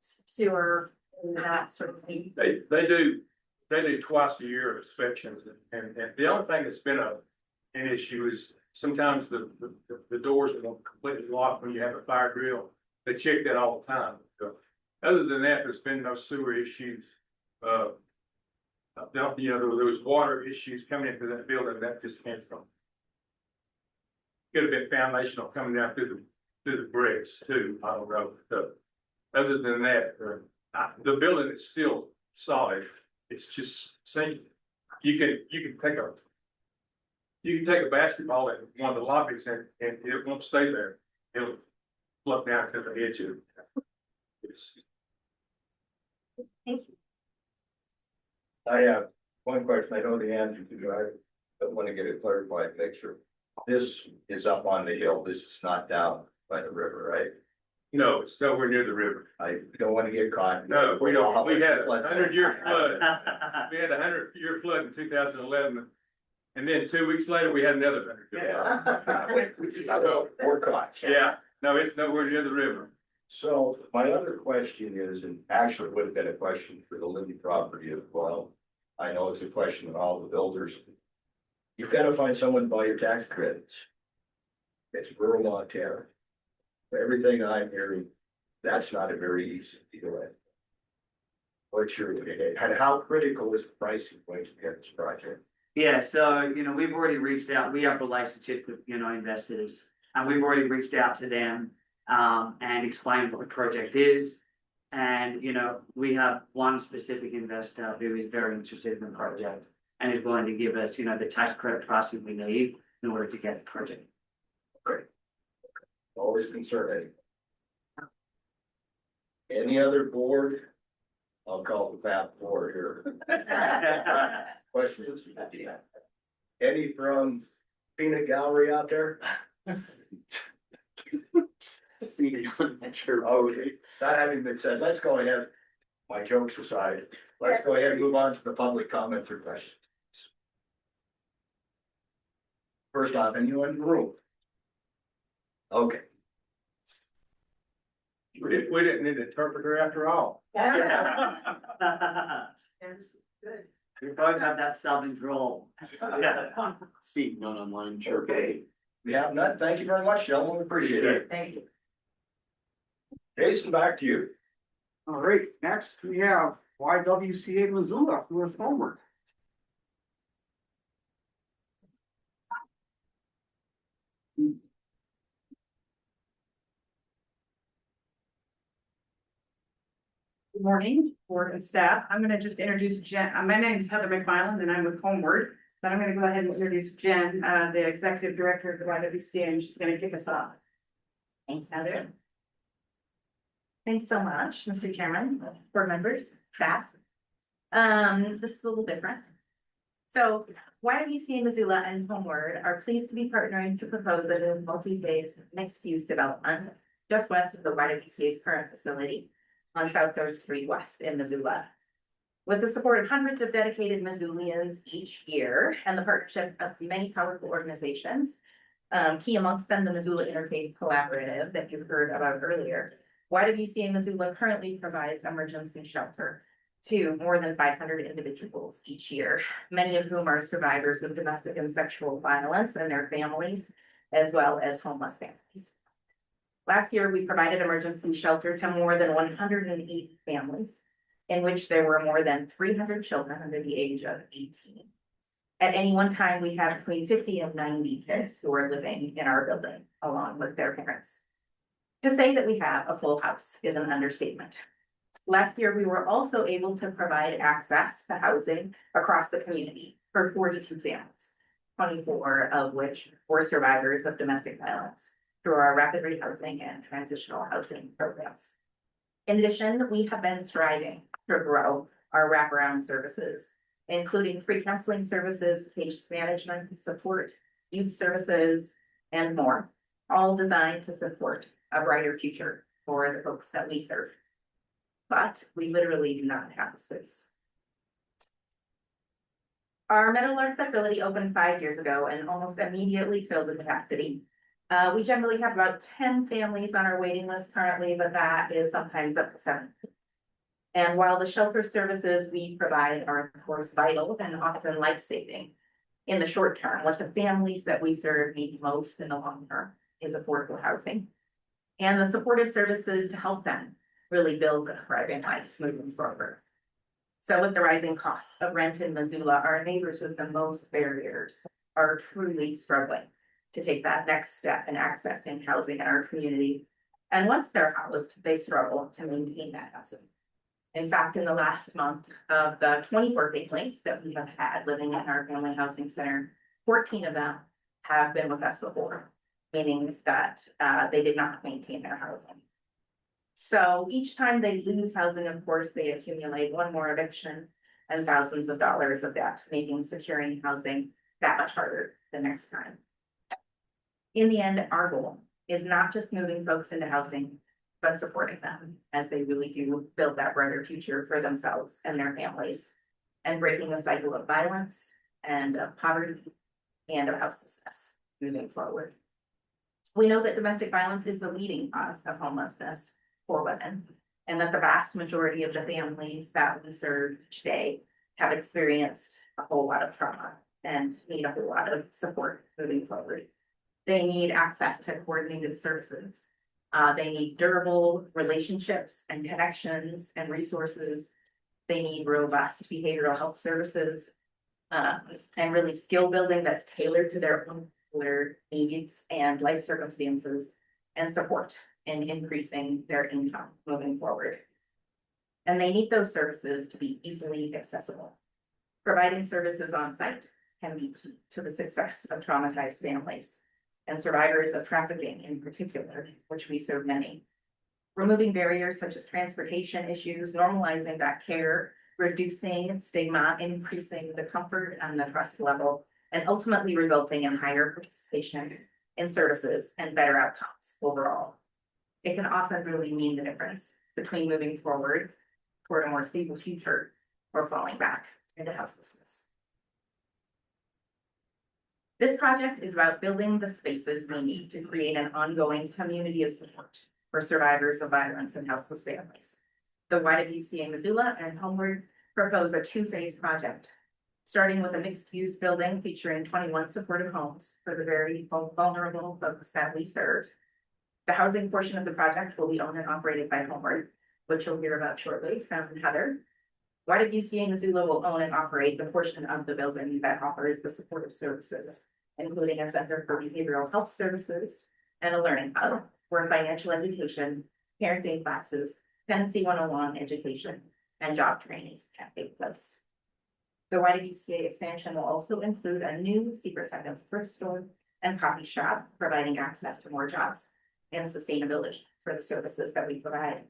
sewer, that sort of thing? They do twice a year inspections, and the only thing that's been an issue is sometimes the doors are completely locked when you have a fire drill. They check that all the time. So, other than that, there's been no sewer issues. You know, there was water issues coming into that building that just came from. Could have been foundational coming down through the bricks too, I don't know, but, other than that, the building is still solid. It's just saying, you can take a basketball in one of the lobbies and it won't stay there. It'll float down to the edge of it. Thank you. I have one question. I know the answer to, I want to get it clarified, make sure. This is up on the hill. This is not down by the river, right? No, it's nowhere near the river. I don't want to get caught. No, we don't. We had a Flood. 100-year flood. We had a 100-year flood in 2011. And then 2 weeks later, we had another 100-year flood. We're caught. Yeah, no, it's nowhere near the river. So my other question is, and actually would have been a question for the Libby property as well. I know it's a question of all the builders. You've got to find someone to buy your tax credits. It's rural Montana. Everything I'm hearing, that's not a very easy deal. What's your, and how critical is the pricing going to be in this project? Yeah, so, you know, we've already reached out, we have relationships with, you know, investors, and we've already reached out to them, and explained what the project is. And, you know, we have one specific investor who is very interested in the project and is willing to give us, you know, the tax credit pricing we need in order to get the project. Great. Always concerning. Any other board? I'll call the path board here. Questions? Any from Peanut Gallery out there? Oh, that having been said, let's go ahead. My jokes aside, let's go ahead and move on to the public comments or questions. First off, anyone in the room? Okay. We didn't need an interpreter after all. We both have that southern drawl. See, none online. Okay. We have none. Thank you very much, gentlemen. Appreciate it. Thank you. Jason, back to you. All right, next we have YWCA Missoula with homework. Good morning, board and staff. I'm gonna just introduce Jen. My name is Heather McMillan and I'm with Homeward. But I'm gonna go ahead and introduce Jen, the executive director of the YWCA, and she's gonna kick us off. Thanks, Heather. Thanks so much, Mr. Chairman, board members, staff. This is a little different. So YWCA Missoula and Homeward are pleased to be partnering to propose a new multi-phase mixed-use development just west of the YWCA's current facility on South Third Street West in Missoula. With the support of hundreds of dedicated Missoulians each year and the partnership of many powerful organizations, key amongst them the Missoula Interfaith Collaborative that you've heard about earlier, YWCA Missoula currently provides emergency shelter to more than 500 individuals each year, many of whom are survivors of domestic and sexual violence and their families, as well as homeless families. Last year, we provided emergency shelter to more than 108 families, in which there were more than 300 children under the age of 18. At any one time, we have between 50 and 90 kids who are living in our building along with their parents. To say that we have a full house is an understatement. Last year, we were also able to provide access to housing across the community for 42 families, 24 of which were survivors of domestic violence through our rapid rehousing and transitional housing programs. In addition, we have been striving to grow our wraparound services, including free counseling services, case management support, youth services, and more, all designed to support a brighter future for the folks that we serve. But we literally do not have the space. Our Meadowlark facility opened 5 years ago and almost immediately filled the capacity. We generally have about 10 families on our waiting list currently, but that is sometimes up to 7. And while the shelter services we provide are of course vital and often life-saving, in the short term, what the families that we serve need most in the long term is affordable housing and the supportive services to help them really build a thriving life moving forward. So with the rising costs of rent in Missoula, our neighbors with the most barriers are truly struggling to take that next step in accessing housing in our community. And once they're housed, they struggle to maintain that housing. In fact, in the last month of the 24 families that we have had living in our family housing center, 14 of them have been with us before, meaning that they did not maintain their housing. So each time they lose housing, of course, they accumulate one more eviction and thousands of dollars of debt, making securing housing that much harder the next time. In the end, our goal is not just moving folks into housing, but supporting them as they really do build that brighter future for themselves and their families, and breaking the cycle of violence and of poverty and of houselessness moving forward. We know that domestic violence is the leading cause of homelessness for women, and that the vast majority of the families that we serve each day have experienced a whole lot of trauma and need a whole lot of support moving forward. They need access to coordinated services. They need durable relationships and connections and resources. They need robust behavioral health services, and really skill building that's tailored to their own needs and life circumstances, and support in increasing their income moving forward. And they need those services to be easily accessible. Providing services on site can be key to the success of traumatized families and survivors of trafficking in particular, which we serve many. Removing barriers such as transportation issues, normalizing that care, reducing stigma, increasing the comfort and the trust level, and ultimately resulting in higher participation in services and better outcomes overall. It can often really mean the difference between moving forward toward a more stable future or falling back into houselessness. This project is about building the spaces we need to create an ongoing community of support for survivors of violence and houseless families. The YWCA Missoula and Homeward propose a 2-phase project, starting with a mixed-use building featuring 21 supportive homes for the very vulnerable folks that we serve. The housing portion of the project will be owned and operated by Homeward, which you'll hear about shortly from Heather. YWCA Missoula will own and operate the portion of the building that offers the supportive services, including a center for behavioral health services and a learning hub where financial education, parenting classes, tenancy 101 education, and job training can take place. The YWCA expansion will also include a new Secret Seconds thrift store and coffee shop, providing access to more jobs and sustainability for the services that we provide.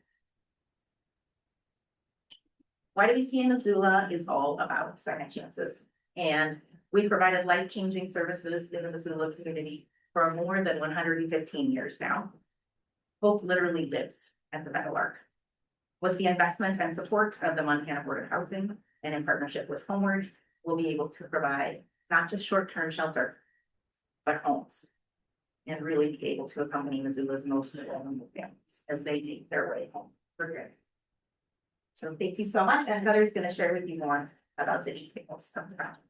YWCA Missoula is all about second chances, and we've provided life-changing services in the Missoula community for more than 115 years now. Hope literally lives at the Meadowlark. With the investment and support of the Montana Board of Housing and in partnership with Homeward, we'll be able to provide not just short-term shelter, but homes, and really be able to accompany Missoula's most vulnerable families as they make their way home for good. So thank you so much, and Heather's going to share with you more about the details of the project.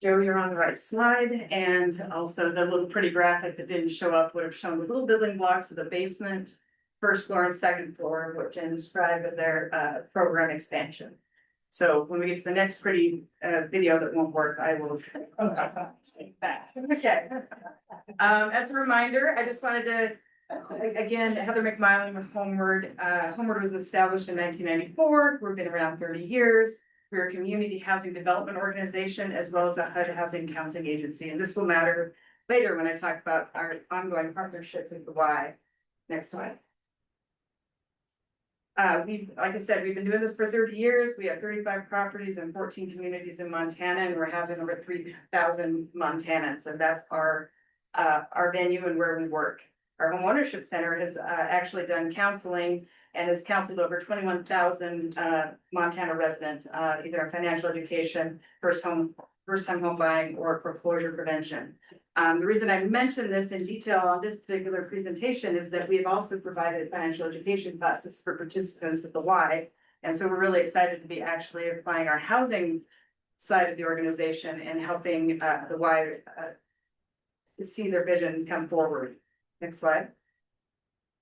Joe, you're on the right slide, and also the little pretty graphic that didn't show up would have shown the little building blocks of the basement, first floor and second floor, which describe their program expansion. So when we get to the next pretty video that won't work, I will take that. Okay. As a reminder, I just wanted to again, Heather McMillan with Homeward. Homeward was established in 1994. We've been around 30 years. We're a community housing development organization as well as a HUD housing counseling agency. And this will matter later when I talk about our ongoing partnership with the Y. Next slide. Like I said, we've been doing this for 30 years. We have 35 properties and 14 communities in Montana, and we're housing over 3,000 Montanans, and that's our our venue and where we work. Our home ownership center has actually done counseling and has counseled over 21,000 Montana residents, either in financial education, first-time home buying, or foreclosure prevention. The reason I mention this in detail on this particular presentation is that we have also provided financial education classes for participants at the Y. And so we're really excited to be actually applying our housing side of the organization and helping the Y see their vision come forward. Next slide.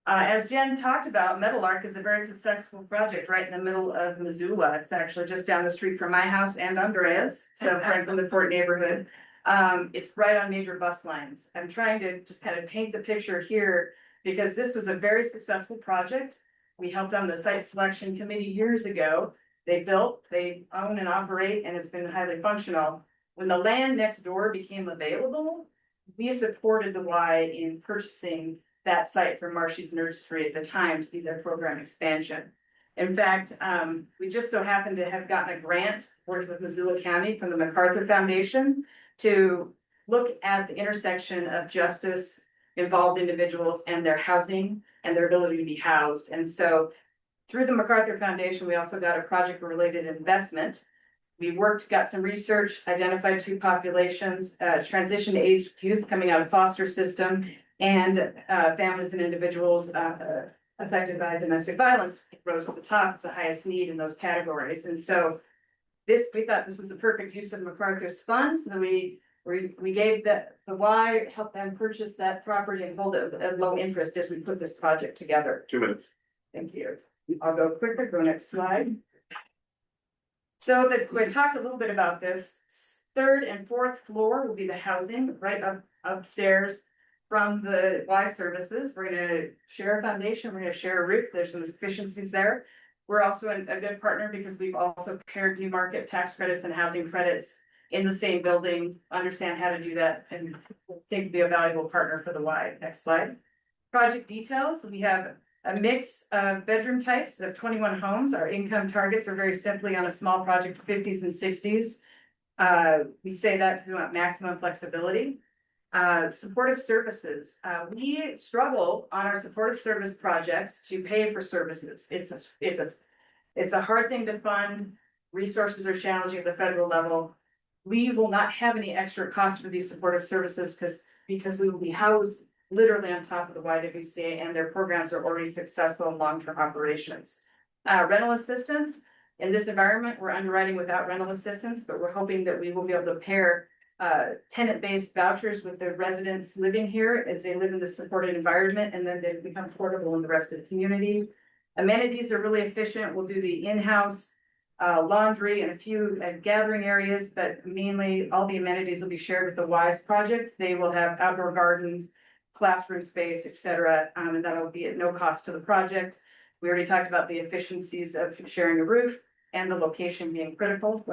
As Jen talked about, Meadowlark is a very successful project right in the middle of Missoula. It's actually just down the street from my house and Andrea's, so Franklin the Fort neighborhood. It's right on major bus lines. I'm trying to just kind of paint the picture here because this was a very successful project. We helped on the site selection committee years ago. They built, they own and operate, and it's been highly functional. When the land next door became available, we supported the Y in purchasing that site for Marshy's Nursery at the time to be their program expansion. In fact, we just so happened to have gotten a grant working with Missoula County from the MacArthur Foundation to look at the intersection of justice, involved individuals, and their housing and their ability to be housed. And so through the MacArthur Foundation, we also got a project related investment. We worked, got some research, identified two populations, transition age youth coming out of foster system, and families and individuals affected by domestic violence rose to the top as the highest need in those categories. And so we thought this was the perfect use of MacArthur's funds. So we gave the Y, helped them purchase that property and hold it at low interest as we put this project together. 2 minutes. Thank you. I'll go quicker, go next slide. So we talked a little bit about this. Third and fourth floor will be the housing right upstairs from the Y services. We're gonna share a foundation, we're gonna share a roof. There's some efficiencies there. We're also a good partner because we've also paired new market tax credits and housing credits in the same building, understand how to do that, and think be a valuable partner for the Y. Next slide. Project details, we have a mix of bedroom types of 21 homes. Our income targets are very simply on a small project, 50s and 60s. We say that we want maximum flexibility. Supportive services. We struggle on our supportive service projects to pay for services. It's a hard thing to fund. Resources are challenging at the federal level. We will not have any extra costs for these supportive services because we will be housed literally on top of the YWCA, and their programs are already successful in long-term operations. Rental assistance. In this environment, we're underwriting without rental assistance, but we're hoping that we will be able to pair tenant-based vouchers with the residents living here as they live in the supported environment, and then they become portable in the rest of the community. Amenities are really efficient. We'll do the in-house laundry and a few gathering areas, but mainly all the amenities will be shared with the WISE project. They will have outdoor gardens, classroom space, etc. And that'll be at no cost to the project. We already talked about the efficiencies of sharing a roof and the location being critical.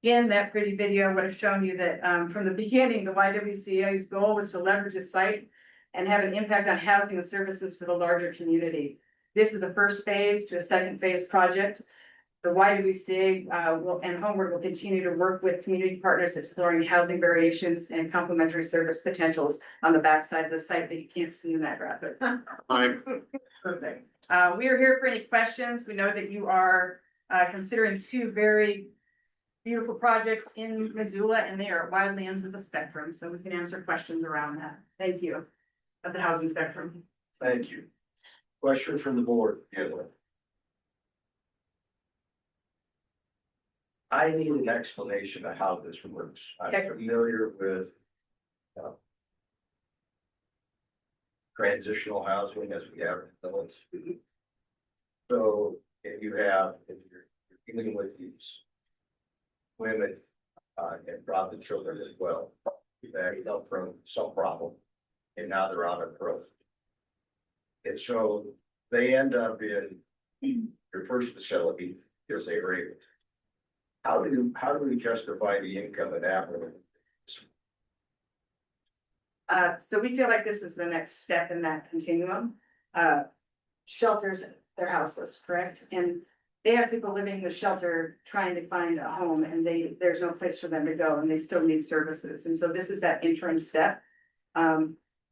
Again, that pretty video would have shown you that from the beginning, the YWCA's goal was to leverage the site and have an impact on housing and services for the larger community. This is a first phase to a second phase project. The YWCA and Homeward will continue to work with community partners exploring housing variations and complementary service potentials on the backside of the site that you can't see in that graphic. Perfect. We are here for any questions. We know that you are considering two very beautiful projects in Missoula, and they are at wide ends of the spectrum, so we can answer questions around that. Thank you. Of the housing spectrum. Thank you. Question from the board. I need an explanation of how this works. I'm Okay. familiar with transitional housing as we have in the village. So if you're dealing with these women and probably children as well, that come from some problem, and now they're on a pro. And so they end up in your first facility because they were able to. How do we justify the income of that? So we feel like this is the next step in that continuum. Shelters, they're houseless, correct? And they have people living in the shelter trying to find a home and there's no place for them to go and they still need services. And so this is that interim step.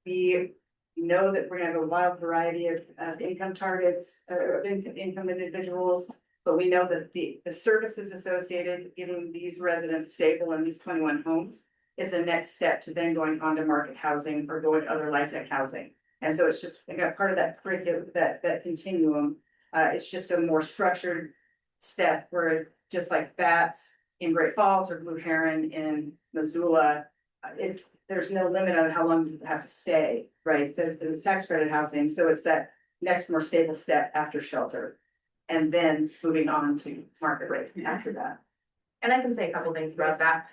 We know that we're gonna have a wild variety of income targets, income individuals. But we know that the services associated with giving these residents stable in these 21 homes is the next step to then going on to market housing or going to other LIHTC housing. And so it's just, I got part of that curriculum, that continuum. It's just a more structured step where just like BATS in Great Falls or Blue Heron in Missoula, there's no limit on how long you have to stay, right? There's tax credit housing, so it's that next more stable step after shelter. And then moving on to market rate after that. And I can say a couple things about that.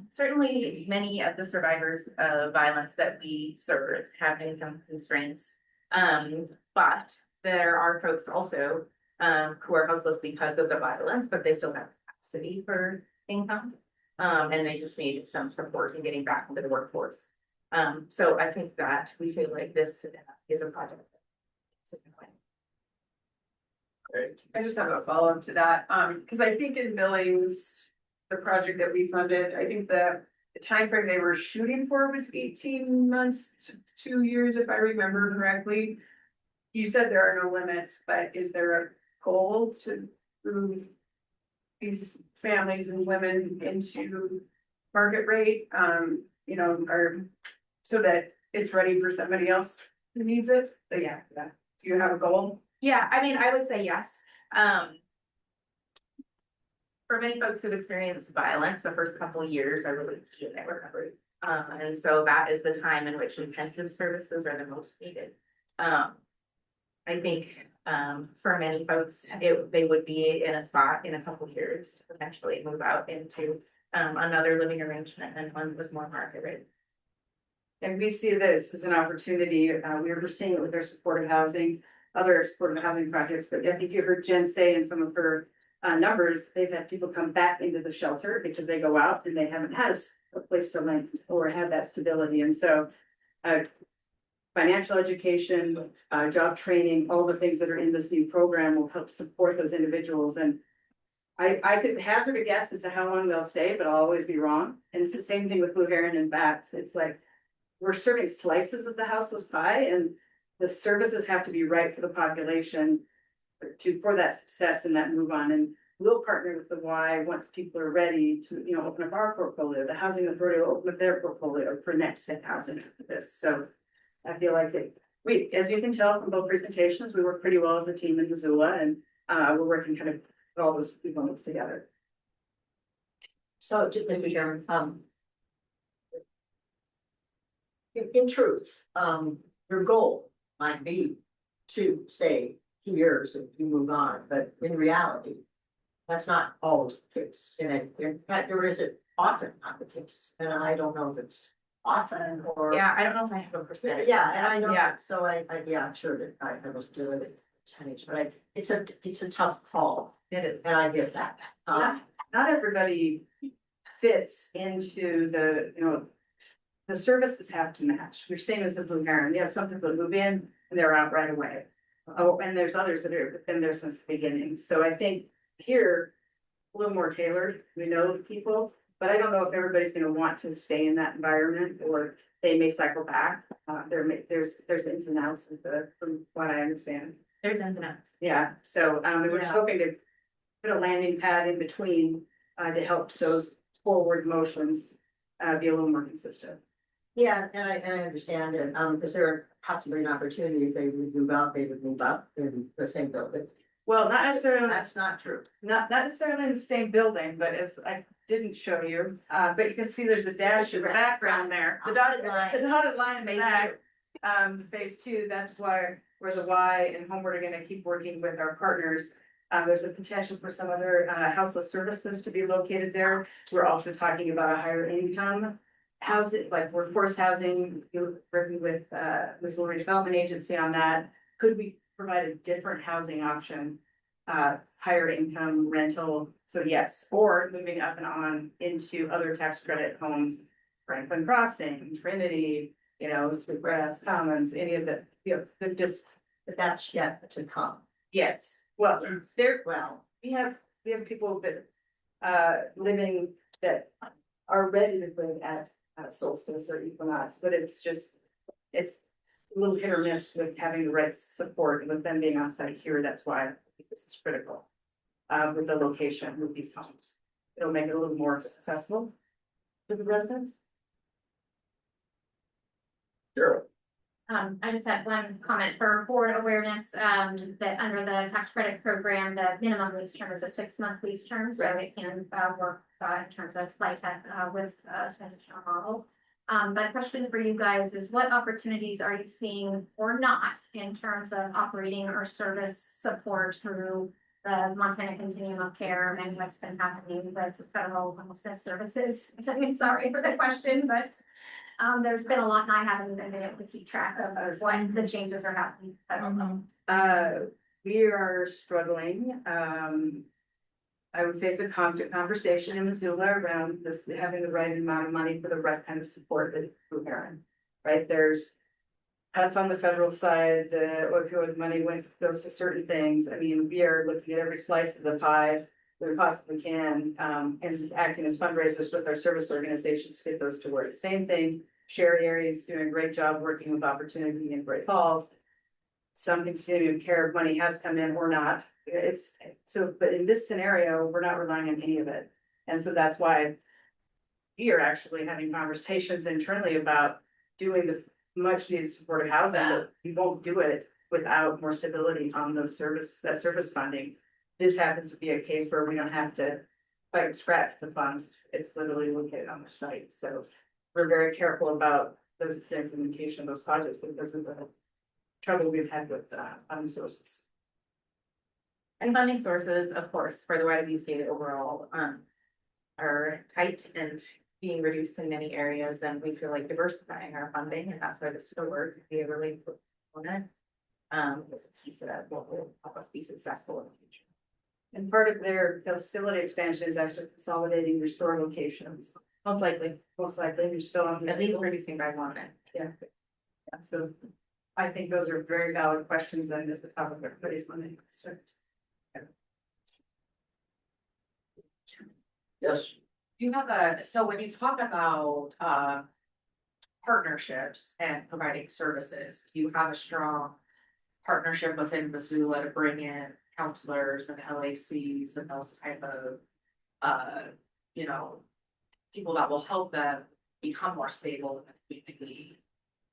Certainly, many of the survivors of violence that we serve have income constraints. But there are folks also who are houseless because of the violence, but they still have capacity for income. And they just need some support in getting back into the workforce. So I think that we feel like this is a project. I just have a follow-up to that, because I think in Billings, the project that we funded, I think the timeframe they were shooting for was 18 months to 2 years, if I remember correctly. You said there are no limits, but is there a goal to move these families and women into market rate, or so that it's ready for somebody else who needs it? But yeah, do you have a goal? Yeah, I mean, I would say yes. For many folks who've experienced violence, the first couple of years are really key in their recovery. And so that is the time in which intensive services are the most needed. I think for many folks, they would be in a spot in a couple of years to potentially move out into another living arrangement and one that was more market rate. And we see this as an opportunity. We were seeing it with our supportive housing, other supportive housing projects, but I think you heard Jen say in some of her numbers, they've had people come back into the shelter because they go out and they haven't had a place to land or had that stability. And so financial education, job training, all the things that are in this new program will help support those individuals. And I could hazard a guess as to how long they'll stay, but I'll always be wrong. And it's the same thing with Blue Heron and BATS. It's like we're serving slices of the houseless pie, and the services have to be right for the population for that success and that move on. And we'll partner with the Y once people are ready to, open up our portfolio. The housing authority will open up their portfolio for next set housing for this. So I feel like as you can tell from both presentations, we work pretty well as a team in Missoula, and we're working kind of with all those components together. So, Mr. Chairman, in truth, your goal might be to say 2 years and you move on, but in reality, that's not always the case. And in fact, there isn't often not the case. And I don't know if it's often or. Yeah, I don't know if I have a percentage. Yeah, and I know, Yeah. so I'm sure that I was doing the percentage, but it's a tough call. It is. And I get that. Not everybody fits into the services have to match. We're same as the Blue Heron. You have some people that move in and they're out right away. Oh, and there's others that have been there since the beginning. So I think here, a little more tailored. We know the people, but I don't know if everybody's gonna want to stay in that environment or they may cycle back. There's ins and outs from what I understand. There's ins and outs. Yeah, so we're just hoping to put a landing pad in between to help those forward motions be a little more consistent. Yeah, and I understand it, is there possibly an opportunity if they would move out, they would move up in the same building? Well, not necessarily. That's not true. Not necessarily in the same building, but as I didn't show you, but you can see there's a dash in the background there. The dotted line in the back. Phase 2, that's where the Y and Homeward are gonna keep working with our partners. There's a potential for some other houseless services to be located there. We're also talking about a higher income housing, like workforce housing, working with Missoula Development Agency on that. Could we provide a different housing option, higher income rental? So yes, or moving up and on into other tax credit homes, Franklin Crossing, Trinity, Sweetgrass Commons, any of the, But that's yet to come. yes. Well, we have people that, living that are ready to live at solstice or equinox, but it's a little hit or miss with having the right support and with them being on site here. That's why I think this is critical. With the location with these homes, it'll make it a little more accessible to the residents. Sure. I just had one comment for board awareness, that under the tax credit program, the minimum lease term is a 6-month lease term, so it can work in terms of LIHTC with a transitional model. But question for you guys is, what opportunities are you seeing or not in terms of operating or service support through the Montana Continuum of Care and what's been happening with federal homelessness services? Sorry for the question, but there's been a lot and I haven't even been able to keep track of what the changes are happening. I don't know. We are struggling. I would say it's a constant conversation in Missoula around this, having the right amount of money for the right kind of support that we're hearing. Right, there's cuts on the federal side, the opioid money goes to certain things. I mean, we are looking at every slice of the pie that we possibly can, and acting as fundraisers with our service organizations to get those to work. Same thing, Sherry Area is doing a great job working with Opportunity in Great Falls. Some continuing care money has come in or not. It's so, but in this scenario, we're not relying on any of it. And so that's why we are actually having conversations internally about doing this much needed supportive housing, but we won't do it without more stability on those service funding. This happens to be a case where we don't have to fight and scratch the funds. It's literally located on the site. So we're very careful about the implementation of those projects because of the trouble we've had with funding sources. And funding sources, of course, for the YWCA overall, are tight and being reduced in many areas, and we feel like diversifying our funding, and that's why the store could be a really important component. Is a piece of that what will help us be successful in the future. And part of their facility expansion is actually consolidating your store locations. Most likely, you're still on. at least reducing by one. Yeah. Yeah, so I think those are very valid questions and at the top of everybody's mind. Yes. You have so when you talk about partnerships and providing services, do you have a strong partnership within Missoula to bring in counselors and LACs and those type of people that will help them become more stable in the community?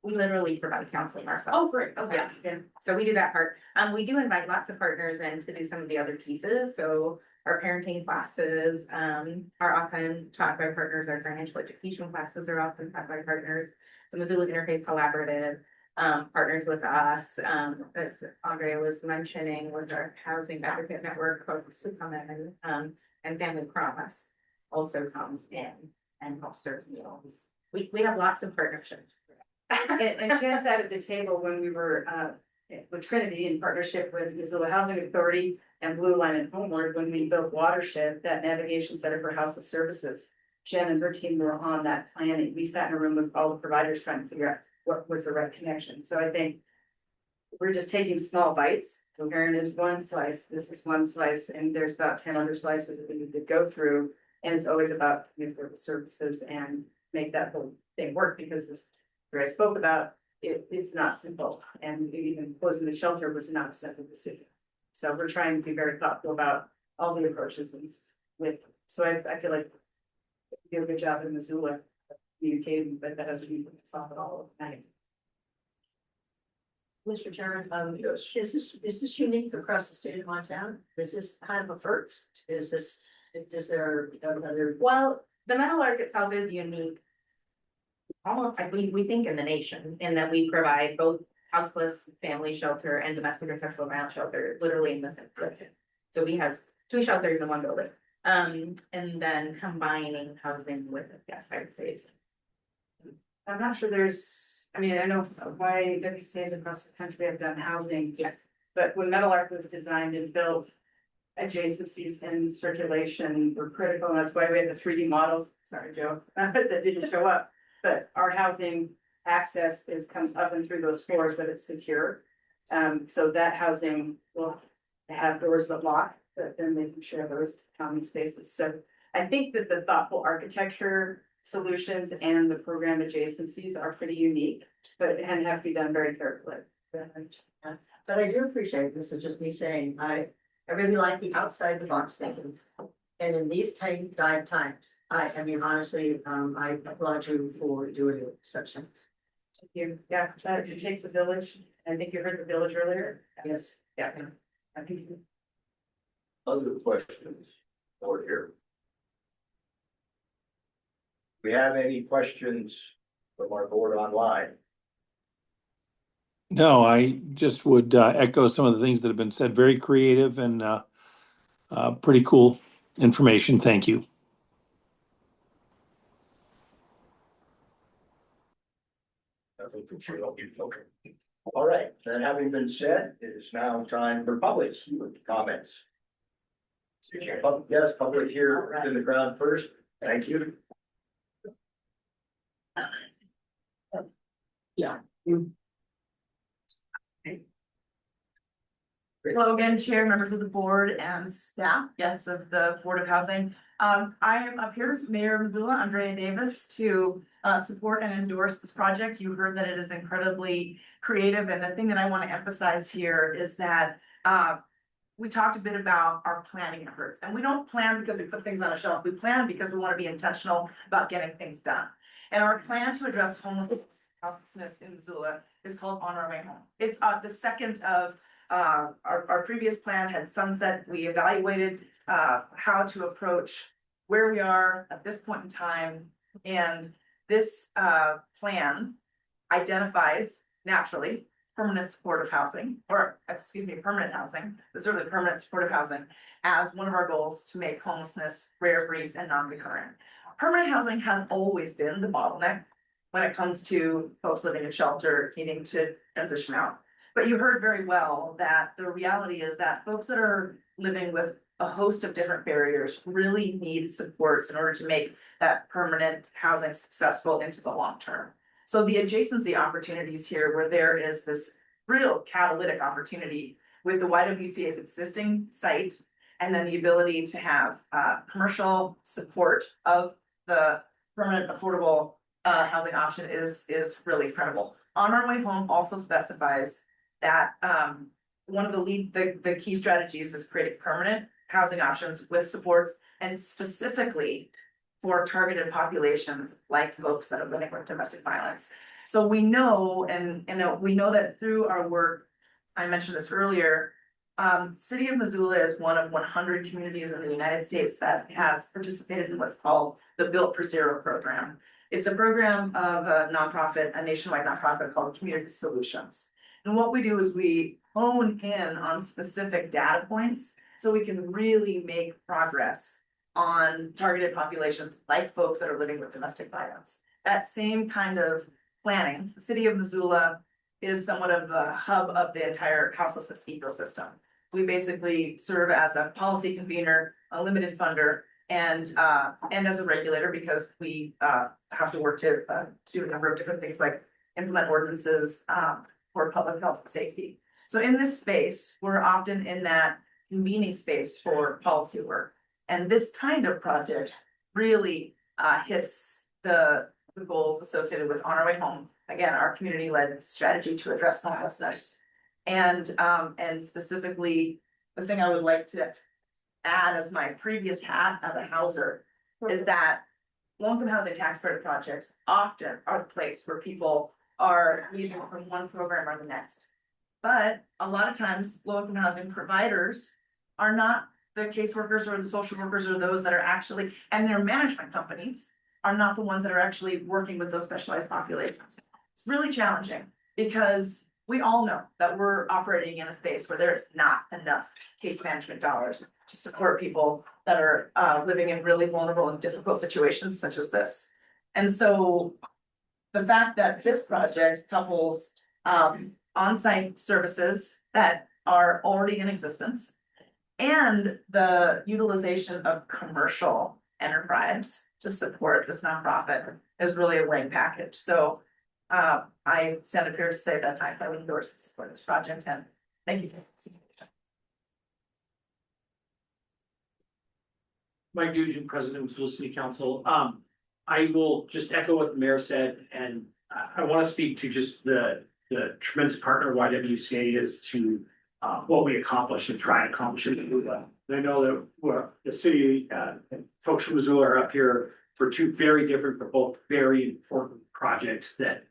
We literally provide counseling ourselves. Oh, great, okay. Yeah, so we do that part. We do invite lots of partners in to do some of the other pieces, so our parenting classes, are often taught by partners, our financial education classes are often taught by partners. The Missoula Interfaith Collaborative, partners with us, as Andrea was mentioning, with our Housing Advocate Network, folks who come in, and Family Promise also comes in and helps serve meals. We have lots of partnerships. And Jen sat at the table when we were with Trinity in partnership with Missoula Housing Authority and Blue Line and Homeward when we built Watershed, that navigation center for House of Services. Jen and her team were on that planning. We sat in a room with all the providers trying to figure out what was the right connection. So I think we're just taking small bites. Coherent is one slice, this is one slice, and there's about 10 other slices that we need to go through. And it's always about the services and make that whole thing work because this I spoke about, it's not simple. And even closing the shelter was not a simple decision. So we're trying to be very thoughtful about all the approaches and so I feel like we do a good job in Missoula communicating, but that doesn't mean we can solve it all overnight. Mr. Chairman, is this unique across the state of Montana? Is this kind of a first? Is there another? Well, the Metal Arc itself is unique. Almost, we think in the nation, in that we provide both houseless family shelter and domestic and sexual violence shelter, literally in the same building. So we have 2 shelters in one building. And then combining housing with it, yes, I would say. I'm not sure I know why WCAs across the country have done housing. Yes. But when Metal Arc was designed and built, adjacencies and circulation were critical. And that's why we had the 3D models. Sorry, Joe, that didn't show up. But our housing access comes up and through those floors, but it's secure. So that housing will have doors that lock and making sure those common spaces. So I think that the thoughtful architecture solutions and the program adjacencies are pretty unique, but and have to be done very carefully. But I do appreciate, this is just me saying, I really like the outside the box thinking. And in these tight times, I mean, honestly, I applaud you for doing such things. Thank you. Yeah, that it takes a village. I think you heard the village earlier. Yes. Yeah. I think Other questions over here? We have any questions from our board online? No, I just would echo some of the things that have been said. Very creative and pretty cool information. Thank you. Nothing from sure. Okay. All right, that having been said, it is now time for public comments. Yes, public here in the crowd first. Thank you. Yeah. Hello again, Chair, members of the board and staff, guests of the Board of Housing. I am up here with Mayor Missoula, Andrea Davis, to support and endorse this project. You heard that it is incredibly creative, and the thing that I want to emphasize here is that we talked a bit about our planning efforts, and we don't plan because we put things on a shelf. We plan because we want to be intentional about getting things done. And our plan to address homelessness in Missoula is called On Our Way Home. It's the second of our previous plan had sunset. We evaluated how to approach where we are at this point in time. And this plan identifies naturally permanent supportive housing, or excuse me, permanent housing, but certainly permanent supportive housing as one of our goals to make homelessness rare, brief, and non-recurrent. Permanent housing has always been the bottleneck when it comes to folks living in shelter, needing to transition out. But you heard very well that the reality is that folks that are living with a host of different barriers really need supports in order to make that permanent housing successful into the long term. So the adjacency opportunities here, where there is this real catalytic opportunity with the YWCA's existing site, and then the ability to have commercial support of the permanent affordable housing option is really credible. On Our Way Home also specifies that one of the key strategies is creating permanent housing options with supports, and specifically for targeted populations like folks that are living with domestic violence. So we know, and we know that through our work, I mentioned this earlier, City of Missoula is one of 100 communities in the United States that has participated in what's called the Built for Zero program. It's a program of a nonprofit, a nationwide nonprofit called Community Solutions. And what we do is we hone in on specific data points so we can really make progress on targeted populations like folks that are living with domestic violence. That same kind of planning, the City of Missoula is somewhat of the hub of the entire houselessness ecosystem. We basically serve as a policy convener, a limited funder, and as a regulator, because we have to work to do a number of different things like implement ordinances for public health and safety. So in this space, we're often in that convening space for policy work. And this kind of project really hits the goals associated with On Our Way Home. Again, our community-led strategy to address homelessness. And specifically, the thing I would like to add as my previous hat as a houser is that low-income housing tax credit projects often are the place where people are leaving from one program or the next. But a lot of times, low-income housing providers are not the caseworkers or the social workers or those that are actually, and their management companies are not the ones that are actually working with those specialized populations. It's really challenging because we all know that we're operating in a space where there's not enough case management dollars to support people that are living in really vulnerable and difficult situations such as this. And so the fact that this project couples on-site services that are already in existence and the utilization of commercial enterprise to support this nonprofit is really a winning package. So I stand up here to say that I would endorse and support this project, and thank you for the presentation. Mike Nugent, President of Missoula City Council. I will just echo what the mayor said, and I want to speak to just the tremendous partner YWCA is to what we accomplish and try and accomplish it. And I know that the city, folks from Missoula are up here for two very different, but both very important projects that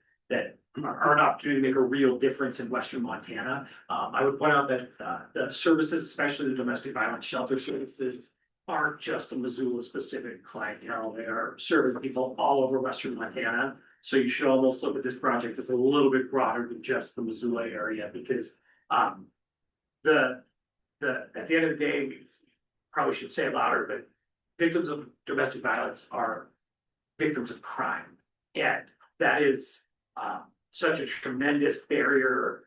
are an opportunity to make a real difference in Western Montana. I would point out that the services, especially the domestic violence shelter services, aren't just a Missoula specific clientele. They are serving people all over Western Montana. So you should almost look at this project as a little bit broader than just the Missoula area, because at the end of the day, we probably should say it louder, but victims of domestic violence are victims of crime. And that is such a tremendous barrier,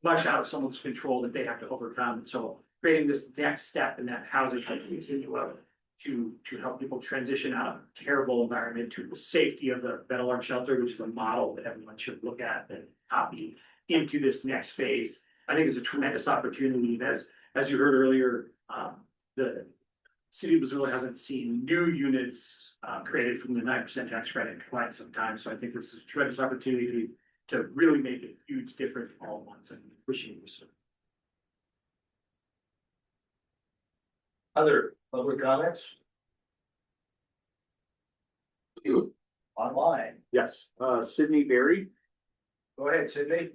much out of someone's control that they have to overcome. So creating this next step in that housing continuum to help people transition out of a terrible environment to the safety of the Metal Arm Shelter, which is a model that everyone should look at and copy into this next phase, I think is a tremendous opportunity. And as you heard earlier, the city of Missoula hasn't seen new units created from the 9% tax credit in quite some time. So I think this is a tremendous opportunity to really make a huge difference all at once, and appreciate you, sir. Other public comments? Online. Yes, Sydney Berry. Go ahead, Sydney.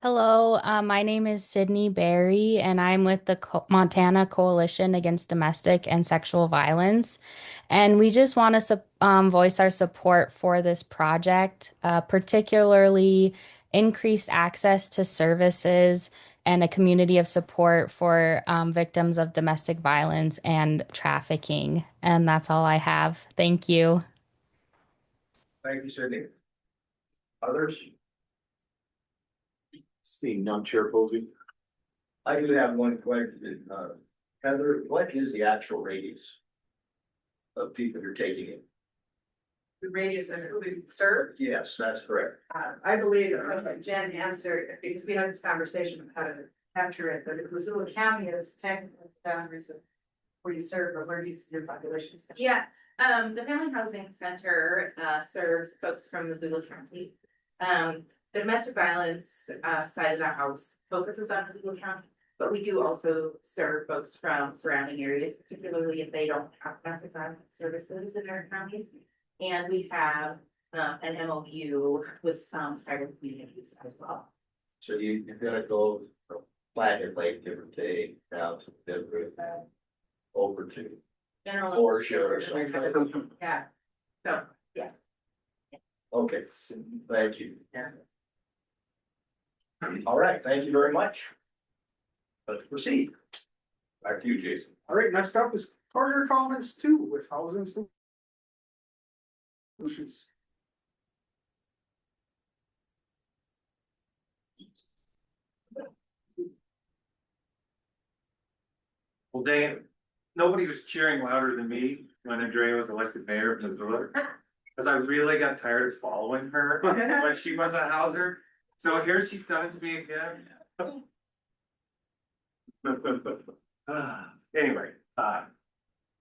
Hello, my name is Sydney Berry, and I'm with the Montana Coalition Against Domestic and Sexual Violence. And we just want to voice our support for this project, particularly increased access to services and a community of support for victims of domestic violence and trafficking. And that's all I have. Thank you. Thank you, Sydney. Others? Seeing none, Chair Posey. I do have one question. Heather, what is the actual radius of people you're taking in? The radius of who we serve. Yes, that's correct. I believe that Jen answered, because we had this conversation of how to capture it, but if Missoula County is technically the boundaries of where you serve, or where do you see your population? Yeah, the Family Housing Center serves folks from Missoula County. The domestic violence side of the house focuses on Missoula County, but we do also serve folks from surrounding areas, particularly if they don't have domestic violence services in their counties. And we have an MOU with some tribal communities as well. So you're gonna go from Flathead Lake, give or take, down to Denver, over to General. Portia or something. Yeah, so, yeah. Okay, thank you. Yeah. All right, thank you very much. Let's proceed. Back to you, Jason. All right, next up is Carter Commons 2 with housing solutions. Well, Dane, nobody was cheering louder than me when Andrea was elected mayor of Missoula. Cause I really got tired of following her when she was a houser. So here she's done it to me again. Anyway,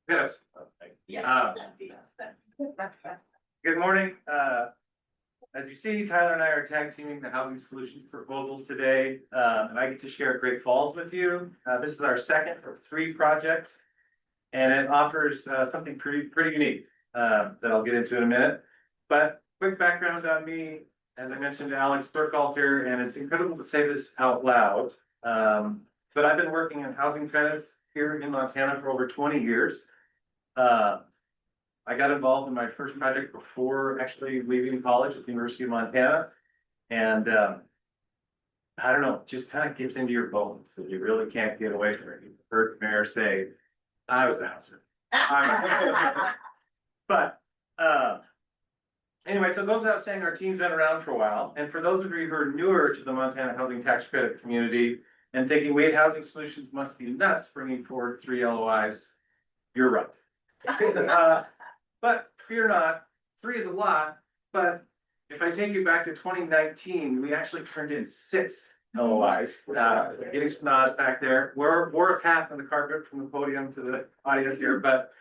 yes. Good morning. As you see, Tyler and I are tag teaming the housing solutions proposals today, and I get to share Great Falls with you. This is our second of 3 projects, and it offers something pretty unique that I'll get into in a minute. But quick background on me, as I mentioned to Alex Burkhalter, and it's incredible to say this out loud, but I've been working in housing credits here in Montana for over 20 years. I got involved in my first project before actually leaving college at the University of Montana. And I don't know, just kind of gets into your bones that you really can't get away from it. You heard the mayor say, I was a houser. But anyway, so it goes without saying, our team's been around for a while. And for those of you who are newer to the Montana Housing Tax Credit community and thinking Wade Housing Solutions must be nuts bringing forward 3 LOIs, you're right. But fear not, 3 is a lot, but if I take you back to 2019, we actually turned in 6 otherwise, getting some nods back there. We're half on the carpet from the podium to the audience here, but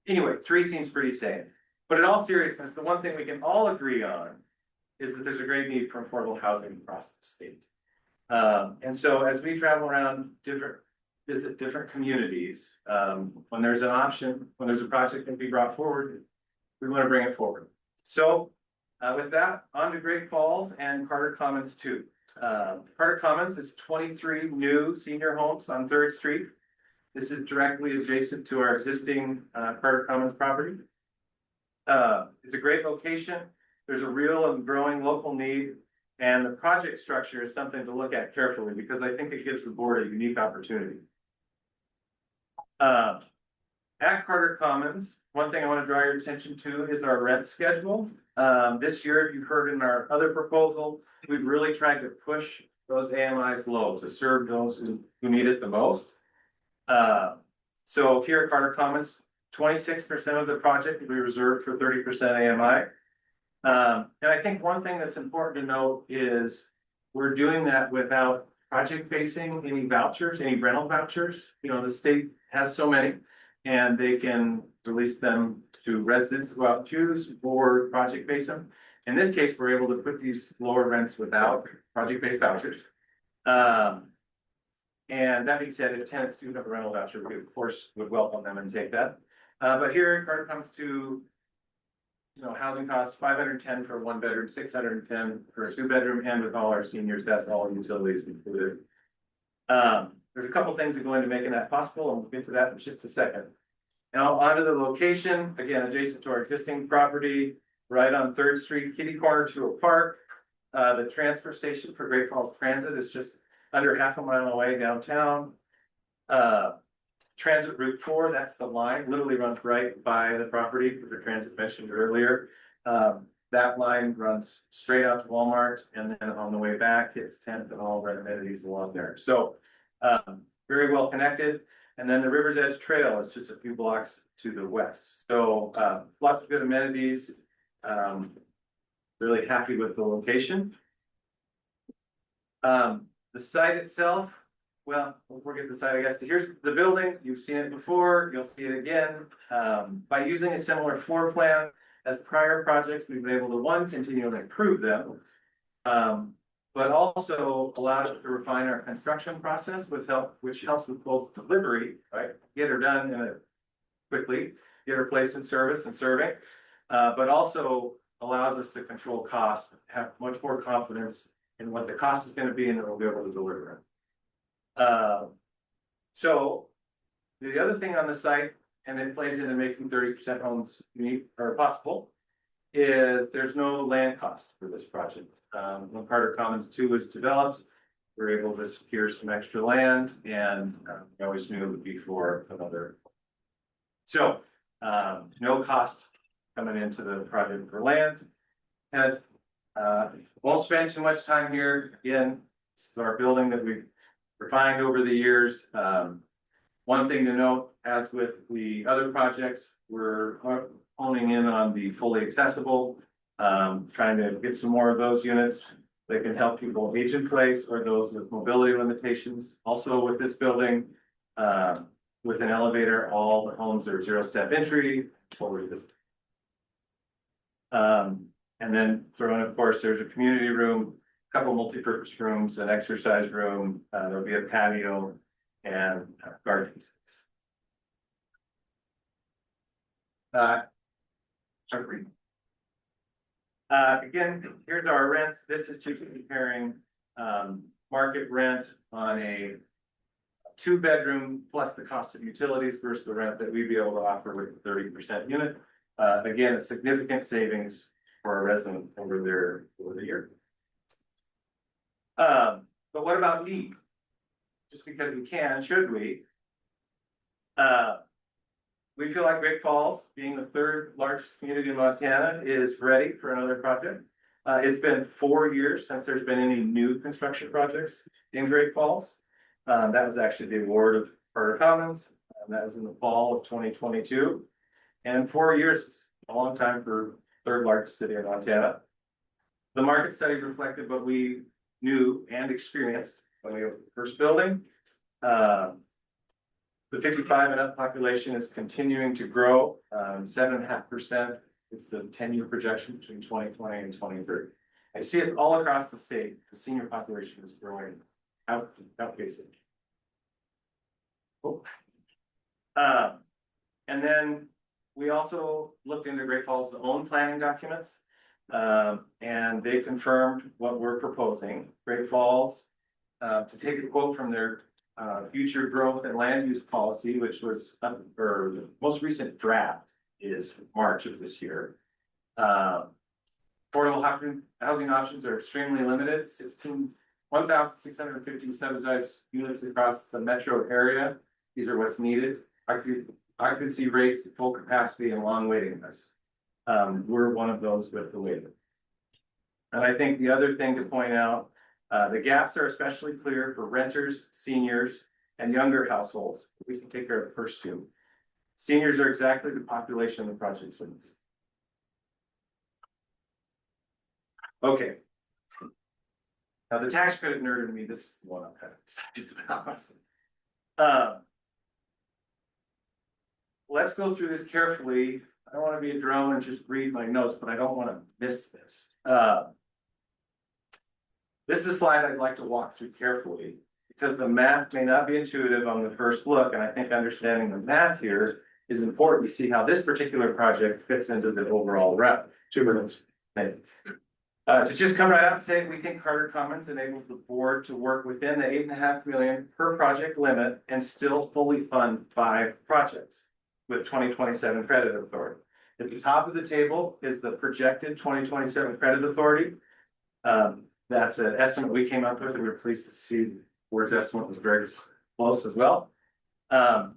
anyway, 3 seems pretty safe. But in all seriousness, the one thing we can all agree on is that there's a great need for affordable housing across the state. And so as we travel around visit different communities, when there's an option, when there's a project that can be brought forward, we want to bring it forward. So with that, on to Great Falls and Carter Commons 2. Carter Commons is 23 new senior homes on 3rd Street. This is directly adjacent to our existing Carter Commons property. It's a great location. There's a real and growing local need, and the project structure is something to look at carefully because I think it gives the board a unique opportunity. At Carter Commons, one thing I want to draw your attention to is our rent schedule. This year, you heard in our other proposal, we've really tried to push those AMIs low to serve those who need it the most. So here at Carter Commons, 26% of the project will be reserved for 30% AMI. And I think one thing that's important to note is we're doing that without project basing any vouchers, any rental vouchers. You know, the state has so many, and they can release them to residents who out choose or project base them. In this case, we're able to put these lower rents without project based vouchers. And that being said, if tenants do have a rental voucher, we of course would welcome them and take that. But here Carter comes to, you know, housing costs $510 for a 1-bedroom, $610 for a 2-bedroom, and with all our seniors, that's all utilities included. There's a couple things that go into making that possible, and we'll get to that in just a second. Now onto the location, again, adjacent to our existing property, right on 3rd Street, kitty corner to a park. The transfer station for Great Falls Transit is just under half a mile away downtown. Transit Route 4, that's the line, literally runs right by the property for the transit mentioned earlier. That line runs straight out to Walmart, and then on the way back, hits 10th and all the amenities along there. So very well connected. And then the River's Edge Trail is just a few blocks to the west. So lots of good amenities. Really happy with the location. The site itself, well, we'll forget the site, I guess. Here's the building. You've seen it before. You'll see it again. By using a similar floor plan as prior projects, we've been able to, one, continue to improve them, but also allowed us to refine our construction process which helps with both delivery, right? Get her done quickly, get her placed in service and serving, but also allows us to control costs, have much more confidence in what the cost is going to be, and that we'll be able to deliver it. So the other thing on the site, and it plays into making 30% homes unique or possible, is there's no land cost for this project. When Carter Commons 2 was developed, we were able to secure some extra land, and we always knew it would be for another. So no cost coming into the project for land. And won't spend too much time here. Again, this is our building that we've refined over the years. One thing to note, as with the other projects, we're honing in on the fully accessible, trying to get some more of those units that can help people age in place or those with mobility limitations. Also with this building, with an elevator, all the homes are 0-step entry. And then throw in, of course, there's a community room, a couple multi-purpose rooms, an exercise room, there'll be a patio and garden space. Again, here's our rents. This is just comparing market rent on a 2-bedroom plus the cost of utilities versus the rent that we'd be able to offer with a 30% unit. Again, a significant savings for a resident over the year. But what about need? Just because we can, should we? We feel like Great Falls, being the 3rd largest community in Montana, is ready for another project. It's been 4 years since there's been any new construction projects in Great Falls. That was actually the award of Carter Commons, and that was in the fall of 2022. And 4 years is a long time for 3rd largest city in Montana. The market study reflected what we new and experienced when we opened the first building. The 55 and up population is continuing to grow, 7.5%. It's the 10-year projection between 2020 and 2030. I see it all across the state. The senior population is growing, outpacing. Cool. And then we also looked into Great Falls' own planning documents. And they confirmed what we're proposing. Great Falls, to take a quote from their future growth and land use policy, which was, or the most recent draft is March of this year. Affordable housing options are extremely limited, 1,650 subsidized units across the metro area. These are what's needed. Occupancy rates, full capacity, and long waiting lists. We're one of those with the waiver. And I think the other thing to point out, the gaps are especially clear for renters, seniors, and younger households. We can take care of the first two. Seniors are exactly the population the project serves. Okay. Now the tax credit nerd in me, this is the one I'm kind of excited about. Let's go through this carefully. I don't want to be a drone and just read my notes, but I don't want to miss this. This is a slide I'd like to walk through carefully because the math may not be intuitive on the first look, and I think understanding the math here is important to see how this particular project fits into the overall rep. 2 minutes. Maybe. To just come right out and say, we think Carter Commons enables the board to work within the $8.5 million per project limit and still fully fund 5 projects with 2027 credit authority. At the top of the table is the projected 2027 credit authority. That's an estimate we came up with, and we're pleased to see the board's estimate was very close as well.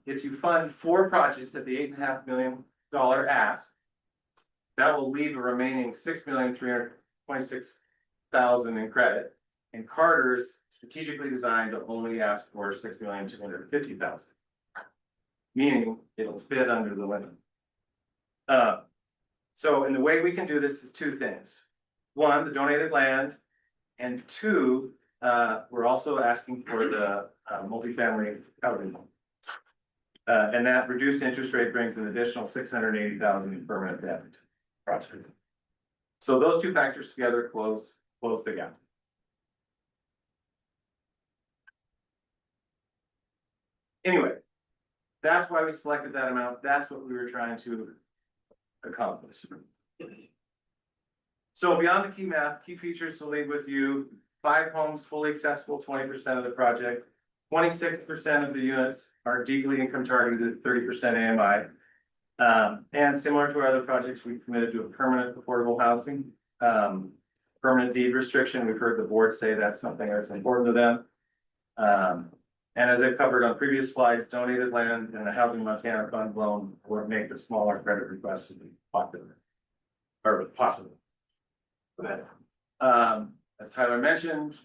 If you fund 4 projects at the $8.5 million ask, that will leave a remaining $6,326,000 in credit. And Carter's strategically designed to only ask for $6,250,000, meaning it'll fit under the limit. So, and the way we can do this is 2 things. 1, the donated land, and 2, we're also asking for the multifamily housing. And that reduced interest rate brings an additional $680,000 in permanent debt project. So those 2 factors together close the gap. Anyway, that's why we selected that amount. That's what we were trying to accomplish. So beyond the key math, key features to leave with you: 5 homes fully accessible, 20% of the project. 26% of the units are deeply income targeted, 30% AMI. And similar to our other projects, we've committed to a permanent affordable housing, permanent deed restriction. We've heard the board say that's something that's important to them. And as I've covered on previous slides, donated land and the Housing Montana Fund loan will make the smaller credit requests popular or possible. As Tyler mentioned,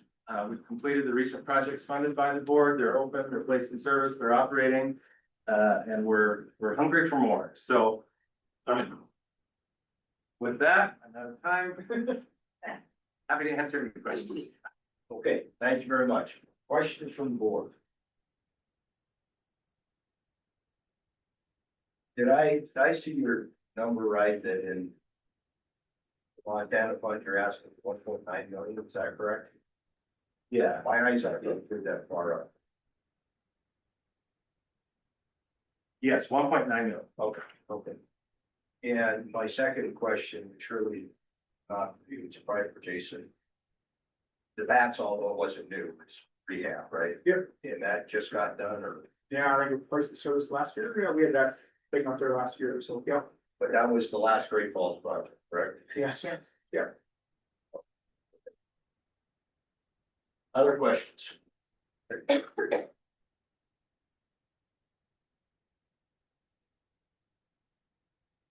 we've completed the recent projects funded by the board. They're open, they're placed in service, they're operating, and we're hungry for more. So with that, I'm out of time. Happy to answer any questions. Okay, thank you very much. Questions from the board? Did I see your number right, that in Montana Fund, you're asking for 1.9 million, is that correct? Yeah. My eyes aren't that far up. Yes, 1.9 million. Okay. And my second question, surely not even surprised for Jason. The bats, although it wasn't new, it's rehab, right? Yep. And that just got done, or? Yeah, I think we placed the service last year. Yeah, we had that thing up there last year, so, yeah. But that was the last Great Falls project, correct? Yes. Yeah. Other questions? I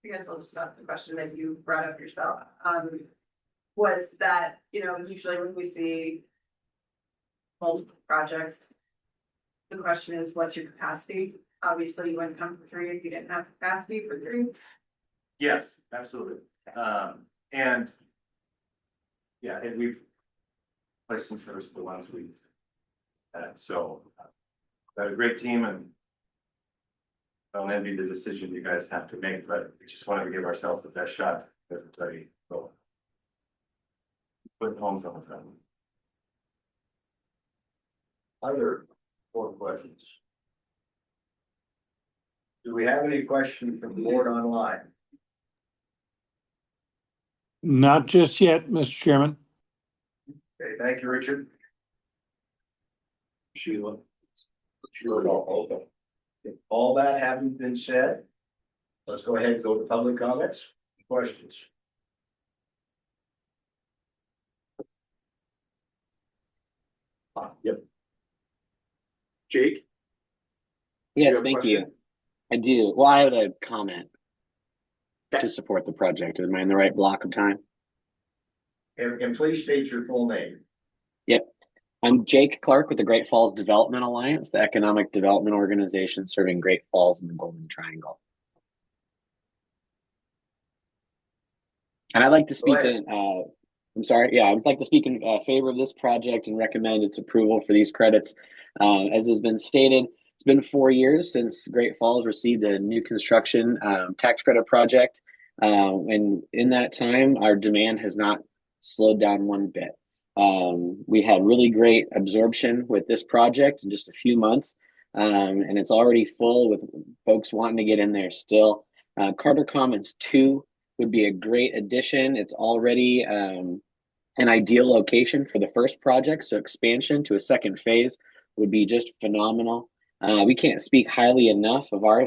guess I'll just stop the question that you brought up yourself, was that, usually when we see multiple projects, the question is, what's your capacity? Obviously, you wouldn't come for 3 if you didn't have capacity for 3. Yes, absolutely. And yeah, and placing service the ones we had. So got a great team and don't envy the decision you guys have to make, but we just wanted to give ourselves the best shot. Everybody go. Put homes on the time. Other board questions? Do we have any questions from the board online? Not just yet, Mr. Chairman. Okay, thank you, Richard. Sheila. Okay. If all that having been said, let's go ahead and go to public comments, questions. Yep. Jake? Yes, have a thank question? you. I do. Well, I have a comment to support the project. Am I in the right block of time? And please state your full name. Yep. I'm Jake Clark with the Great Falls Development Alliance, the economic development organization serving Great Falls and the Golden Triangle. And I'd like to speak in, I'm sorry, yeah, I'd like to speak in favor of this project and recommend its approval for these credits. As has been stated, it's been 4 years since Great Falls received a new construction tax credit project. And in that time, our demand has not slowed down one bit. We had really great absorption with this project in just a few months, and it's already full with folks wanting to get in there still. Carter Commons 2 would be a great addition. It's already an ideal location for the first project, so expansion to a second phase would be just phenomenal. We can't speak highly enough of our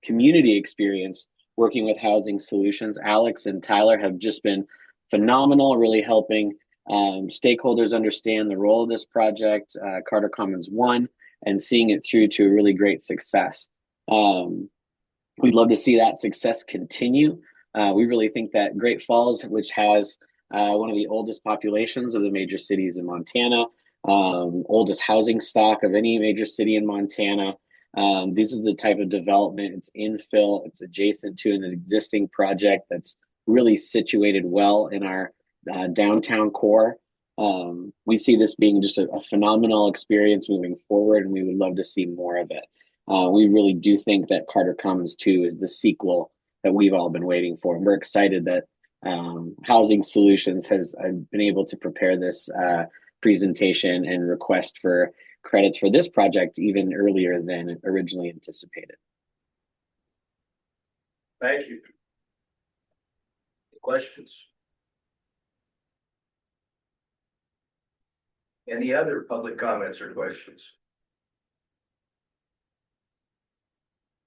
community experience working with Housing Solutions. Alex and Tyler have just been phenomenal, really helping stakeholders understand the role of this project, Carter Commons 1, and seeing it through to a really great success. We'd love to see that success continue. We really think that Great Falls, which has one of the oldest populations of the major cities in Montana, oldest housing stock of any major city in Montana. This is the type of development, it's infill, it's adjacent to an existing project that's really situated well in our downtown core. We see this being just a phenomenal experience moving forward, and we would love to see more of it. We really do think that Carter Commons 2 is the sequel that we've all been waiting for. And we're excited that Housing Solutions has been able to prepare this presentation and request for credits for this project even earlier than originally anticipated. Thank you. Questions? Any other public comments or questions?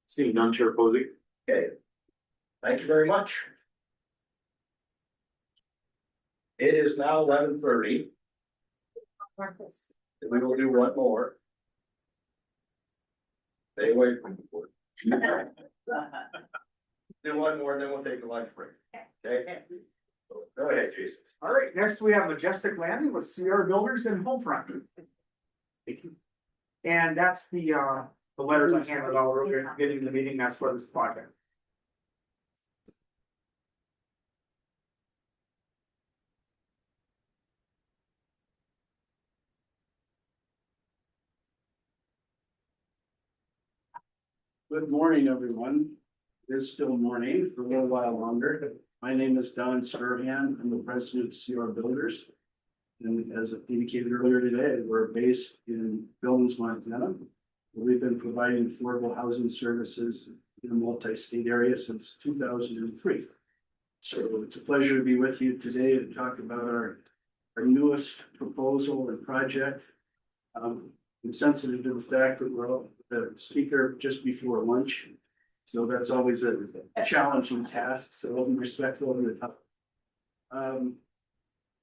Seeing none, Chair Posey. Okay. Thank you very much. It is now 11:30. We will do one more. Stay away from the board. Do one more, then we'll take a lunch break. Okay? Go ahead, Jason. All right, next we have Majestic Landing with CR Builders and Homefront. Thank you. And that's the letters I handed out earlier at the beginning of the meeting, that's for this project. Good morning, everyone. It is still morning for a little while longer. My name is Don Sturhan. I'm the president of CR Builders. And as indicated earlier today, we're based in Billings, Montana. We've been providing affordable housing services in a multi-state area since 2003. So it's a pleasure to be with you today to talk about our newest proposal and project. I'm sensitive to the fact that we're all the speaker just before lunch. So that's always a challenging task. So I'll be respectful of the time.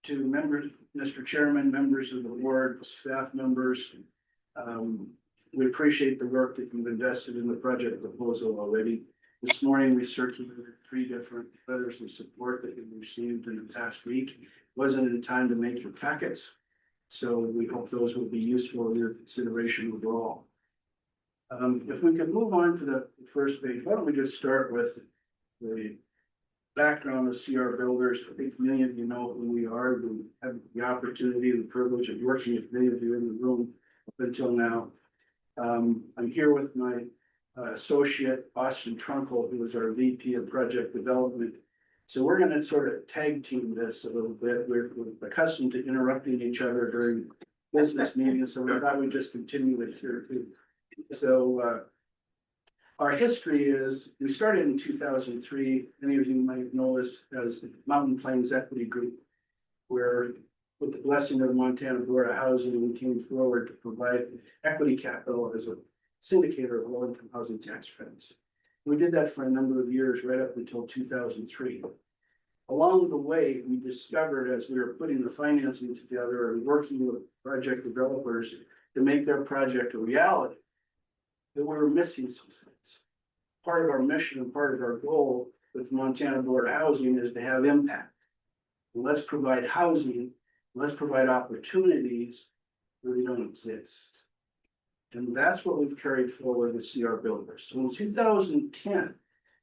To members, Mr. Chairman, members of the board, staff members, we appreciate the work that you've invested in the project proposal already. This morning, we circulated 3 different letters of support that we received in the past week. Wasn't in time to make your packets. So we hope those will be useful in your consideration overall. If we could move on to the first page, why don't we just start with the background of CR Builders. I think many of you know who we are. We have the opportunity and the privilege of working with many of you in the room up until now. I'm here with my associate Austin Trunkle, who is our VP of Project Development. So we're gonna sort of tag team this a little bit. We're accustomed to interrupting each other during business meetings, so we thought we'd just continue it here too. So our history is, we started in 2003. Many of you might know us as Mountain Plains Equity Group, where with the blessing of the Montana Board of Housing, we came forward to provide equity capital as a syndicator of low-income housing tax credits. We did that for a number of years, right up until 2003. Along the way, we discovered as we were putting the financing together and working with project developers to make their project a reality, that we were missing some things. Part of our mission and part of our goal with Montana Board of Housing is to have impact. Let's provide housing, let's provide opportunities where they don't exist. And that's what we've carried forward with CR Builders. So in 2010,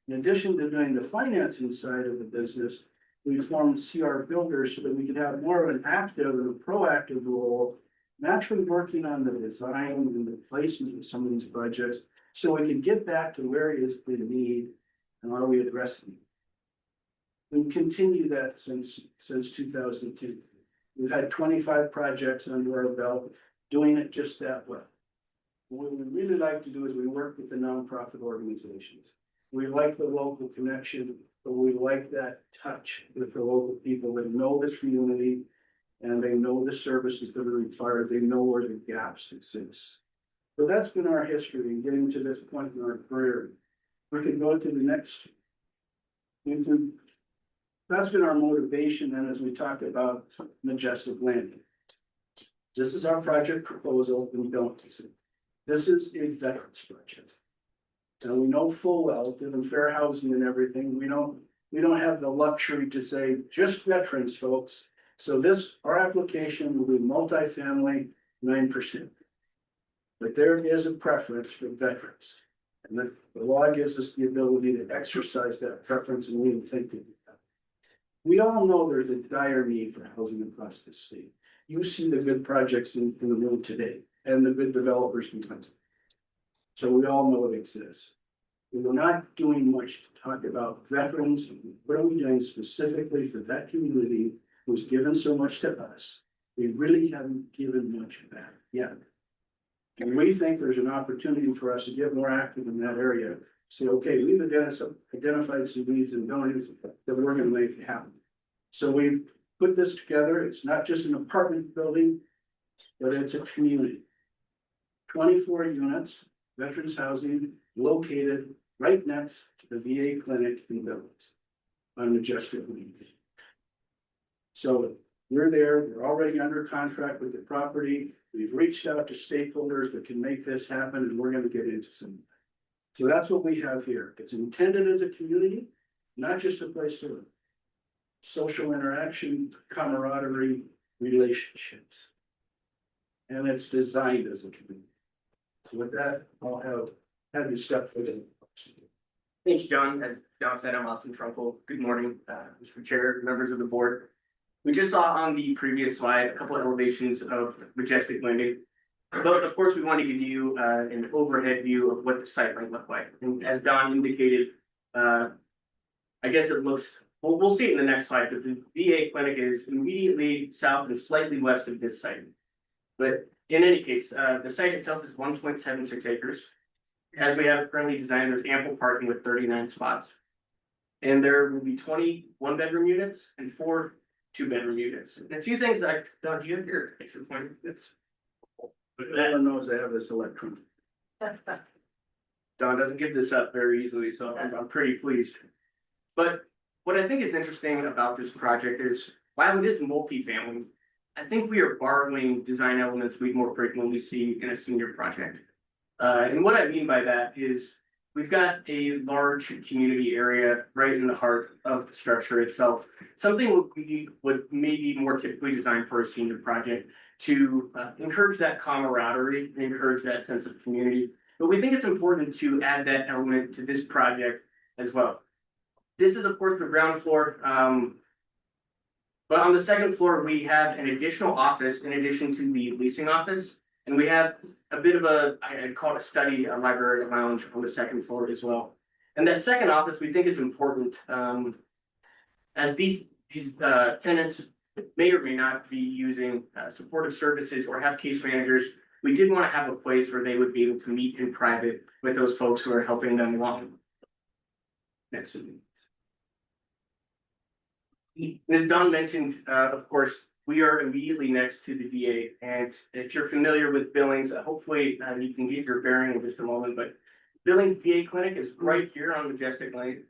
in addition to doing the financing side of the business, we formed CR Builders so that we could have more of an active and a proactive role, and actually working on the design and the placement of some of these projects, so we can get back to where is the need and are we addressing it. We've continued that since 2010. We've had 25 projects under our belt, doing it just that way. What we really like to do is we work with the nonprofit organizations. We like the local connection, but we like that touch with the local people that know this community and they know the services that are required. They know where the gaps exist. So that's been our history in getting to this point in our career. We can go to the next. That's been our motivation then as we talk about Majestic Landing. This is our project proposal in Belton. This is a veterans project. And we know full well, given fair housing and everything, we don't have the luxury to say just veterans, folks. So our application will be multifamily 9%. But there is a preference for veterans. And the law gives us the ability to exercise that preference, and we intend to do that. We all know there's a dire need for housing across the state. You see the good projects in the room today and the good developers behind it. So we all know it exists. We're not doing much to talk about veterans. What are we doing specifically for that community who's given so much to us? We really haven't given much back yet. And we think there's an opportunity for us to get more active in that area. Say, okay, we've identified some needs and buildings that we're going to make happen. So we've put this together. It's not just an apartment building, but it's a community. 24 units, veterans housing, located right next to the VA clinic in Billings on Majestic Landing. So we're there, we're already under contract with the property. We've reached out to stakeholders that can make this happen, and we're going to get into some. So that's what we have here. It's intended as a community, not just a place to live. Social interaction, camaraderie, relationships. And it's designed as a community. So with that, I'll have you step forward. Thank you, John. As John said, I'm Austin Trunkle. Good morning, Mr. Chair, members of the board. We just saw on the previous slide a couple of elevations of Majestic Landing. But of course, we want to give you an overhead view of what the site might look like. And as Don indicated, I guess it looks, we'll see it in the next slide, but the VA clinic is immediately south and slightly west of this site. But in any case, the site itself is 1.76 acres. As we have currently designed, there's ample parking with 39 spots. And there will be 20 one-bedroom units and 4 two-bedroom units. And a few things that, Don, do you have your picture pointed? Everyone knows I have this electron. Don doesn't give this up very easily, so I'm pretty pleased. But what I think is interesting about this project is, while it is multifamily, I think we are borrowing design elements we more frequently see in a senior project. And what I mean by that is we've got a large community area right in the heart of the structure itself. Something we would maybe more typically design for a senior project to encourage that camaraderie and encourage that sense of community. But we think it's important to add that element to this project as well. this is of course the ground floor. But on the second floor, we have an additional office in addition to the leasing office. And we have a bit of I'd call it a study, a library, a lounge on the second floor as well. And that second office we think is important, as these tenants may or may not be using supportive services or have case managers. We did want to have a place where they would be able to meet in private with those folks who are helping them along. Next. As Don mentioned, of course, we are immediately next to the VA, and if you're familiar with Billings, hopefully you can get your bearing in just a moment, but Billings VA Clinic is right here on Majestic Lane.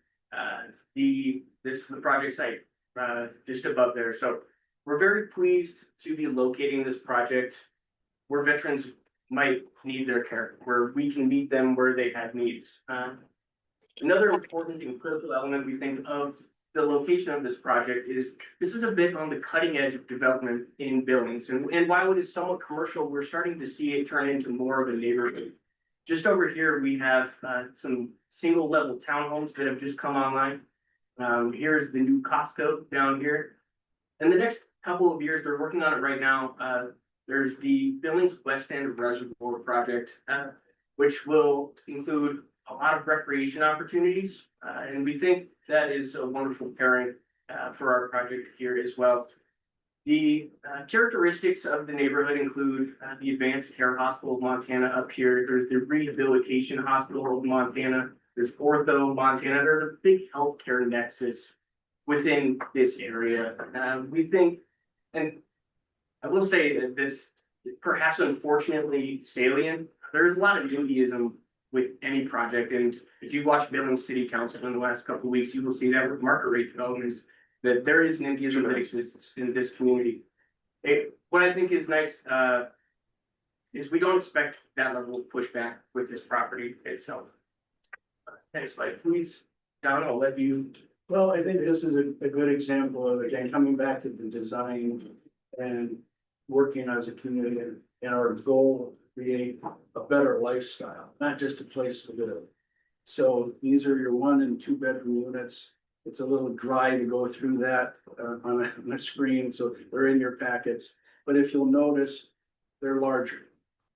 This is the project site, just above there. So we're very pleased to be locating this project where veterans might need their care, where we can meet them where they have needs. Another important and critical element we think of the location of this project is this is a bit on the cutting edge of development in Billings. And while it is somewhat commercial, we're starting to see it turn into more of a neighborhood. Just over here, we have some single level townhomes that have just come online. Here's the new Costco down here. In the next couple of years, they're working on it right now. There's the Billings West End Reservoir project, which will include a lot of recreation opportunities. And we think that is a wonderful pairing for our project here as well. The characteristics of the neighborhood include the Advanced Care Hospital of Montana up here. There's the Rehabilitation Hospital of Montana. There's Ortho Montana. There's a big healthcare nexus within this area. We think, and I will say that this perhaps unfortunately salient, there's a lot of NIMBYism with any project. And if you've watched Billings City Council in the last couple of weeks, you will see that with market rate developments, that there is NIMBYism that exists in this community. What I think is nice is we don't expect that level of pushback with this property itself. Next slide, please. Don, I'll let you. Well, I think this is a good example of, again, coming back to the design and working as a community and our goal to create a better lifestyle, not just a place to live. So these are your 1 and 2 bedroom units. It's a little dry to go through that on a screen, so they're in your packets. But if you'll notice, they're larger.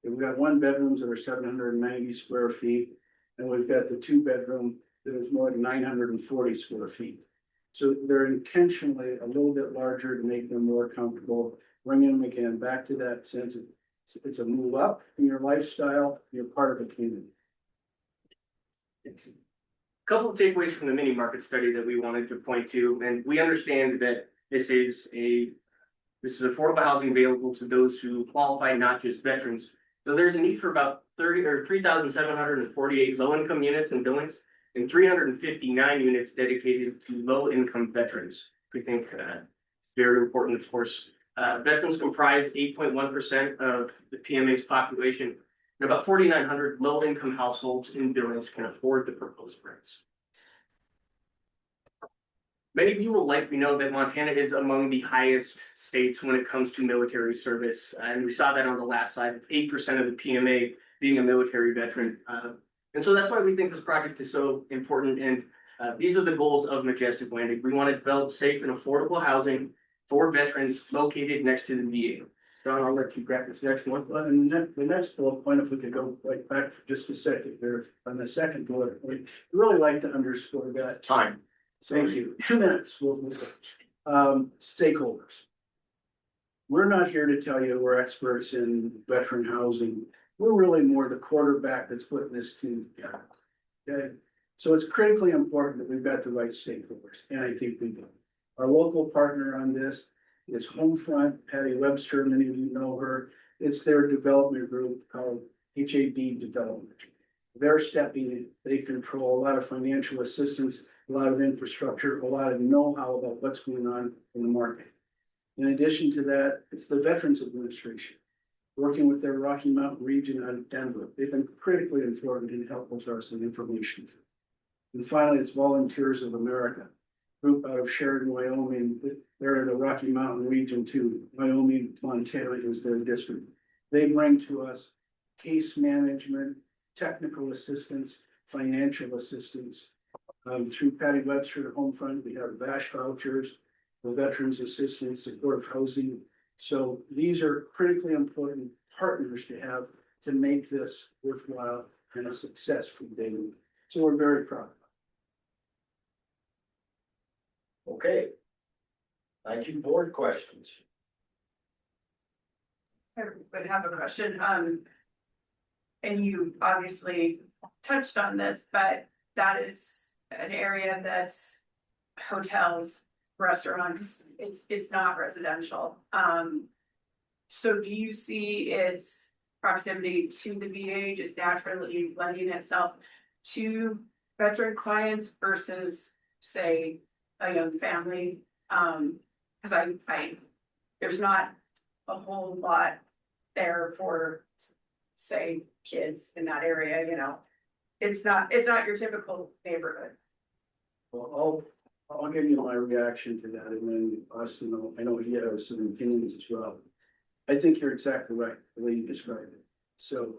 We've got 1 bedrooms that are 790 square feet, and we've got the 2 bedroom that is more than 940 square feet. So they're intentionally a little bit larger to make them more comfortable, bringing them again back to that sense of it's a move up in your lifestyle, you're part of a community. Couple of takeaways from the mini market study that we wanted to point to, and we understand that this is affordable housing available to those who qualify, not just veterans. So there's a need for about 3,748 low-income units in Billings and 359 units dedicated to low-income veterans. We think very important, of course. Veterans comprise 8.1% of the PMA's population, and about 4,900 low-income households in Billings can afford the proposed rents. Many of you will likely know that Montana is among the highest states when it comes to military service, and we saw that on the last slide, 8% of the PMA being a military veteran. And so that's why we think this project is so important, and these are the goals of Majestic Landing. We want to develop safe and affordable housing for veterans located next to the VA. Don, I'll let you grab this next one. Well, and the next bullet point, if we could go right back for just a second there, on the second bullet point, I'd really like to underscore that. Time. Thank you. 2 minutes. Stakeholders. We're not here to tell you we're experts in veteran housing. We're really more the quarterback that's putting this team together. Okay, so it's critically important that we've got the right stakeholders, and I think we do. Our local partner on this is Homefront, Patty Webster, many of you know her. It's their development group called HAB Development. They're stepping in, they control a lot of financial assistance, a lot of infrastructure, a lot of know-how about what's going on in the market. In addition to that, it's the Veterans Administration, working with their Rocky Mountain region out of Denver. They've been critically important in helping us with information. And finally, it's Volunteers of America, group out of Sheridan, Wyoming. They're in the Rocky Mountain region too. Wyoming, Montana is their district. They bring to us case management, technical assistance, financial assistance, Through Patty Webster Homefront, we have VASH vouchers for veterans assistance, supportive housing. So these are critically important partners to have to make this worthwhile and a success for Dayton. So we're very proud. Okay. Thank you, board questions. I would have a question, and you obviously touched on this, but that is an area that's hotels, restaurants, it's not residential. So do you see its proximity to the VA just naturally lending itself to veteran clients versus, say, a young family? Cause I, there's not a whole lot there for, say, kids in that area, you know. It's not your typical neighborhood. Well, I'll give you my reaction to that, and then Austin, I know he has some opinions as well. I think you're exactly right, the way you described it. So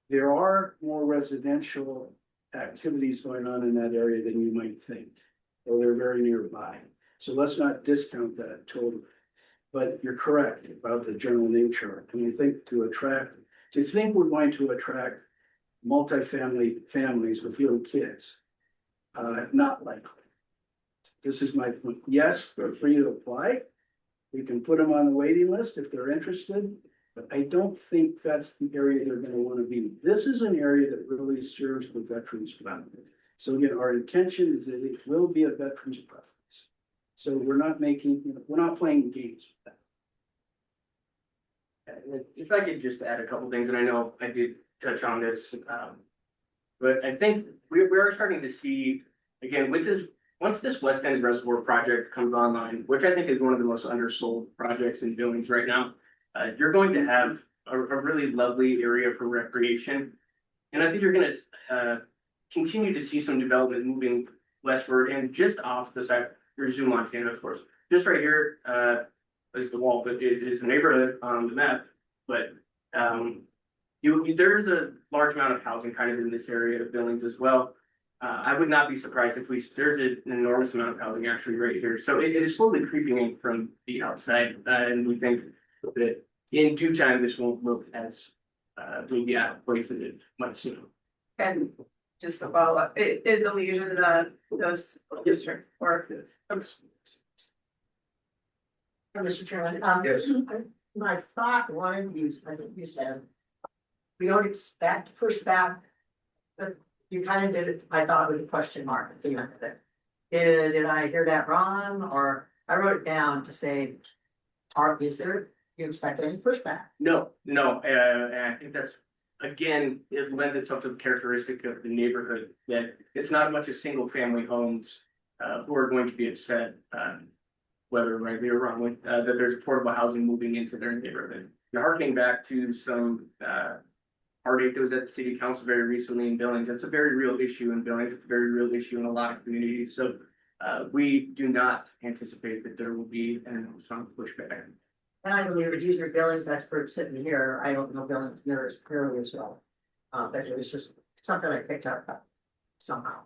there are more residential activities going on in that area than you might think, or they're very nearby. So let's not discount that totally. But you're correct about the general nature. And you think to think we're going to attract multifamily families with little kids, not likely. This is my point. Yes, they're free to apply. We can put them on the waiting list if they're interested, but I don't think that's the area they're gonna wanna be. This is an area that really serves the veterans well. So again, our intention is that it will be a veterans preference. So we're not playing games with that. If I could just add a couple things, and I know I did touch on this, but I think we are starting to see, again, with this, once this West End Reservoir project comes online, which I think is one of the most undersold projects in Billings right now, you're going to have a really lovely area for recreation. And I think you're gonna continue to see some development moving westward and just off the side. Here's Zoo, Montana, of course. Just right here is the wall, but it is a neighborhood on the map. But there's a large amount of housing kind of in this area of Billings as well. I would not be surprised if there's an enormous amount of housing actually right here. So it is slowly creeping in from the outside, and we think that in due time this won't look as maybe out of place as it might seem. And just to follow up, it is a lesion those district or. Mr. Chairman, Yes. I thought one of you, I think you said, we don't expect pushback, but you kind of did it, I thought, with a question mark at the end of it. Did I hear that wrong, or I wrote it down to say, is there, you expect any pushback? No, and I think that's, again, it lends itself to the characteristic of the neighborhood, that it's not much as single family homes who are going to be upset, whether rightly or wrongly, that there's affordable housing moving into their neighborhood. You're harkening back to some heartache that was at the city council very recently in Billings. That's a very real issue in Billings. It's a very real issue in a lot of communities. So we do not anticipate that there will be an strong pushback. And I believe these are Billings experts sitting here. I don't know Billings nearly as well. But it was just something I picked up somehow.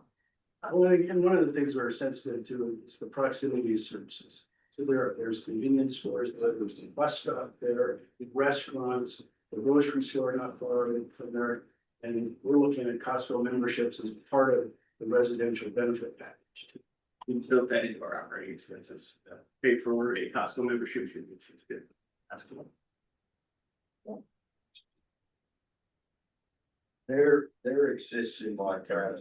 Well, again, one of the things we're sensitive to is the proximity of services. So there's convenience stores, there's the bus stop there, the restaurants, the grocery store not far from there. And we're looking at Costco memberships as part of the residential benefit package too. We built that into our operating expenses, paid for a Costco membership, which is good. That's cool. There exists in Montana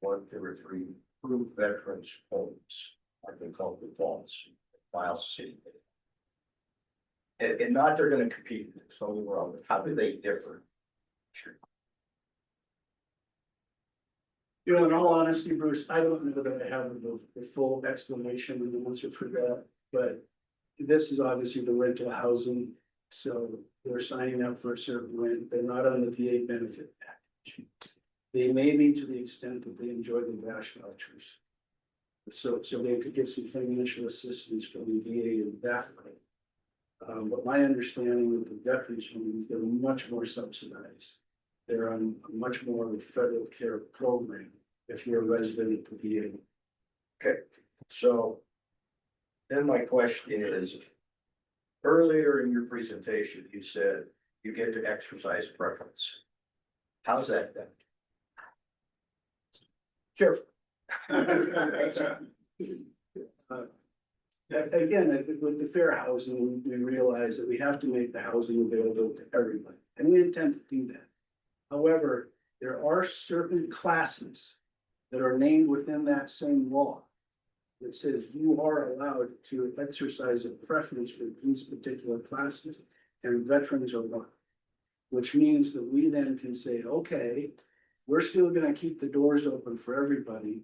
1, 2, or 3 approved veterans homes, like they call the vaults, Miles City. And not they're gonna compete, so wrong, but how do they differ? Sure. You know, in all honesty, Bruce, I don't know that I have the full explanation and the answer for that, but this is obviously the rental housing. So they're signing up for a certain rent. They're not on the VA benefit package. They may be to the extent that they enjoy the VASH vouchers. So they could get some financial assistance from the VA in that way. But my understanding of the veterans homes, they're much more subsidized. They're on a much more of a federal care program. if you're a resident of the area. Okay, so then my question is, earlier in your presentation, you said you get to exercise preference. How's that done? Careful. Again, I think with the fair housing, we realize that we have to make the housing available to everybody, and we intend to do that. However, there are certain classes that are named within that same law that says you are allowed to exercise a preference for these particular classes, and veterans are one. Which means that we then can say, okay, we're still gonna keep the doors open for everybody,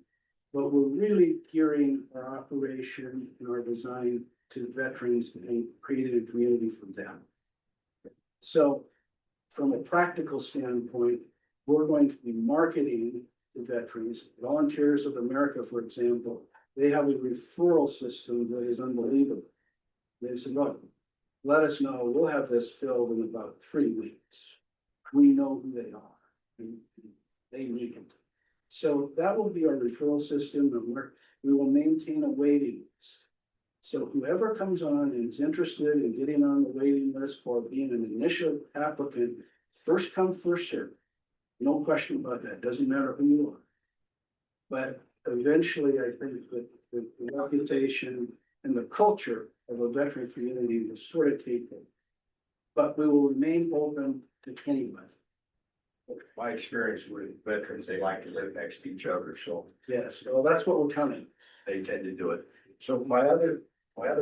but we're really gearing our operation and our design to veterans and creating a community for them. So from a practical standpoint, we're going to be marketing to veterans. Volunteers of America, for example, they have a referral system that is unbelievable. They said, look, let us know, we'll have this filled in about 3 weeks. We know who they are, and they need it. So that will be our referral system, and we will maintain a waiting list. So whoever comes on and is interested in getting on the waiting list or being an initial applicant, first come, first served. No question about that, doesn't matter who you are. But eventually, I think that the reputation and the culture of a veteran community will sort of take it. But we will remain open to anyone. My experience with veterans, they like to live next to each other, so. Yes, well, that's what we're counting. They tend to do it. So my other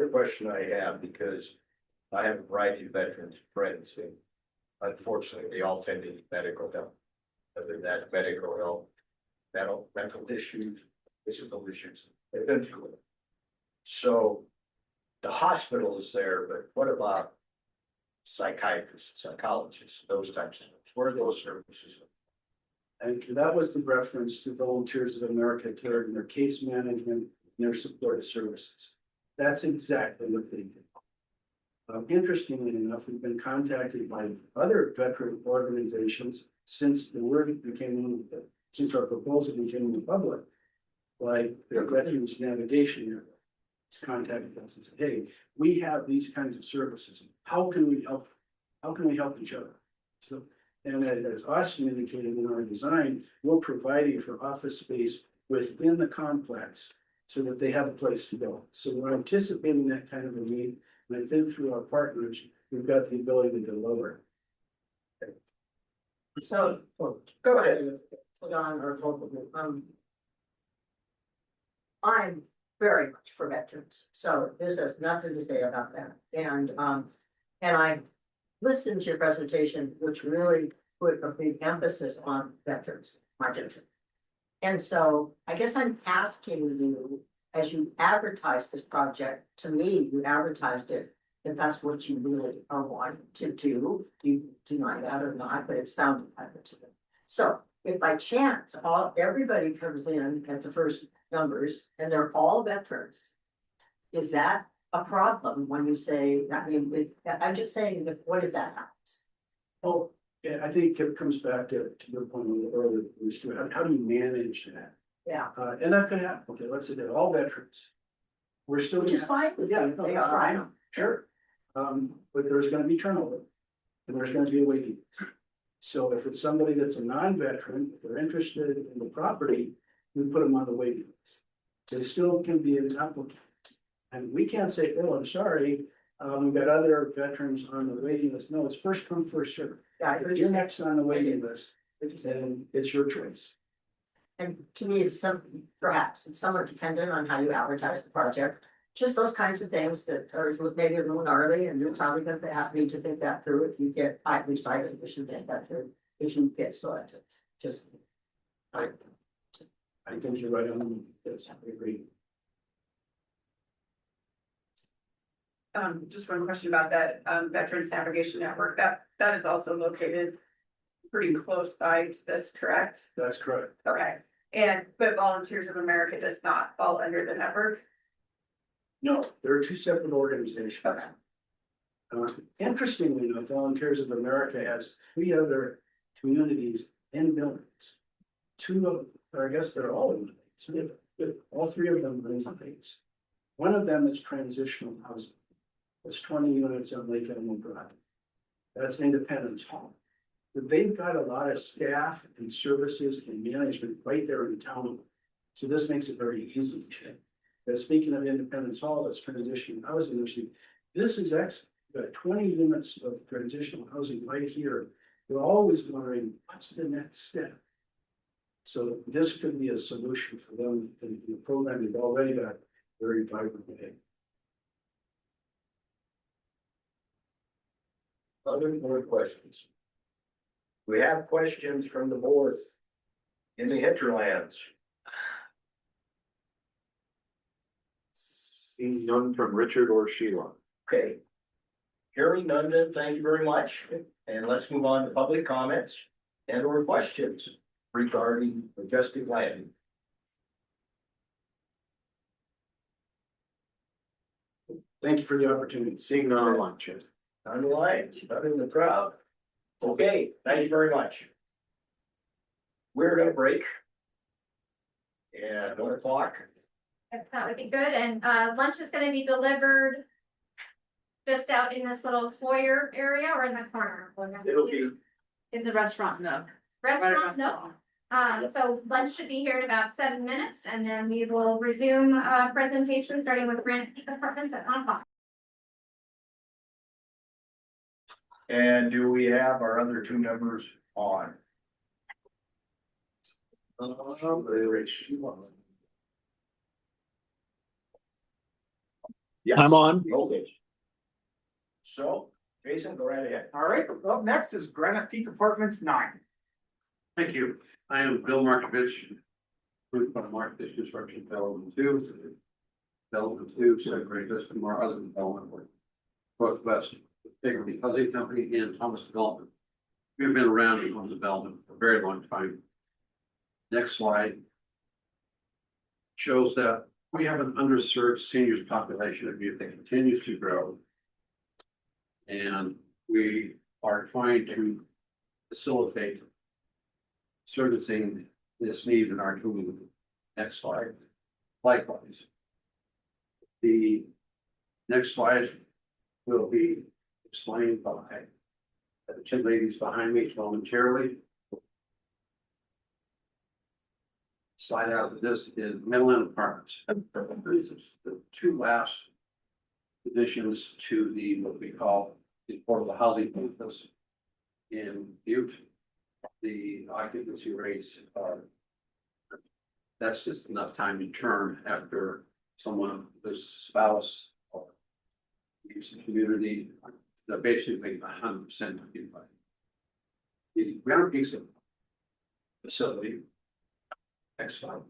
question I have, because I have a variety of veterans friends, and unfortunately, they all tend to need medical help. Whether that's medical help, mental issues, physical issues, they've been through it. So the hospital is there, but what about psychiatrists, psychologists, those types of things? Where are those services? And that was the reference to Volunteers of America Care and their case management and their support services. That's exactly what they do. Interestingly enough, we've been contacted by other veteran organizations since the word became, since our proposal became in the public, like the Veterans Navigation Area. It's contacted us and said, hey, we have these kinds of services. How can we help? How can we help each other? So, and as Austin indicated in our design, we're providing for office space within the complex so that they have a place to go. So we're anticipating that kind of a need. And I think through our partners, we've got the ability to deliver. So, go ahead, hold on, or I'm very much for veterans, so this has nothing to say about that. And I listened to your presentation, which really put a big emphasis on veterans, my judgment. And so I guess I'm asking you, as you advertise this project, to me, you advertised it, if that's what you really are wanting to do. You deny that or not, but it sounded like it to me. So if by chance, everybody comes in at the first numbers and they're all veterans, is that a problem when you say, I mean, I'm just saying, what if that happens? Oh, yeah, I think it comes back to your point earlier, how do you manage that? Yeah. And that could happen. Okay, let's say they're all veterans. We're still. Which is fine with me. They are, I know. Sure. But there's gonna be turnover and there's gonna be a waiting list. So if it's somebody that's a non-veteran, if they're interested in the property, we put them on the waiting list. They still can be an applicant. And we can't say, oh, I'm sorry, we've got other veterans on the waiting list. No, it's first come, first served. Yeah, If you're next on the waiting list, then it's your choice. And to me, perhaps it's somewhat dependent on how you advertise the project. Just those kinds of things that are maybe a little gnarly, and you're probably going to need to think that through. If you get, at least I think you should think that through if you get selected. Just. I think you're right on this. I agree. Just one question about that, Veterans Navigation Network, that is also located pretty close by to this, correct? That's correct. Okay, but Volunteers of America does not fall under the network? No, there are two separate organizations. Okay. Interestingly enough, Volunteers of America has 3 other communities in Billings. two of, or I guess they're all in Heights. All three of them are in Heights. One of them is transitional housing. It's 20 units on Lake Elmo Drive. That's Independence Hall. But they've got a lot of staff and services and management right there in town. So this makes it very easy. But speaking of Independence Hall, that's transitional housing issue. This is excellent. We've got 20 units of transitional housing right here. We're always wondering, what's the next step? So this could be a solution for them in the program. They've already got very vibrant. Other more questions? We have questions from the board in the hinterlands. Seeing none from Richard or Sheila. Okay. Hearing none, then thank you very much. And let's move on to public comments and or questions regarding Majestic Landing. Thank you for the opportunity. Seeing none online, Chad. None online, none in the crowd. Okay, thank you very much. We're gonna break. And 1 o'clock. If that would be good, and lunch is gonna be delivered just out in this little foyer area or in the corner? It'll be In the restaurant nook. Restaurant, no. So lunch should be here in about 7 minutes, and then we will resume presentation starting with Granite Peak Apartments at 1 o'clock. And do we have our other two members on? Yes. I'm on. Okay. So, Jason, go right ahead. All right, up next is Granite Peak Apartments 9. Thank you. I am Bill Markovich. Approved by Markovich Construction Development 2. Development 2, separate this from our other development work. Northwest, Biggerly Housing Company and Thomas Development. We've been around in home development for a very long time. Next slide shows that we have an underserved seniors population that continues to grow. And we are trying to facilitate servicing this need in our community. Next slide. Likewise. The next slide will be explained by the two ladies behind me momentarily. Slide out of this is Midland Apartments. This is the two last additions to the what we call the affordable housing campus in Butte. The occupancy rates are, that's just enough time to turn after someone, this spouse or use the community, they're basically 100% occupied. The Granite Peak facility. Next slide.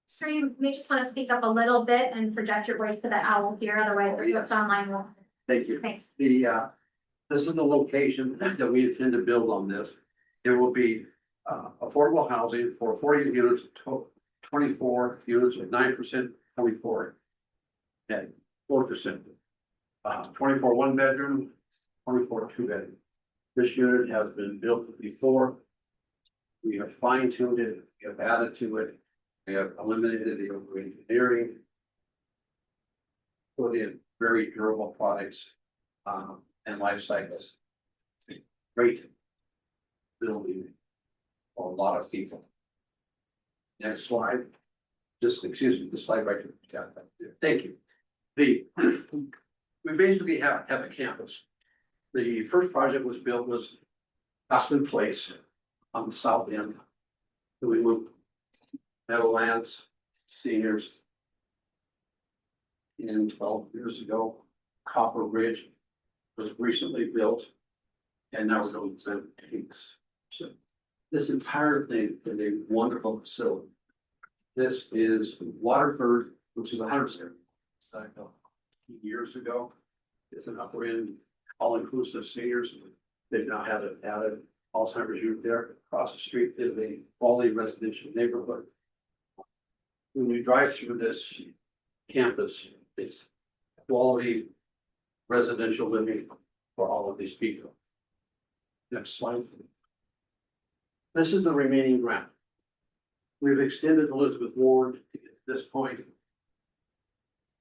Sir, you may just want to speak up a little bit and project your voice to the owl here, otherwise the folks online will. Thank you. Thanks. The, this is the location that we intend to build on this. There will be, affordable housing for 40 units, 24 units with 9%, 24. Okay, 4%. 24 one bedroom, 24 two bedroom. This unit has been built before. We have fine tuned it, we have added to it, we have eliminated the over engineering. Put in very durable products, and life cycles. Great building for a lot of people. Next slide. Just, excuse me, the slide right here. Thank you. We basically have a campus. The first project was built was Aspen Place on the south end. So we moved Meadowlands seniors in 12 years ago. Copper Ridge was recently built, and now we're going to Peaks. So this entire thing is a wonderful facility. This is Waterford, which is 100 years ago. It's an upper end, all-inclusive seniors. They now have an added Alzheimer's unit there. Across the street is a quality residential neighborhood. When you drive through this campus, it's quality residential living for all of these people. Next slide. This is the remaining grant. We've extended Elizabeth Ward to this point.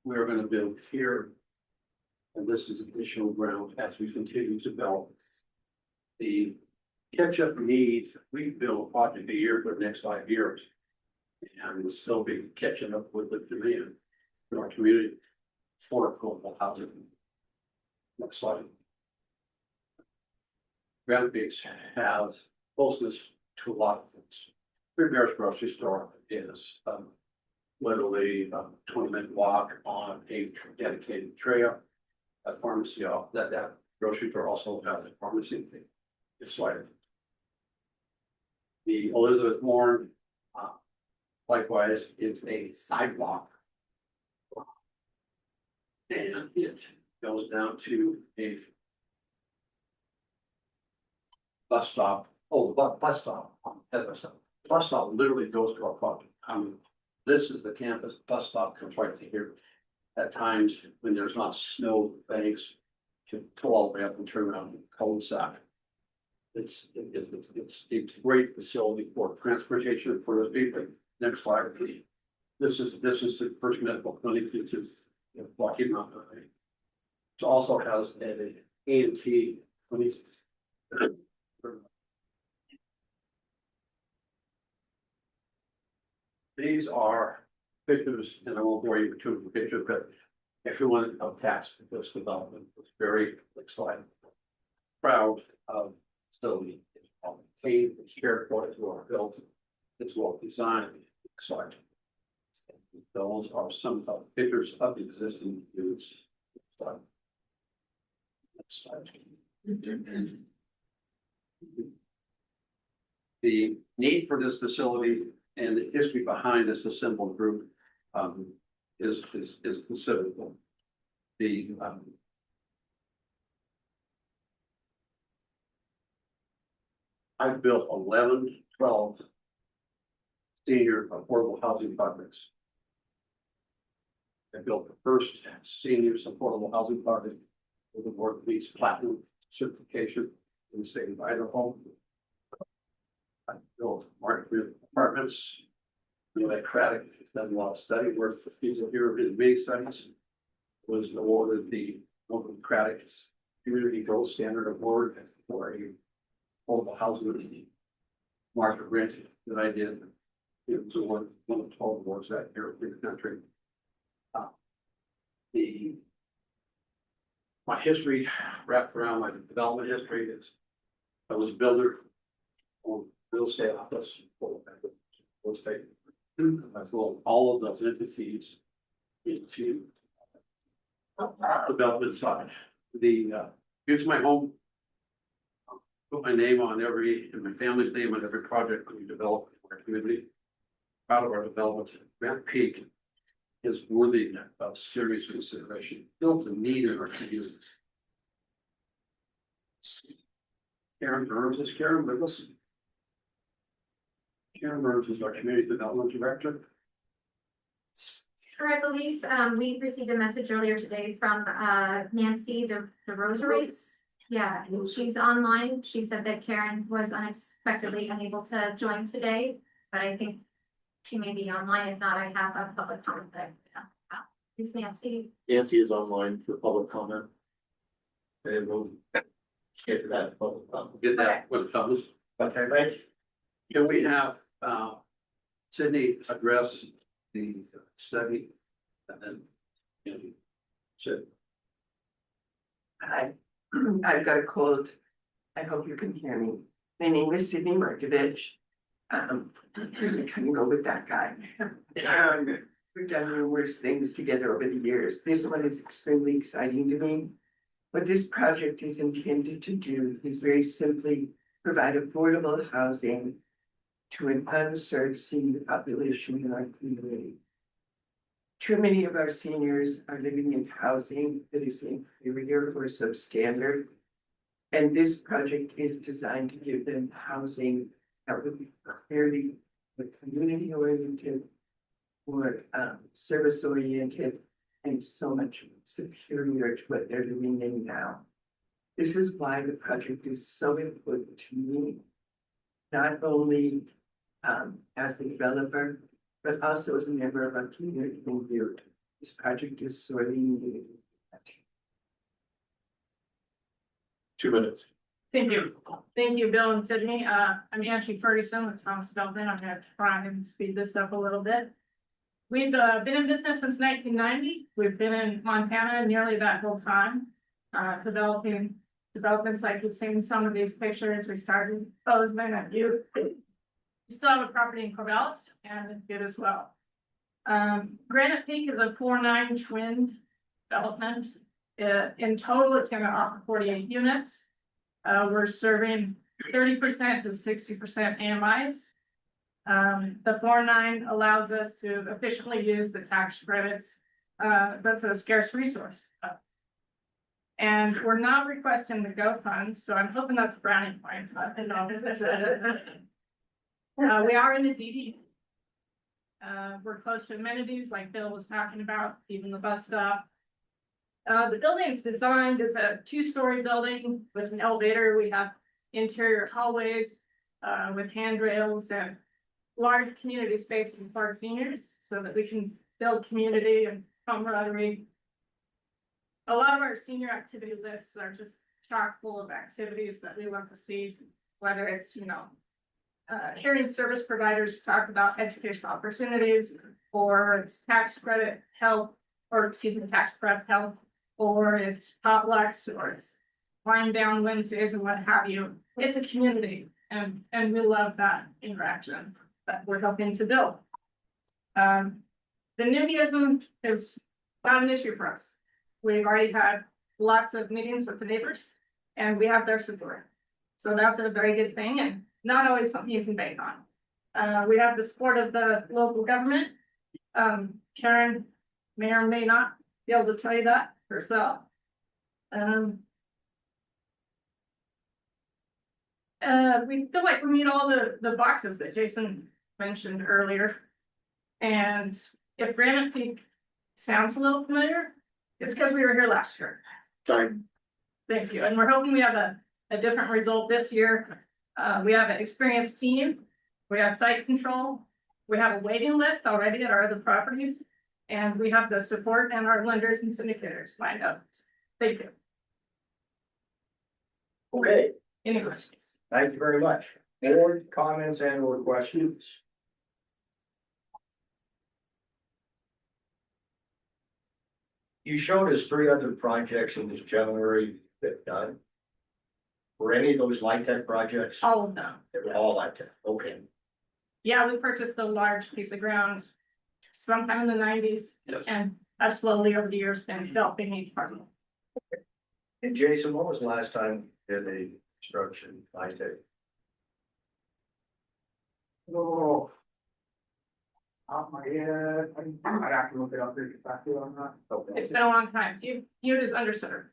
We are gonna build here. And this is additional ground as we continue to build. The catch-up need, we build a project a year for the next 5 years. And we'll still be catching up with the demand in our community for affordable housing. Next slide. Grand Peaks has closeness to a lot of things. Three Bears grocery store is literally a 20-minute walk on a dedicated trail. A pharmacy, that grocery store also has a pharmacy. It's like the Elizabeth Warren, likewise, is a sidewalk. And it goes down to a bus stop. Oh, bus stop. Bus stop literally goes to our property. This is the campus. Bus stop comes right to here. At times when there's not snow banks to pull all the way up and turn around and cul-de-sac. It's a great facility for transportation for those people. Next slide, please. This is the first medical clinic, which is Rocky Mountain. It also has an ENT clinic. These are pictures, and I won't bore you with too many pictures, but everyone attached to this development was very excited. Proud of facility. It's maintained, it's cared for, it's well built, it's well designed, excited. Those are some of the pictures of the existing units. Next slide. The need for this facility and the history behind this assembled group is considerable. The I've built 11, 12 senior affordable housing projects. I built the first seniors affordable housing project with the Board of Leeds Platinum certification in the state of Idaho. I built Martin apartments. Like Craddock done a lot of study work. These are here in big studies. Was awarded the local Craddock Community Gold Standard Award for a affordable housing market rent that I did. It was one of 12 awards that year in the country. My history wrapped around my development history is I was a builder on real estate office, real estate. I sold all of those entities into development side. Here's my home. Put my name on and my family's name on every project we develop in our community. Proud of our development. Grand Peak is worthy of serious consideration. Built a need in our community. Karen Burns is Karen with us. Karen Burns is our community development director. Sure, I believe we received a message earlier today from Nancy the Rosaries. Yeah, she's online. She said that Karen was unexpectedly unable to join today, but I think she may be online. If not, I have a public comment there. Is Nancy? Nancy is online for public comment. And we'll get to that public comment. Get that when it comes. Okay, thank you. Can we have Sydney address the study and then Sid? Hi, I've got a cold. I hope you can hear me. My name is Sydney Markovich. I couldn't go with that guy. We've done numerous things together over the years. This one is extremely exciting to me. What this project is intended to do is very simply provide affordable housing to an unserved senior population in our community. Too many of our seniors are living in housing that is inferior or substandard. And this project is designed to give them housing that would be clearly community oriented or service oriented and so much superior to what they're doing in now. This is why the project is so important to me. not only as the developer, but also as a member of our community review. This project is sorely needed. 2 minutes. Thank you, Bill and Sydney. I'm Angie Ferguson with Thomas Development. I'm gonna try and speed this up a little bit. We've been in business since 1990. We've been in Montana nearly that whole time, developing developments like you've seen some of these pictures. We started Bozeman and Butte. We still have a property in Corvallis and Butte as well. Granite Peak is a 4.9 twin development. In total, it's gonna offer 48 units. We're serving 30% to 60% AMIs. The 4.9 allows us to efficiently use the tax credits. That's a scarce resource. And we're not requesting the GO funds, so I'm hoping that's a brownie point. We are in the DD. We're close to amenities like Bill was talking about, even the bus stop. The building is designed as a 2-story building with an elevator. We have interior hallways with handrails and large community spaces for our seniors so that we can build community and camaraderie. A lot of our senior activity lists are just chock full of activities that we love to see, whether it's, hearing service providers talk about educational opportunities, or it's tax credit help, or tax prep help, or it's potlucks, or it's wind down Wednesdays and what have you. It's a community, and we love that interaction that we're helping to build. The NIMBYism is not an issue for us. We've already had lots of meetings with the neighbors, and we have their support. So that's a very good thing, and not always something you can bank on. We have the support of the local government. Karen may or may not be able to tell you that herself. We feel like we meet all the boxes that Jason mentioned earlier. And if Granite Peak sounds a little familiar, it's because we were here last year. Time. Thank you. And we're hoping we have a different result this year. We have an experienced team. We have site control. We have a waiting list already at our other properties. And we have the support and our lenders and syndicators lined up. Thank you. Okay, Any questions? thank you very much. Board comments and or questions? You showed us 3 other projects in this January that done. Were any of those LIHTC projects? All of them. They were all LIHTC, okay. Yeah, we purchased a large piece of ground sometime in the 90s. Yes. And I've slowly over the years been developing each part. And Jason, when was the last time you did a construction LIHTC? Oh. Off my head, I'd have to look it up here, back to on that. Okay. It's been a long time. You is underserved.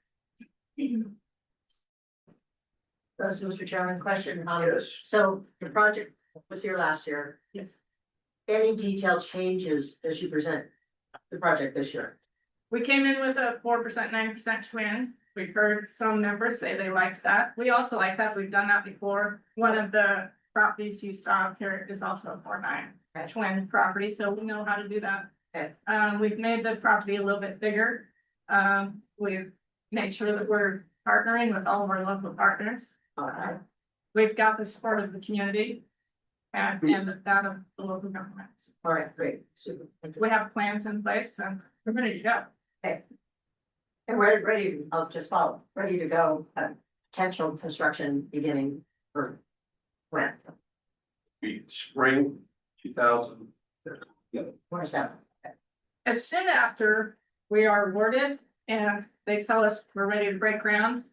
That's Mr. Chairman, question. Yes. So the project was here last year. Yes. Any detailed changes as you present the project this year? We came in with a 4%, 9% twin. We've heard some members say they liked that. We also like that. We've done that before. One of the properties you saw up here is also a 4.9 twin property, so we know how to do that. Okay. We've made the property a little bit bigger. We've made sure that we're partnering with all of our local partners. We've got the support of the community and that of the local governments. All right, great, super. We have plans in place and we're ready to go. Okay. And we're ready, I'll just follow, ready to go, potential construction beginning for when? Be spring 2000. Where's that? As soon after we are awarded and they tell us we're ready to break ground,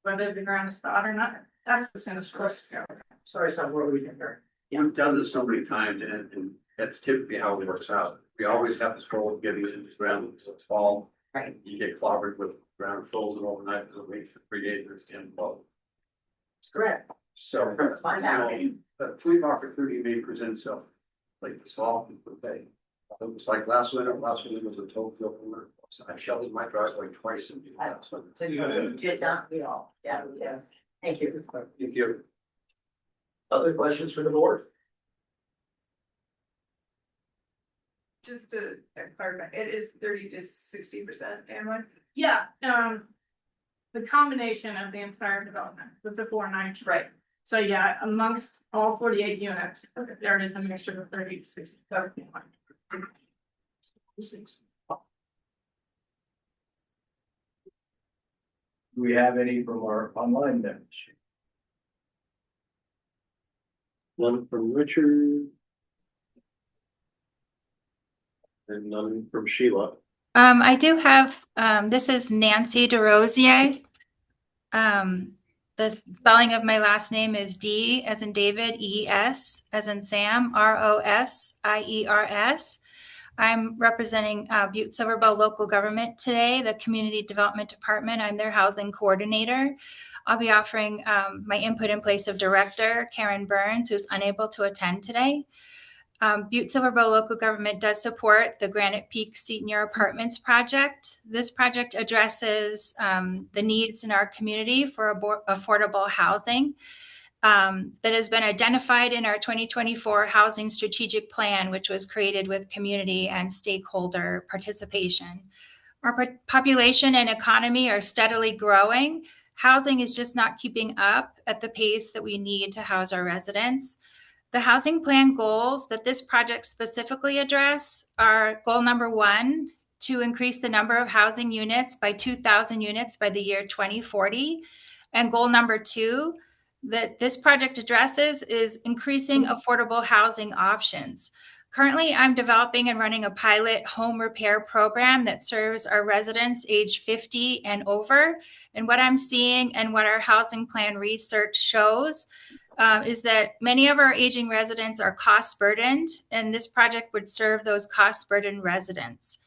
whether the ground is thawed or not, that's the soonest course to go. Sorry, so where we can go. We've done this so many times and that's typically how it works out. We always have to scroll getting into the ground, it's fall. Right. You get clobbered with ground frozen overnight for the week for 3 days, it's 10 below. That's correct. So, That's my bad. the fleet opportunity may present itself like this fall, okay. It was like last winter was a total winter. I shoveled my driveway twice in last winter. So you did not, we all, yeah, we did. Thank you. Thank you. Other questions for the board? Just to clarify, it is 30 to 60%, am I? Yeah, the combination of the entire development with the 4.9. Right. So yeah, amongst all 48 units, there is a mixture of 30 to 60. Do we have any from our online members? None from Richard. And none from Sheila. I do have, this is Nancy DeRosier. The spelling of my last name is D as in David, E-S as in Sam, R-O-S-I-E-R-S. I'm representing Butte Silverbow Local Government today, the Community Development Department. I'm their housing coordinator. I'll be offering my input in place of Director Karen Burns, who's unable to attend today. Butte Silverbow Local Government does support the Granite Peak Senior Apartments project. This project addresses the needs in our community for affordable housing that has been identified in our 2024 Housing Strategic Plan, which was created with community and stakeholder participation. Our population and economy are steadily growing. Housing is just not keeping up at the pace that we need to house our residents. The housing plan goals that this project specifically address are goal number 1, to increase the number of housing units by 2,000 units by the year 2040. And goal number 2 that this project addresses is increasing affordable housing options. Currently, I'm developing and running a pilot home repair program that serves our residents age 50 and over. And what I'm seeing and what our housing plan research shows is that many of our aging residents are cost burdened, and this project would serve those cost burdened residents.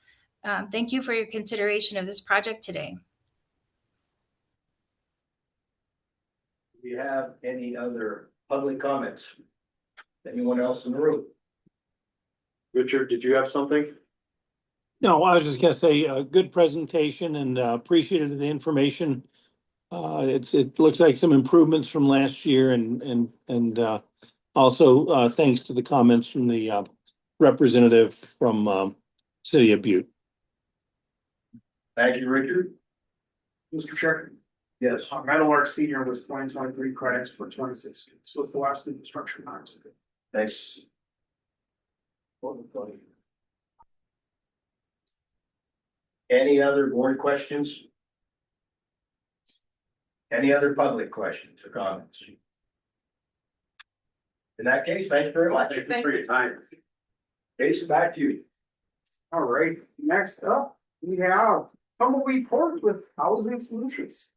Thank you for your consideration of this project today. Do we have any other public comments? Anyone else in the room? Richard, did you have something? No, I was just gonna say, a good presentation and appreciated the information. It looks like some improvements from last year and also thanks to the comments from the representative from City of Butte. Thank you, Richard. Mr. Chair. Yes. Meadowlark Senior was 2023 credits for 26 students. Was the last construction times. Thanks. Any other board questions? Any other public questions or comments? In that case, thanks very much. Thank you for your time. Jason, back to you. All right, next up, we have Tumbleweed Court with Housing Solutions.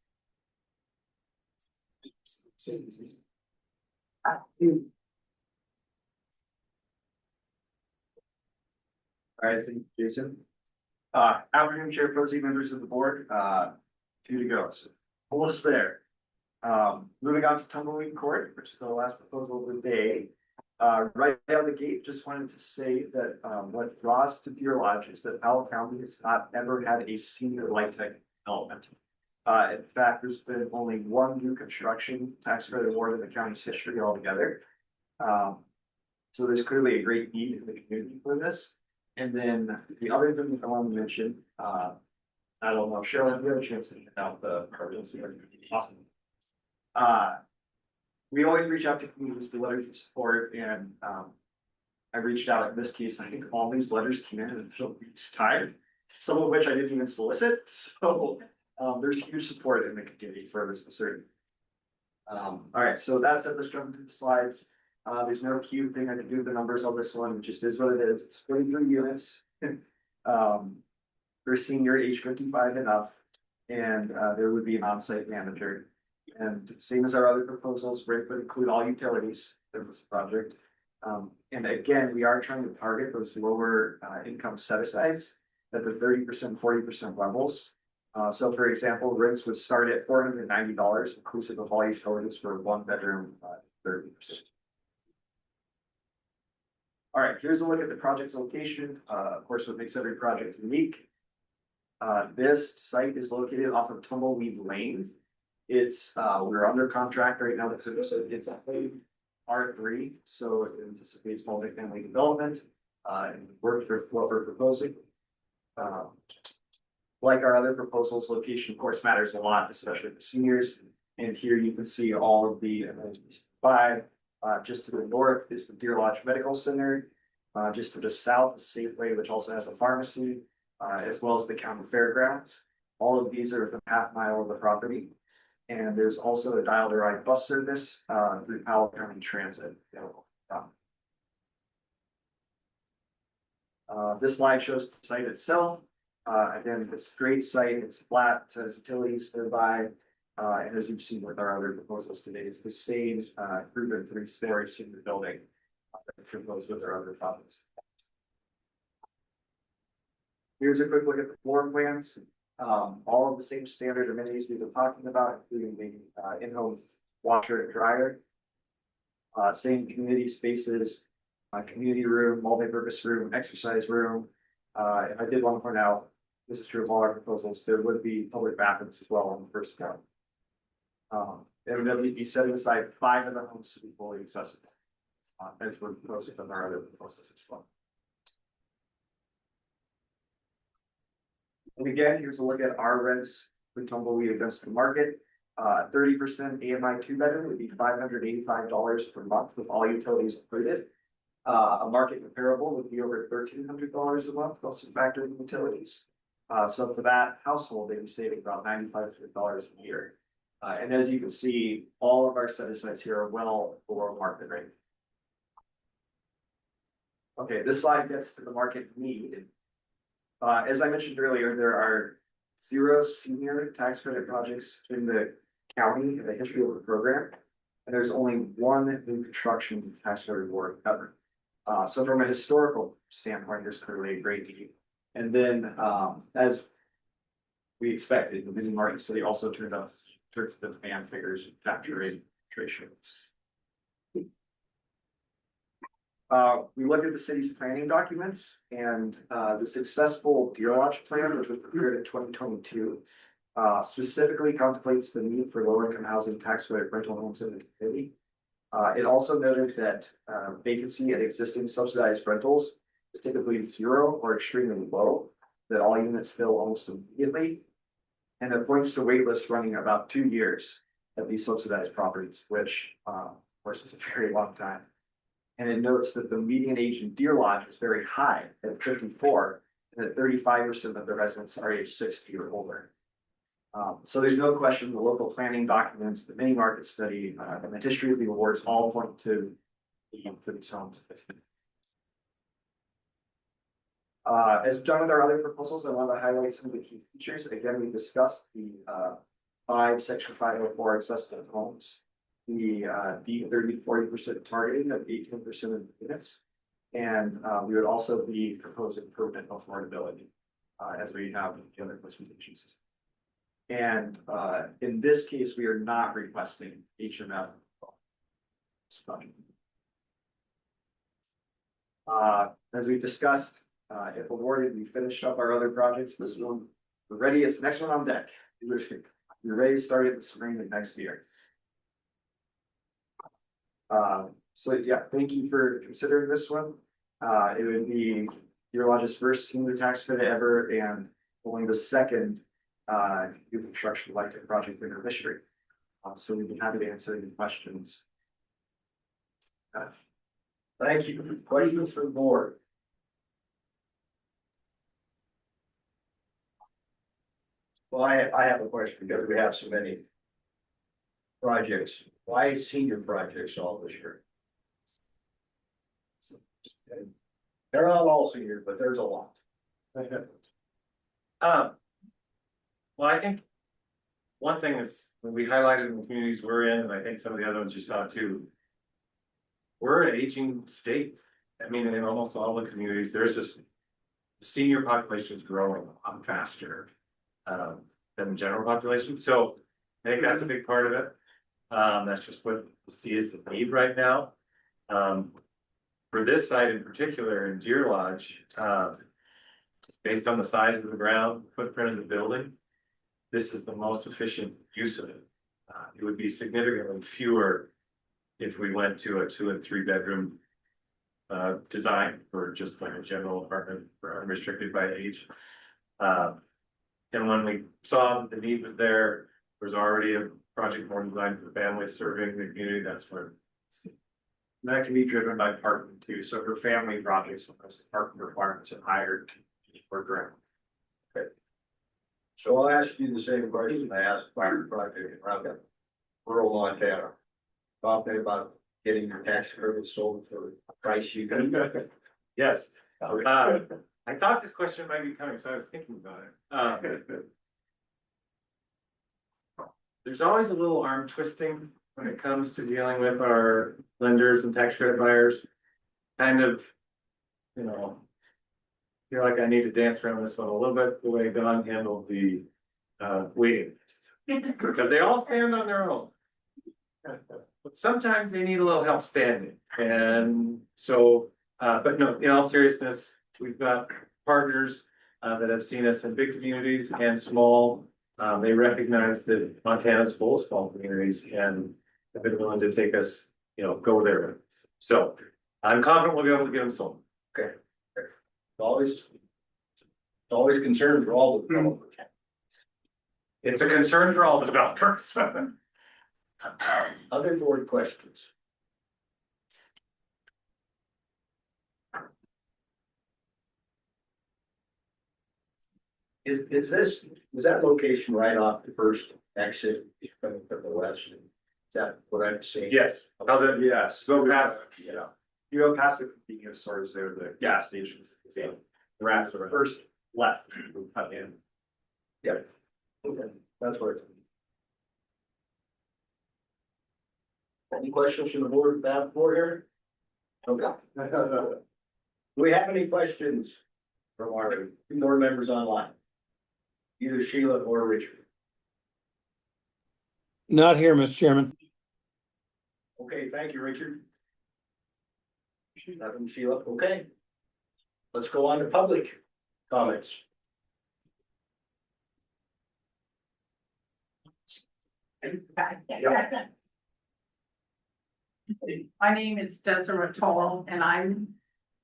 All right, thank you, Jason. Afternoon, Chair, Proceed members of the board, 2 to go, so almost there. Moving on to Tumbleweed Court, which is the last proposal of the day. Right out of the gate, just wanted to say that, what draws to Deer Lodge is that Powell County has not ever had a senior light tech development. In fact, there's been only 1 new construction tax credit award in the county's history altogether. So there's clearly a great need in the community for this. And then the other thing I want to mention, I don't know, Cheryl, have you had a chance to check out the cards? Awesome. We always reach out to communities with letters of support, and I reached out in this case. I think all these letters came in in a few weeks' time, some of which I didn't even solicit. So there's huge support in the community for this assertion. All right, so that's it. Let's jump into the slides. There's no cute thing I can do with the numbers on this one. It just is what it is. It's 43 units. For senior age 55 and up, and there would be an on-site manager. And same as our other proposals, rate would include all utilities in this project. And again, we are trying to target those lower income set-asides at the 30%, 40% levels. So for example, rents would start at $490 inclusive of all utilities for 1 bedroom, 30%. All right, here's a look at the project's location. Of course, what makes every project unique. This site is located off of Tumbleweed Lane. It's we're under contract right now. It's R3, so it anticipates multifamily development, and work for what we're proposing. Like our other proposals, location of course matters a lot, especially for seniors. And here you can see all of the amenities. Just to the north is the Deer Lodge Medical Center. Just to the south is Safeway, which also has a pharmacy, as well as the county fairgrounds. All of these are within a half-mile of the property. And there's also a dial-to-ride bus service through Powell County Transit. This slide shows the site itself. Again, it's a great site, it's flat, it has utilities nearby. And as you've seen with our other proposals today, it's the same group of 3 stories in the building that proposed with our other projects. Here's a quick look at the floor plans. All of the same standard amenities we've been talking about, including the in-home washer and dryer. Same community spaces, community room, multi-purpose room, exercise room. And I did want to point out, this is true of all our proposals, there would be public bathrooms as well on the first floor. And then we'd be setting aside 5 of the homes to be fully accessible, as we're proposing from our other proposals as well. And again, here's a look at our rents for tumbleweed against the market. 30% AMI 2-bedroom would be $585 per month with all utilities included. A market comparable would be over $1,300 a month, also factoring utilities. So for that household, they'd be saving about $9,500 a year. And as you can see, all of our set asides here are well below market rate. Okay, this slide gets to the market need. As I mentioned earlier, there are 0 senior tax credit projects in the county in the history of the program. And there's only 1 new construction tax credit award ever. So from a historical standpoint, there's clearly a great need. And then as we expected, the busy market study also turns the demand figures capture rate ratio. We looked at the city's planning documents and the successful Deer Lodge plan, which was prepared in 2022, specifically contemplates the need for low income housing tax credit rental homes in the community. It also noted that vacancy at existing subsidized rentals is typically 0 or extremely low, that all units fill almost immediately. And it points to wait lists running about 2 years at these subsidized properties, which of course is a very long time. And it notes that the median age in Deer Lodge is very high at 54, and that 35% of the residents are age 60 or older. So there's no question the local planning documents, the mini market study, and the history of the awards all point to the need for these homes. As we've done with our other proposals, I want to highlight some of the key features. Again, we discussed the 5 Section 504 accessible homes, the 30 to 40% targeting of 18% of units, and we would also be proposing permanent affordability, as we have in the other presentations. And in this case, we are not requesting HMF. As we discussed, if awarded, we finished up our other projects. This one, we're ready. It's the next one on deck. You're ready to start in the spring of next year. So yeah, thank you for considering this one. It would be Deer Lodge's first senior tax credit ever, and only the second new construction light project in our history. So we'd be happy to answer any questions. Thank you. Questions for the board? Well, I have a question because we have so many projects. Why senior projects all this year? They're not all senior, but there's a lot. Well, I think one thing that's we highlighted in the communities we're in, and I think some of the other ones you saw too. We're an aging state. I mean, in almost all the communities, there's this the senior population is growing a lot faster than the general population. So I think that's a big part of it. That's just what we see as the need right now. For this site in particular in Deer Lodge, based on the size of the ground footprint of the building, this is the most efficient use of it. It would be significantly fewer if we went to a 2 and 3 bedroom design for just like a general apartment for unrestricted by age. And when we saw the need was there was already a project more designed for families serving the community. That's where. That can be driven by parking too, so for family projects, sometimes the parking requirements are higher or direct. So I'll ask you the same question I asked fire project around rural Montana. Talking about getting your tax credits sold for a price you can. Yes, I thought this question might be coming, so I was thinking about it. There's always a little arm twisting when it comes to dealing with our lenders and tax credit buyers. Kind of, you know, feel like I need to dance around this one a little bit, the way Don handled the waiting list. Because they all stand on their own. But sometimes they need a little help standing. And so, but no, in all seriousness, we've got partners that have seen us in big communities and small. They recognize that Montana's full of small communities and have been willing to take us, you know, go there with us. So I'm confident we'll be able to get them sold. Okay. Always concerned for all the developers. It's a concern for all the developers. Other board questions? Is that location right off the first exit from the west? Is that what I'm saying? Yes. Yes, go past, you go past the convenience stores there, the gas stations. The rats are first left, cut in. Yep. Okay, that's where it's. Any questions from the board, here? Okay. Do we have any questions from our board members online? Either Sheila or Richard. Not here, Mr. Chairman. Okay, thank you, Richard. Nothing, Sheila, okay. Let's go on to public comments. My name is Desiree Toll and I'm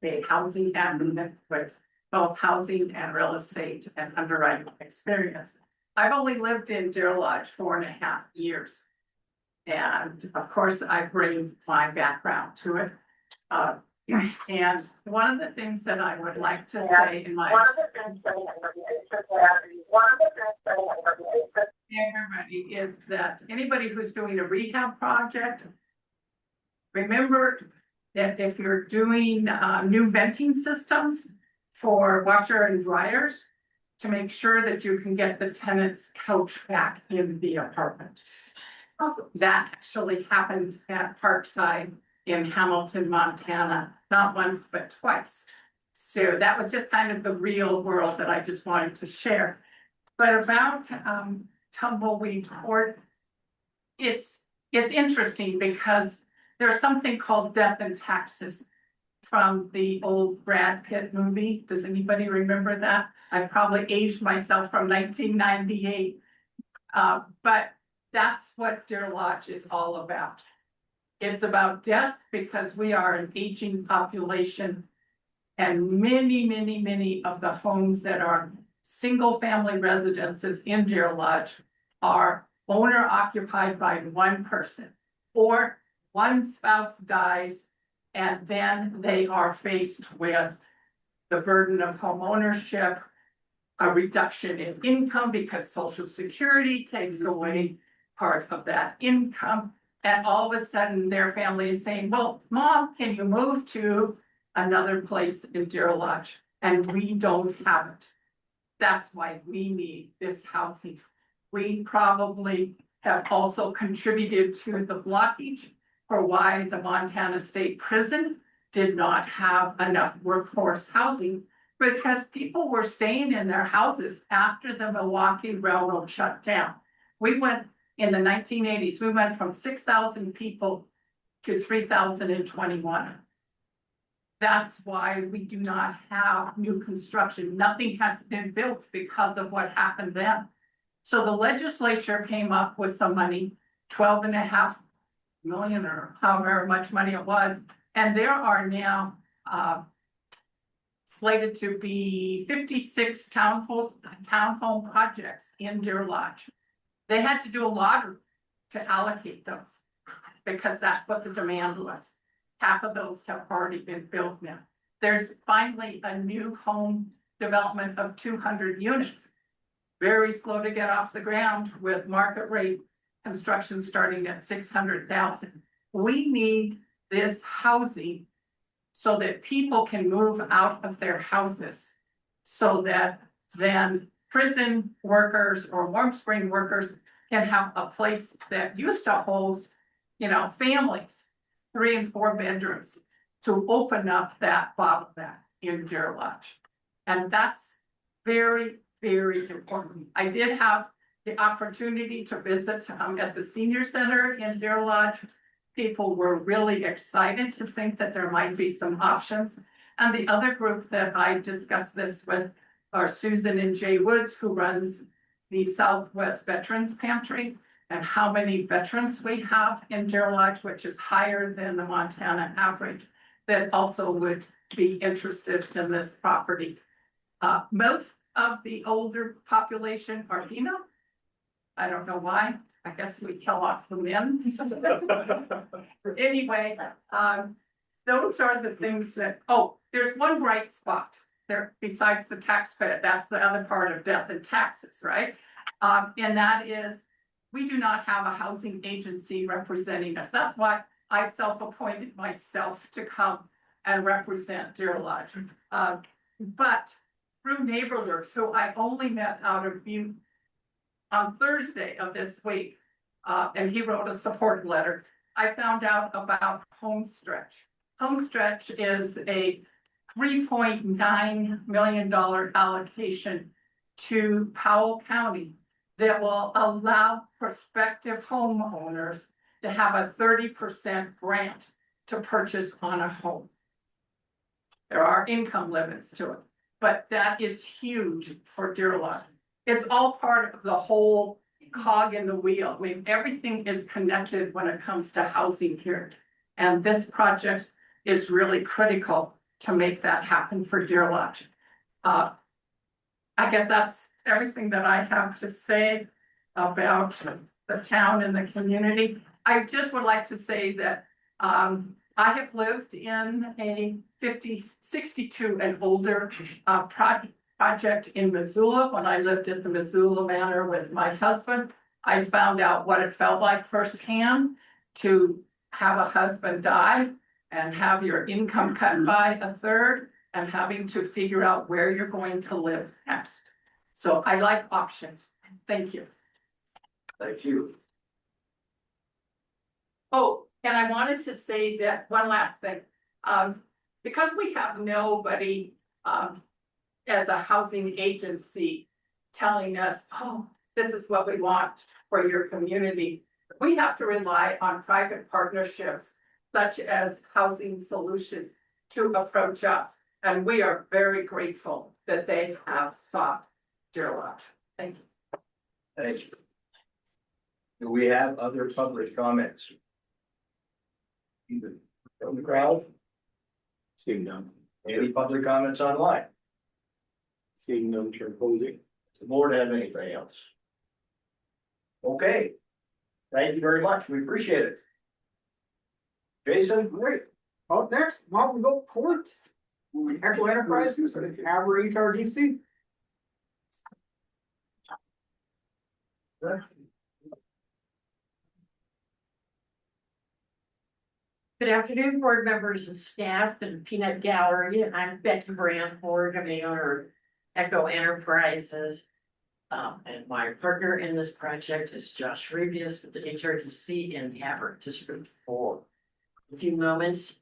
a housing advocate with both housing and real estate and underwriting experience. I've only lived in Deer Lodge 4.5 years. And of course, I bring my background to it. And one of the things that I would like to say in my everybody is that anybody who's doing a rehab project, remember that if you're doing new venting systems for washer and dryers, to make sure that you can get the tenant's couch back in the apartment. That actually happened at Parkside in Hamilton, Montana, not once, but twice. So that was just kind of the real world that I just wanted to share. But about Tumbleweed Court, it's interesting because there's something called Death and Taxes from the old Brad Pitt movie. Does anybody remember that? I probably aged myself from 1998. But that's what Deer Lodge is all about. It's about death because we are an aging population. And many of the homes that are single family residences in Deer Lodge are owner occupied by one person, or one spouse dies and then they are faced with the burden of home ownership, a reduction in income because Social Security takes away part of that income. And all of a sudden their family is saying, well, Mom, can you move to another place in Deer Lodge? And we don't have it. That's why we need this housing. We probably have also contributed to the blockage for why the Montana State Prison did not have enough workforce housing, because people were staying in their houses after the Milwaukee Railroad shut down. We went in the 1980s, we went from 6,000 people to 3,021. That's why we do not have new construction. Nothing has been built because of what happened then. So the legislature came up with some money, $12.5 million or however much money it was. And there are now, slated to be 56 townhome projects in Deer Lodge. They had to do a lottery to allocate those because that's what the demand was. Half of those have already been built now. There's finally a new home development of 200 units. Very slow to get off the ground with market rate construction starting at 600,000. We need this housing so that people can move out of their houses. So that then prison workers or Warm Spring workers can have a place that used to host, families, 3 and 4 bedrooms, to open up that bottleneck in Deer Lodge. And that's very, very important. I did have the opportunity to visit at the senior center in Deer Lodge. People were really excited to think that there might be some options. And the other group that I discussed this with are Susan and Jay Woods, who runs the Southwest Veterans Pantry, and how many veterans we have in Deer Lodge, which is higher than the Montana average, that also would be interested in this property. Most of the older population are female. I don't know why. I guess we kill off the men. Anyway, those are the things that, there's one bright spot there besides the tax credit. That's the other part of death and taxes, right? And that is, we do not have a housing agency representing us. That's why I self-appointed myself to come and represent Deer Lodge. But through Neighborlers, who I only met out of Butte on Thursday of this week, and he wrote a support letter, I found out about Homestretch. Homestretch is a $3.9 million allocation to Powell County that will allow prospective homeowners to have a 30% grant to purchase on a home. There are income limits to it, but that is huge for Deer Lodge. It's all part of the whole cog in the wheel. I mean, everything is connected when it comes to housing here. And this project is really critical to make that happen for Deer Lodge. I guess that's everything that I have to say about the town and the community. I just would like to say that I have lived in a 62 and older project in Missoula. When I lived at the Missoula Manor with my husband, I found out what it felt like firsthand to have a husband die and have your income cut by a third and having to figure out where you're going to live next. So I like options. Thank you. Thank you. Oh, and I wanted to say that one last thing. Because we have nobody as a housing agency telling us, this is what we want for your community, we have to rely on private partnerships such as Housing Solutions to approach us. And we are very grateful that they have sought Deer Lodge. Thank you. Thank you. Do we have other public comments? Even from the crowd? Seeing none. Any public comments online? Seeing none, Chair Posey. Does the board have anything else? Okay. Thank you very much. We appreciate it. Jason? Great. Up next, Mountain Goat Court. Echo Enterprises and Havre HRDC. Good afternoon, board members and staff and Peanut Gallery. I'm Becky Brandford, I'm the owner of Echo Enterprises. And my partner in this project is Josh Revius with the HRDC in Havre District 4. In a few moments,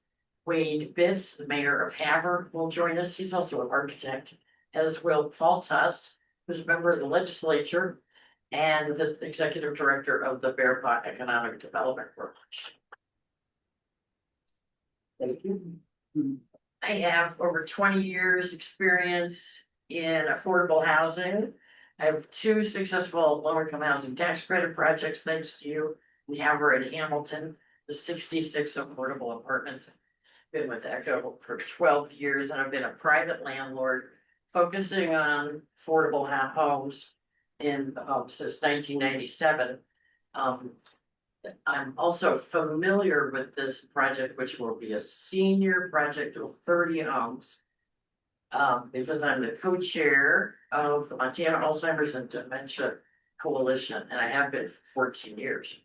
Wade Bitts, the mayor of Havre, will join us. He's also an architect, as will Paul Tuss, who's a member of the legislature and the executive director of the Bear Pot Economic Development Corporation. Thank you. I have over 20 years experience in affordable housing. I have 2 successful low income housing tax credit projects thanks to you in Havre and Hamilton. the 66 affordable apartments. Been with Echo for 12 years and I've been a private landlord focusing on affordable homes since 1997. I'm also familiar with this project, which will be a senior project of 30 homes. Because I'm the co-chair of the Montana Alzheimer's and Dementia Coalition, and I have been for 14 years.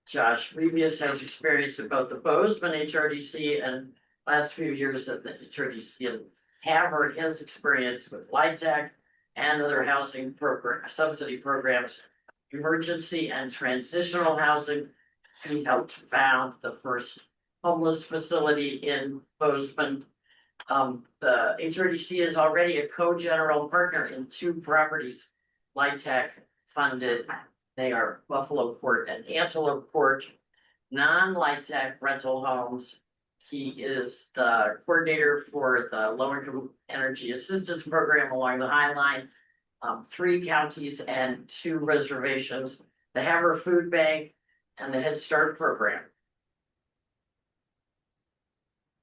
Josh Revius has experience in both the Bozeman HRDC and last few years at the HRDC in Havre. His experience with LIHTC and other housing program subsidy programs, emergency and transitional housing. He helped found the first homeless facility in Bozeman. The HRDC is already a co-general partner in 2 properties LIHTC funded. They are Buffalo Court and Antelope Court, non-LIHTC rental homes. He is the coordinator for the Low Income Energy Assistance Program along the High Line. 3 counties and 2 reservations, the Havre Food Bank and the Head Start program.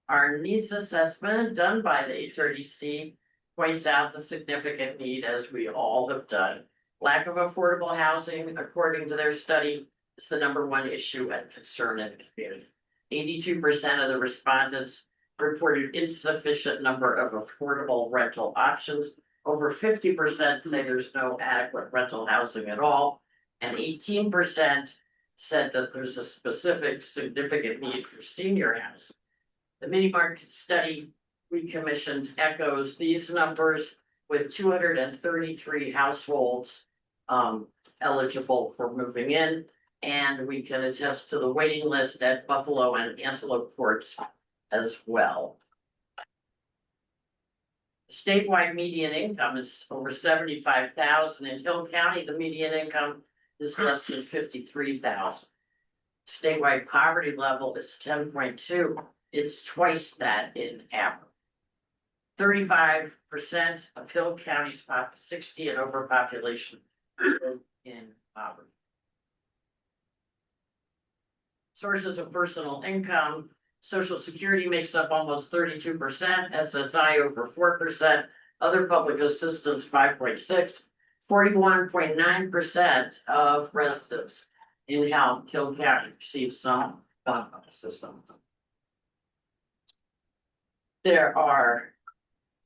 Our needs assessment done by the HRDC points out the significant need, as we all have done. Lack of affordable housing, according to their study, is the #1 issue and concern in the community. 82% of the respondents reported insufficient number of affordable rental options. Over 50% say there's no adequate rental housing at all, and 18% said that there's a specific significant need for senior housing. The mini market study we commissioned echoes these numbers with 233 households eligible for moving in, and we can attest to the waiting list at Buffalo and Antelope Courts as well. Statewide median income is over 75,000. In Hill County, the median income is less than 53,000. Statewide poverty level is 10.2. It's twice that in Havre. 35% of Hill County's 60 and over population live in poverty. Sources of personal income. Social Security makes up almost 32%, SSI over 4%, other public assistance 5.6%, 41.9% of residents in Hill County receive some assistance. There are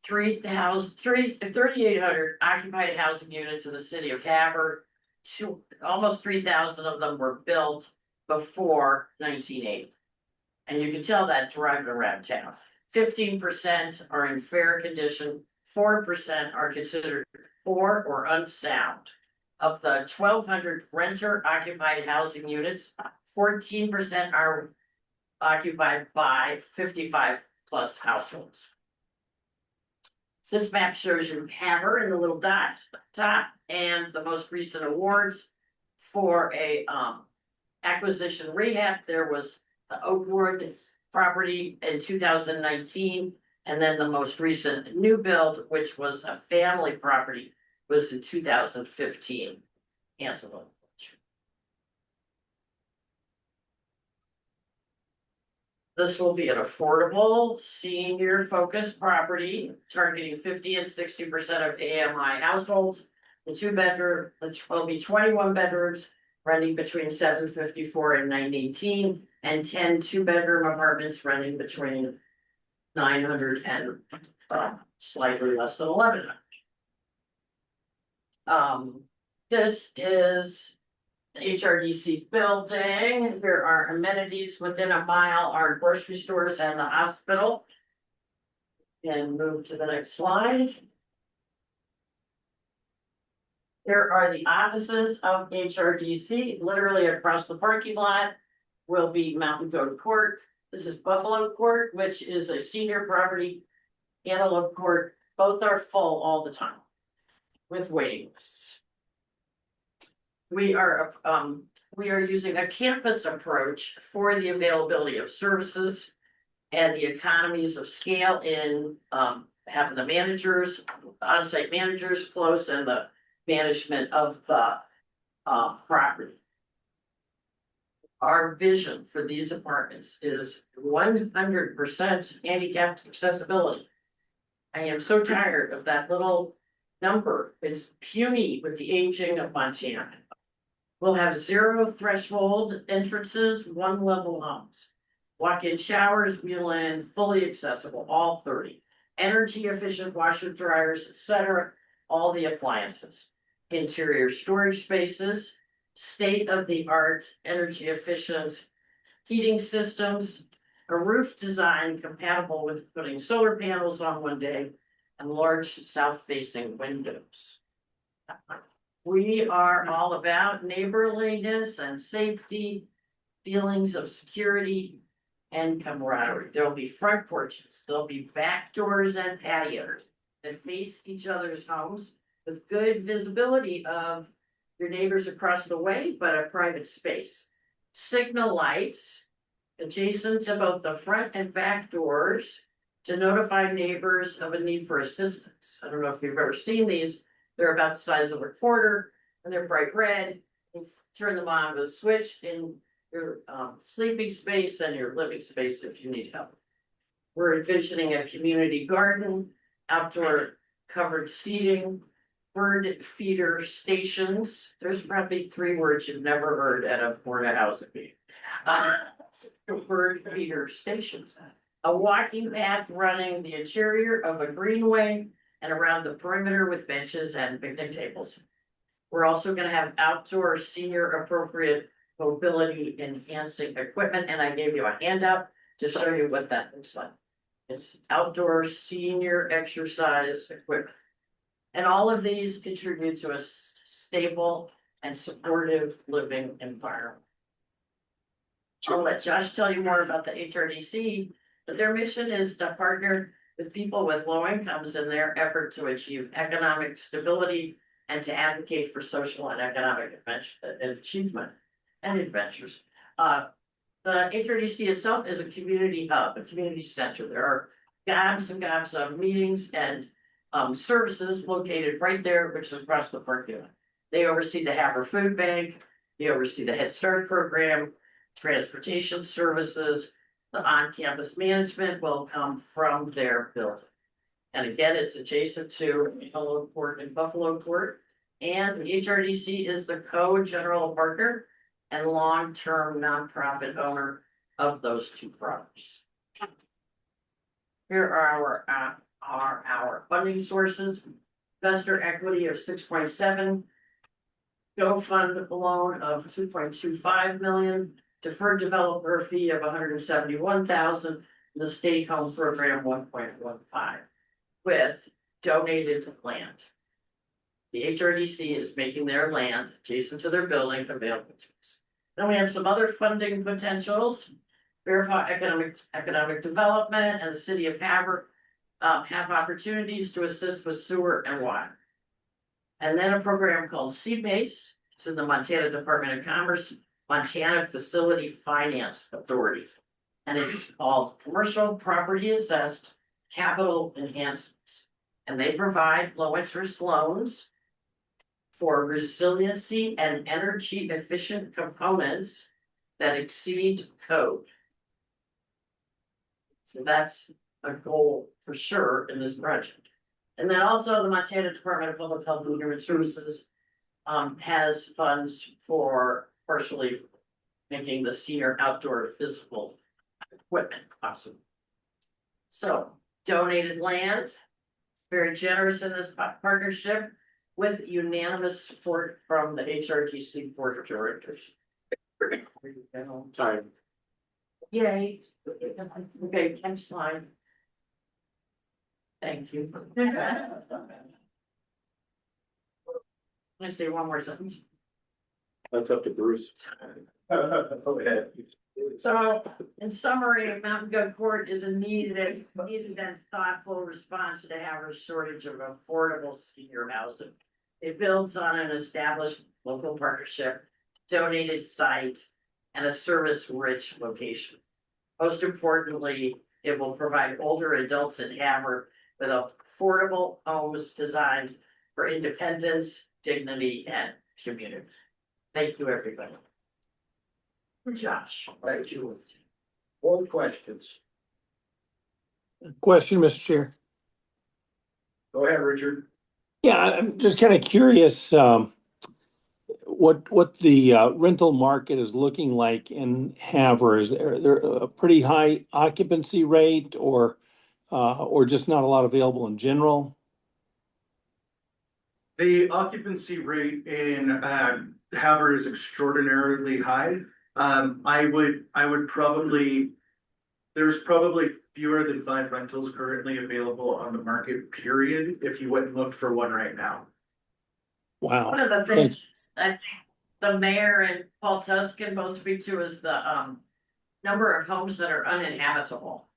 3,800 occupied housing units in the city of Havre. Almost 3,000 of them were built before 1980. And you can tell that driving around town. 15% are in fair condition, 4% are considered poor or unsound. Of the 1,200 renter occupied housing units, 14% are occupied by 55 plus households. This map shows you Havre in the little dots at the top and the most recent awards for a acquisition rehab. There was the Oakwood property in 2019, and then the most recent new build, which was a family property, was in 2015. Antelope. This will be an affordable, senior-focused property targeting 50 and 60% of AMI households. The 2-bedroom, which will be 21 bedrooms, running between $754 and $918, and 10 2-bedroom apartments running between $900 and slightly less than $1,100. This is the HRDC building. There are amenities within a mile, our grocery stores and the hospital. And move to the next slide. Here are the offices of HRDC, literally across the parking lot will be Mountain Goat Court. This is Buffalo Court, which is a senior property. Antelope Court, both are full all the time with waiting lists. We are using a campus approach for the availability of services and the economies of scale in having the managers, on-site managers close, and the management of the property. Our vision for these apartments is 100% handicapped accessibility. I am so tired of that little number. It's puny with the aging of Montana. We'll have 0 threshold entrances, 1 level homes. Walk-in showers, meal-in, fully accessible, all 30. Energy efficient washer dryers, etc., all the appliances. Interior storage spaces, state-of-the-art, energy efficient heating systems, a roof design compatible with putting solar panels on one day, and large south-facing windows. We are all about neighborliness and safety, feelings of security and camaraderie. There'll be front porches, there'll be back doors and patios that face each other's homes with good visibility of your neighbors across the way, but a private space. Signal lights adjacent to both the front and back doors to notify neighbors of a need for assistance. I don't know if you've ever seen these. They're about the size of a quarter and they're bright red. You turn them on with a switch in your sleeping space and your living space if you need help. We're envisioning a community garden, outdoor covered seating, bird feeder stations. There's probably 3 words you've never heard at a Board of Housing meeting. Bird feeder stations. A walking path running the interior of a greenway and around the perimeter with benches and picnic tables. We're also gonna have outdoor senior appropriate mobility enhancing equipment, and I gave you a handout to show you what that looks like. It's outdoor senior exercise equipment. And all of these contribute to a stable and supportive living environment. I'll let Josh tell you more about the HRDC, but their mission is to partner with people with low incomes in their effort to achieve economic stability and to advocate for social and economic achievement and adventures. The HRDC itself is a community hub, a community center. There are gobs and gobs of meetings and services located right there, which is across the parking lot. They oversee the Havre Food Bank, they oversee the Head Start program, transportation services, the on-campus management will come from their building. And again, it's adjacent to Hello Port and Buffalo Port. And the HRDC is the co-general partner and long-term nonprofit owner of those 2 properties. Here are our funding sources. Investor equity of 6.7, GoFund loan of 2.25 million, deferred developer fee of 171,000, the state home program 1.15, with donated land. The HRDC is making their land adjacent to their building available to us. Then we have some other funding potentials. Bear Paw Economic Development and the City of Havre have opportunities to assist with sewer and water. And then a program called CBASE. It's in the Montana Department of Commerce, Montana Facility Finance Authority. And it's called Commercial Property Assessed Capital Enhancements. And they provide low interest loans for resiliency and energy efficient components that exceed code. So that's a goal for sure in this project. And then also the Montana Department of Public Health and Human Services has funds for partially making the senior outdoor physical equipment possible. So donated land, very generous in this partnership with unanimous support from the HRDC Board of Directors. Time. Yay. Okay, next slide. Thank you. Let me say one more sentence. That's up to Bruce. Go ahead. So, in summary, Mountain Goat Court is a needed and thoughtful response to Havre's shortage of affordable senior housing. It builds on an established local partnership, donated site, and a service-rich location. Most importantly, it will provide older adults in Havre with affordable homes designed for independence, dignity, and community. Thank you, everybody. Josh. Right, Julie. Board questions. Question, Mr. Chair. Go ahead, Richard. Yeah, I'm just kind of curious, what the rental market is looking like in Havre. Is there a pretty high occupancy rate or just not a lot available in general? The occupancy rate in Havre is extraordinarily high. I would probably, there's probably fewer than 5 rentals currently available on the market, period, if you went and looked for one right now. Wow. One of the things I think the mayor and Paul Tuskin both speak to is the number of homes that are uninhabitable.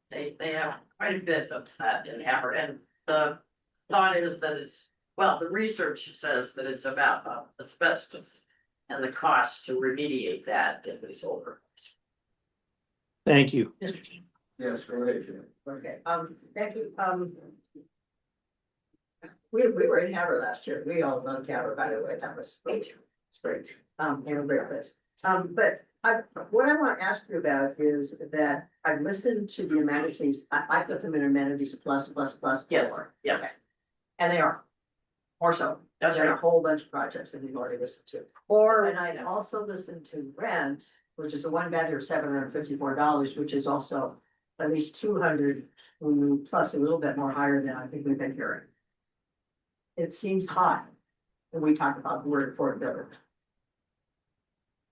They have quite a bit of that in Havre, and the thought is that it's, well, the research says that it's about asbestos and the cost to remediate that in these older homes. Thank you. Yes, go ahead, Jim. Okay, Becky, we were in Havre last year. We all loved Havre, by the way. That was great. It's great. And a great place. But what I want to ask you about is that I've listened to the amenities. I put them in amenities plus. Yes, yes. Okay. And they are more so. That's There are a right. whole bunch of projects that we've already listened to. And I also listened to rent, which is a 1 bedroom, $754, which is also at least 200 plus a little bit more higher than I think we've been hearing. It seems high when we talk about the word affordability.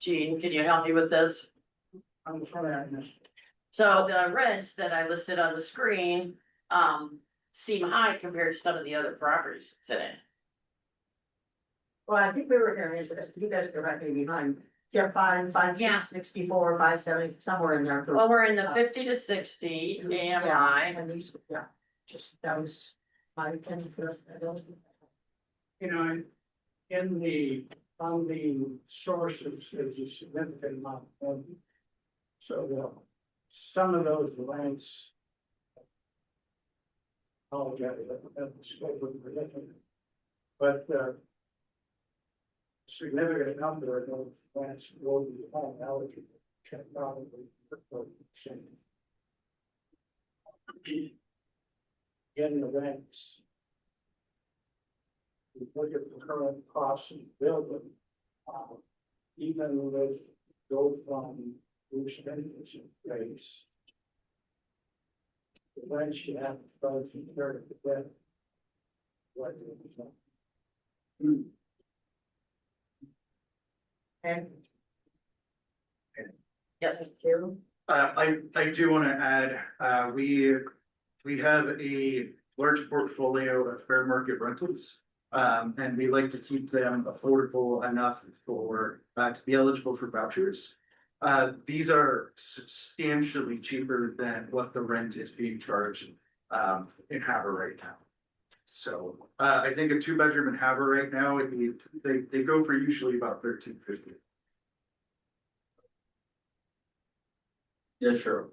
Gene, can you help me with this? I'm sorry. So the rents that I listed on the screen, seem high compared to some of the other properties today. Well, I think we were hearing, you guys are right maybe behind. Yeah, Yeah. 564, 570, somewhere in there. Well, we're in the 50 to 60 AMI. And these, yeah, just, that was my opinion. You know, in the funding sources, there's a significant amount of funding. So some of those rents. Apologize, that the scope of the different. But significant number of those rents will be eligible, check probably. In the rents. We look at the current costs of building. Even with go from expenditures in place. The rents you have to start from there to that. What is that? And. Yes. I do want to add, we have a large portfolio of fair market rentals. And we like to keep them affordable enough for, to be eligible for vouchers. These are substantially cheaper than what the rent is being charged, in Havre right now. So, I think a 2-bedroom in Havre right now, they go for usually about $13.50. Yes, sure.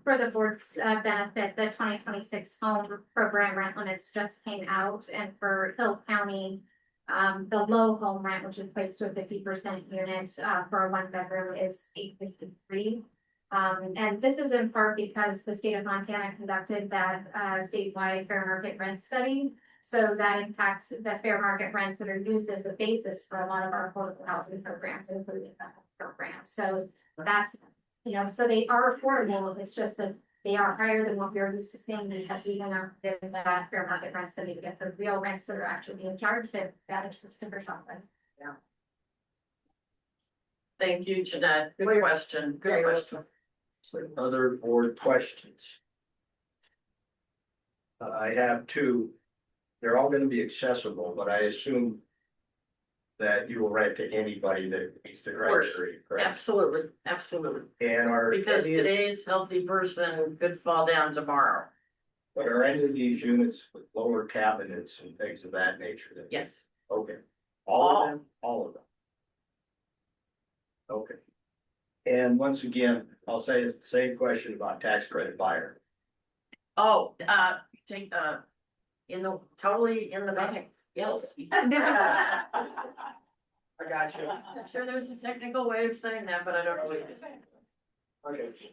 For the board's benefit, the 2026 home program rent limits just came out, and for Hill County, the low home rent, which equates to a 50% unit for a 1 bedroom, is $853. And this is in part because the state of Montana conducted that statewide fair market rent study. So that impacts the fair market rents that are used as a basis for a lot of our affordable housing programs, including the program. So that's, you know, so they are affordable. It's just that they are higher than what we're used to seeing because we went out did that fair market rent study to get the real rents that are actually being charged at other sticker shop. Yeah. Thank you, Jeanette. Good question. Good question. Other board questions? I have 2. They're all gonna be accessible, but I assume that you will rent to anybody that meets the criteria, correct? Absolutely, absolutely. And are Because any of- today's healthy person could fall down tomorrow. But are any of these units with lower cabinets and things of that nature? Yes. Okay, all of them, all of them. Okay. And once again, I'll say it's the same question about tax credit buyer. Oh, take totally in the bank, yes. I got you. I'm sure there's a technical way of saying that, but I don't know what it is. Okay.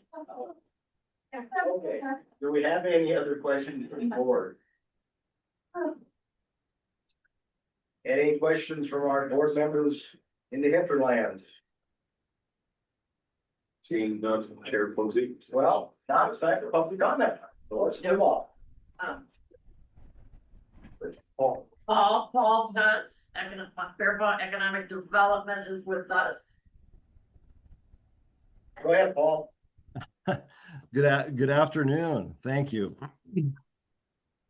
Okay, do we have any other questions from the board? Any questions from our board members in the hinterlands? Seeing none, Chair Posey. Well, now it's time for public comment. So let's do all. Paul Tuss, Fairmont Economic Development is with us. Go ahead, Paul. Good afternoon. Thank you.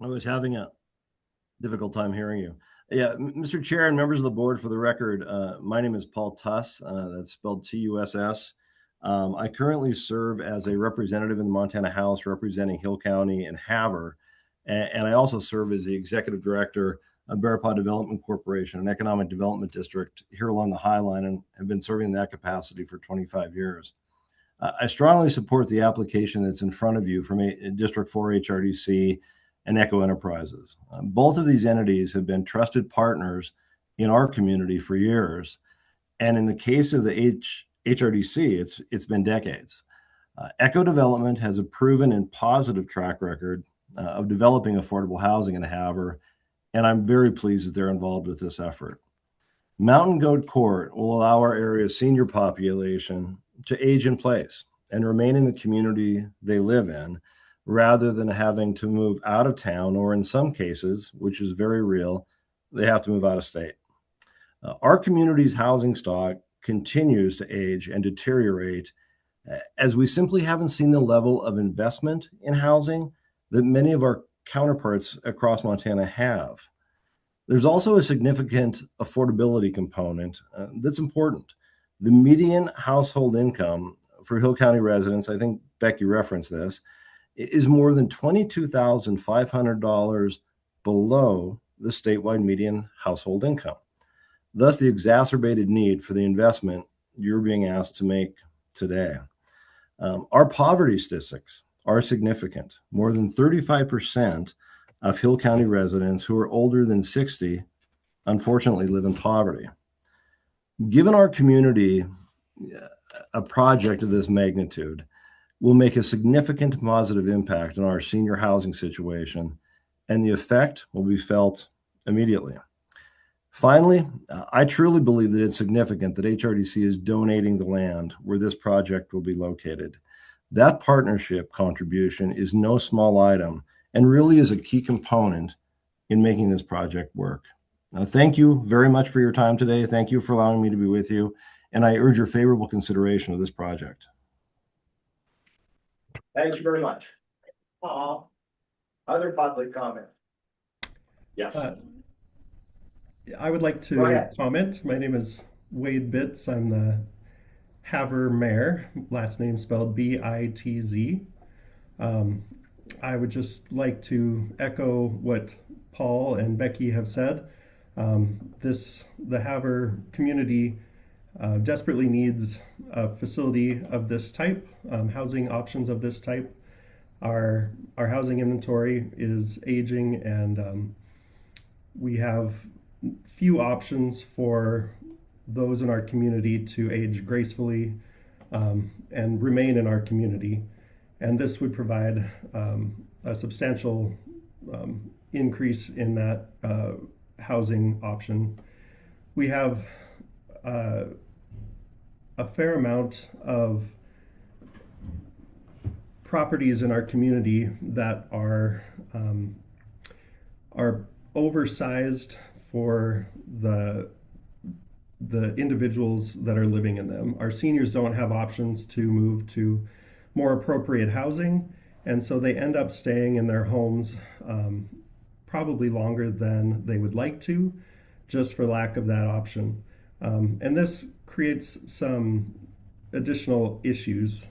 I was having a difficult time hearing you. Yeah, Mr. Chair and members of the board, for the record, my name is Paul Tuss. That's spelled Tuss. I currently serve as a representative in the Montana House representing Hill County and Havre. And I also serve as the executive director of Bearpaw Development Corporation, an economic development district here along the High Line, and have been serving in that capacity for 25 years. I strongly support the application that's in front of you from District 4 HRDC and Echo Enterprises. Both of these entities have been trusted partners in our community for years. And in the case of the HRDC, it's been decades. Echo Development has a proven and positive track record of developing affordable housing in Havre, and I'm very pleased that they're involved with this effort. Mountain Goat Court will allow our area's senior population to age in place and remain in the community they live in, rather than having to move out of town, or in some cases, which is very real, they have to move out of state. Our community's housing stock continues to age and deteriorate as we simply haven't seen the level of investment in housing that many of our counterparts across Montana have. There's also a significant affordability component that's important. The median household income for Hill County residents, I think Becky referenced this, is more than $22,500 below the statewide median household income. Thus, the exacerbated need for the investment you're being asked to make today. Our poverty statistics are significant. More than 35% of Hill County residents who are older than 60, unfortunately, live in poverty. Given our community, a project of this magnitude will make a significant positive impact on our senior housing situation, and the effect will be felt immediately. Finally, I truly believe that it's significant that HRDC is donating the land where this project will be located. That partnership contribution is no small item and really is a key component in making this project work. Thank you very much for your time today. Thank you for allowing me to be with you, and I urge your favorable consideration of this project. Thank you very much. Paul. Other public comment? Yes. I would like to comment. My name is Wade Bitz. I'm the Havre mayor, last name spelled B-I-T-Z. I would just like to echo what Paul and Becky have said. The Havre community desperately needs a facility of this type, housing options of this type. Our housing inventory is aging, and we have few options for those in our community to age gracefully and remain in our community. And this would provide a substantial increase in that housing option. We have a fair amount of properties in our community that are oversized for the individuals that are living in them. Our seniors don't have options to move to more appropriate housing, and so they end up staying in their homes probably longer than they would like to, just for lack of that option. And this creates some additional issues,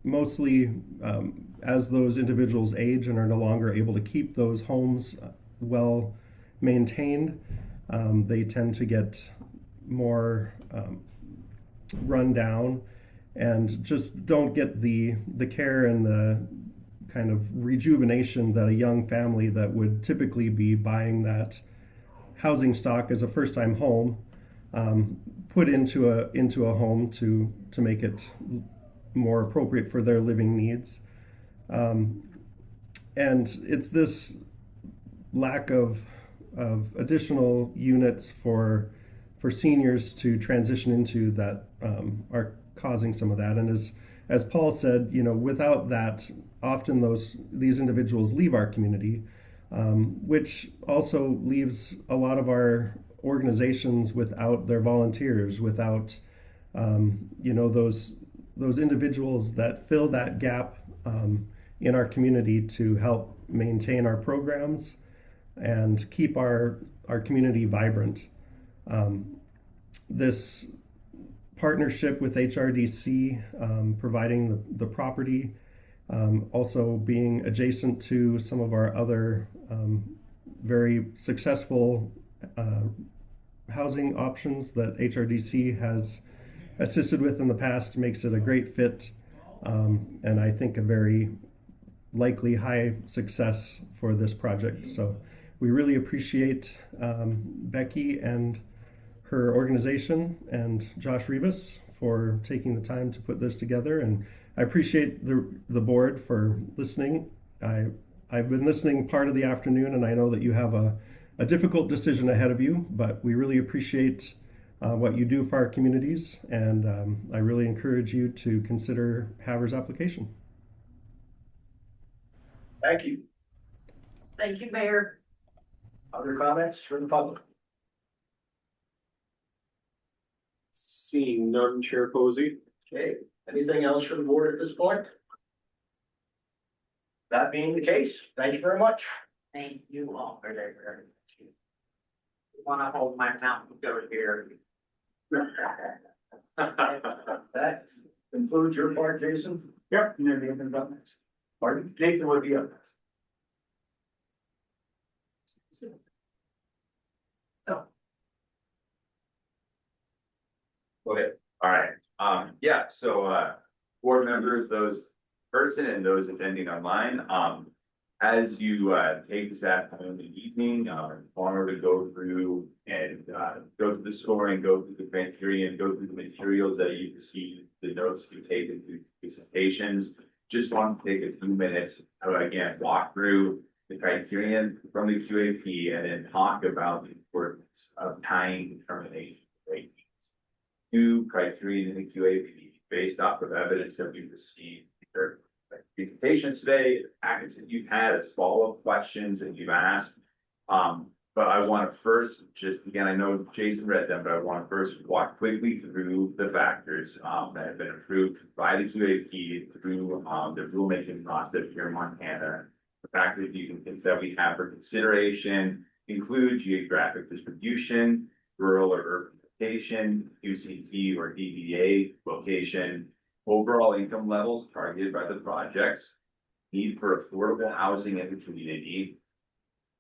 mostly as those individuals age and are no longer able to keep those homes well maintained. They tend to get more run down and just don't get the care and the kind of rejuvenation that a young family that would typically be buying that housing stock as a first-time home put into a home to make it more appropriate for their living needs. And it's this lack of additional units for seniors to transition into that are causing some of that. And as Paul said, without that, often these individuals leave our community, which also leaves a lot of our organizations without their volunteers, without those individuals that fill that gap in our community to help maintain our programs and keep our community vibrant. This partnership with HRDC, providing the property, also being adjacent to some of our other very successful housing options that HRDC has assisted with in the past, makes it a great fit, and I think a very likely high success for this project. So we really appreciate Becky and her organization and Josh Rivas for taking the time to put this together, and I appreciate the board for listening. I've been listening part of the afternoon, and I know that you have a difficult decision ahead of you, but we really appreciate what you do for our communities, and I really encourage you to consider Havre's application. Thank you. Thank you, Mayor. Other comments from the public? Seeing none, Chair Posey. Okay, anything else from the board at this point? That being the case, thank you very much. Thank you all very, very much. Want to hold my mouth over here. That concludes your part, Jason. Yep, and then Nathan's up next. Pardon? Nathan will be up next. Okay, all right, board members, those person and those attending online, as you take this afternoon and evening, honor to go through and go through the scoring, go through the criteria, and go through the materials that you received, the notes you taken through presentations. Just want to take a few minutes to again walk through the criterion from the QAP and then talk about the importance of tying determination rankings to criteria in the QAP based off of evidence that we've received. Presentations today, packets that you've had as follow-up questions that you've asked. But I want to first, just again, I know Jason read them, but I want to first walk quickly through the factors that have been approved by the QAP through the rulemaking process here in Montana. The factors that we have for consideration include geographic distribution, rural or urban location, UCT or DBA location, overall income levels targeted by the projects, need for affordable housing in the community,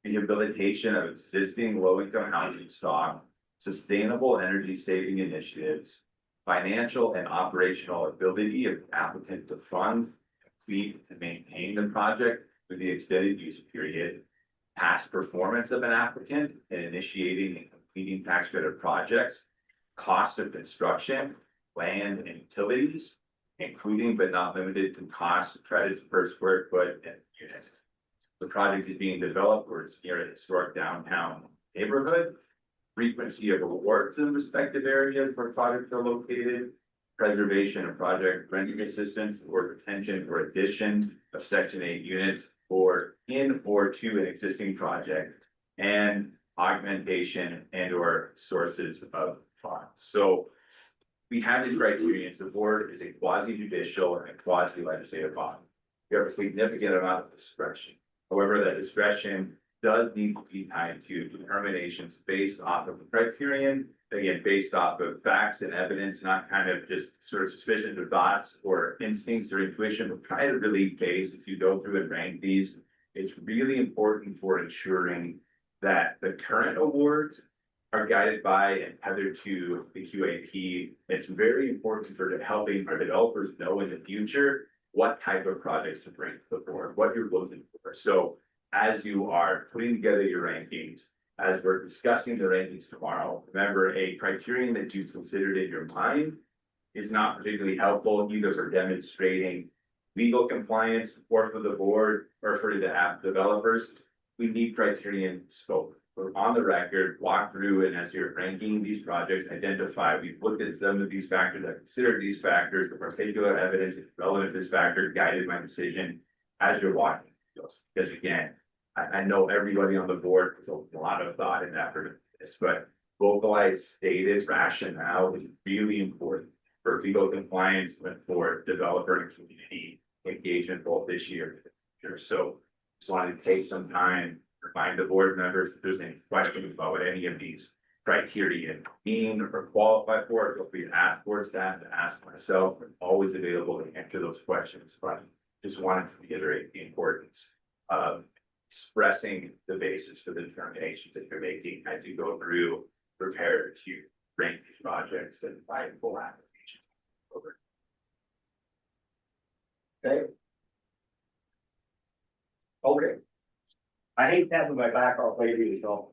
rehabilitation of existing low-income housing stock, sustainable energy saving initiatives, financial and operational ability of applicant to fund, complete, and maintain the project through the extended use period, past performance of an applicant in initiating and completing tax credit projects, cost of construction, land and utilities, including but not limited to cost of credits per square foot and unit. The project is being developed or it's near a historic downtown neighborhood, frequency of awards in the respective areas where projects are located, preservation of project renting assistance or retention or addition of Section 8 units or in or to an existing project, and augmentation and or sources of funds. So we have these criteria. The board is a quasi-judicial and a quasi-legislative body. We have a significant amount of discretion. However, that discretion does need to be tied to determinations based off of the criterion, again, based off of facts and evidence, not kind of just sort of suspicions or thoughts or instincts or intuition, but try to really base, if you go through and rank these, it's really important for ensuring that the current awards are guided by and tethered to the QAP. It's very important for helping our developers know in the future what type of projects to bring to the board, what you're looking for. So as you are putting together your rankings, as we're discussing the rankings tomorrow, remember a criterion that you considered in your mind is not particularly helpful either for demonstrating legal compliance or for the board or for the app developers. We need criterion scope. We're on the record, walk through, and as you're ranking these projects, identify, we've looked at some of these factors, I've considered these factors, the particular evidence relevant to this factor guided my decision as you're walking those. Because again, I know everybody on the board puts a lot of thought and effort into this, but vocalized stated rationale is really important for legal compliance and for developer and community engagement both this year and future. So just wanted to take some time, remind the board members if there's any questions about what any of these criteria mean or qualify for, feel free to ask board staff, to ask myself. I'm always available to answer those questions, but just wanted to reiterate the importance of expressing the basis for the determinations that you're making as you go through, prepare to rank these projects and find full applications. Over. Okay. Okay. I hate having my back all lady, so.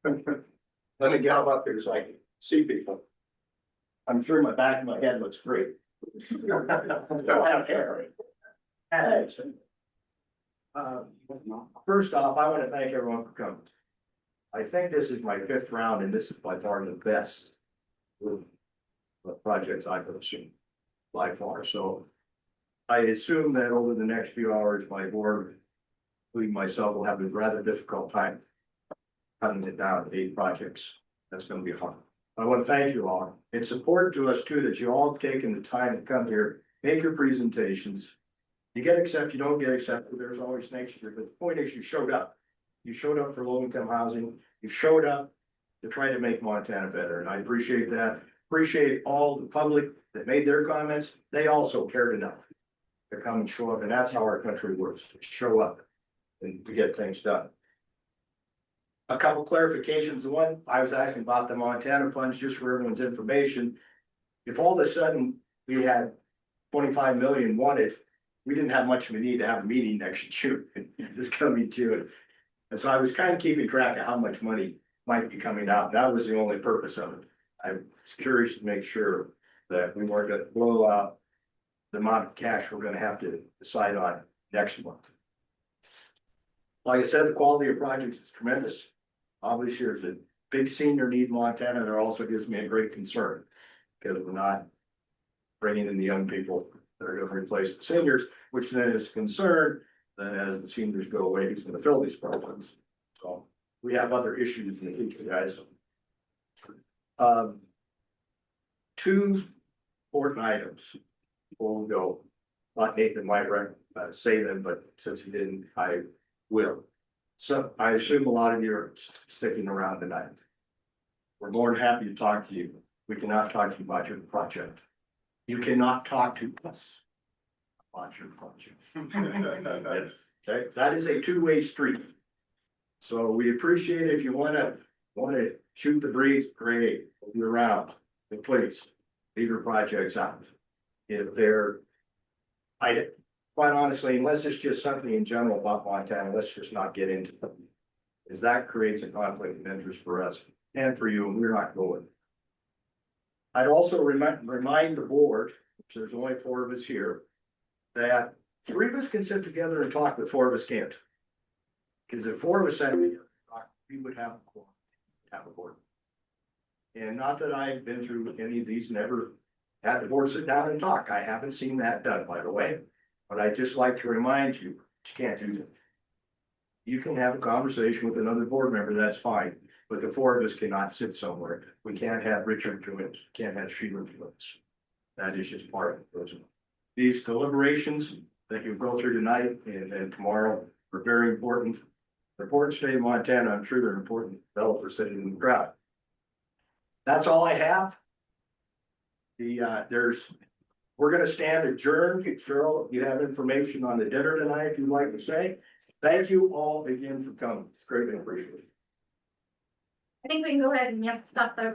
Let me get up here so I can see people. I'm sure my back of my head looks great. Don't have hair. First off, I want to thank everyone for coming. I think this is my 5th round and this is by far the best projects I've ever seen by far. So I assume that over the next few hours, my board, including myself, will have a rather difficult time cutting it down to 8 projects. That's going to be hard. I want to thank you all. It's important to us too that you all have taken the time to come here, make your presentations. You get accepted, you don't get accepted, there's always next year, but the point is you showed up. You showed up for low income housing, you showed up to try to make Montana better, and I appreciate that. Appreciate all the public that made their comments, they also cared enough to come and show up, and that's how our country works, show up and to get things done. A couple clarifications, the one I was asking about the Montana funds, just for everyone's information. If all of a sudden we had 25 million wanted, we didn't have much of a need to have a meeting next June, this coming June. And so I was kind of keeping track of how much money might be coming out. That was the only purpose of it. I was curious to make sure that we weren't gonna blow out the amount of cash we're gonna have to decide on next month. Like I said, the quality of projects is tremendous. Obviously, there's a big senior need in Montana. There also gives me a great concern because we're not bringing in the young people that are gonna replace the seniors, which then is a concern. Then as the seniors go away, who's gonna fill these projects? So we have other issues in the future, guys. 2 important items before we go. Not Nathan might say them, but since he didn't, I will. So I assume a lot of you are sticking around tonight. We're more than happy to talk to you. We cannot talk to you about your project. You cannot talk to us about your project. Okay, that is a 2-way street. So we appreciate it. If you wanna shoot the breeze, great, you're around, but please leave your projects out. If they're, quite honestly, unless it's just something in general about Montana, let's just not get into it. Because that creates a conflict of interest for us and for you, and we're not going. I'd also remind the board, which there's only 4 of us here, that 3 of us can sit together and talk, but 4 of us can't. Because if 4 of us sat together, we would have a board. And not that I've been through any of these, never had the board sit down and talk. I haven't seen that done, by the way. But I'd just like to remind you, you can't do that. You can have a conversation with another board member, that's fine, but the 4 of us cannot sit somewhere. We can't have Richard do it, can't have Sheila do it. That is just part of it. These deliberations that you go through tonight and then tomorrow are very important. They're important state of Montana, I'm sure they're important developers sitting in the crowd. That's all I have. We're gonna stand adjourned. Cheryl, you have information on the dinner tonight, if you'd like to say. Thank you all again for coming. It's greatly appreciated. I think we can go ahead and stop the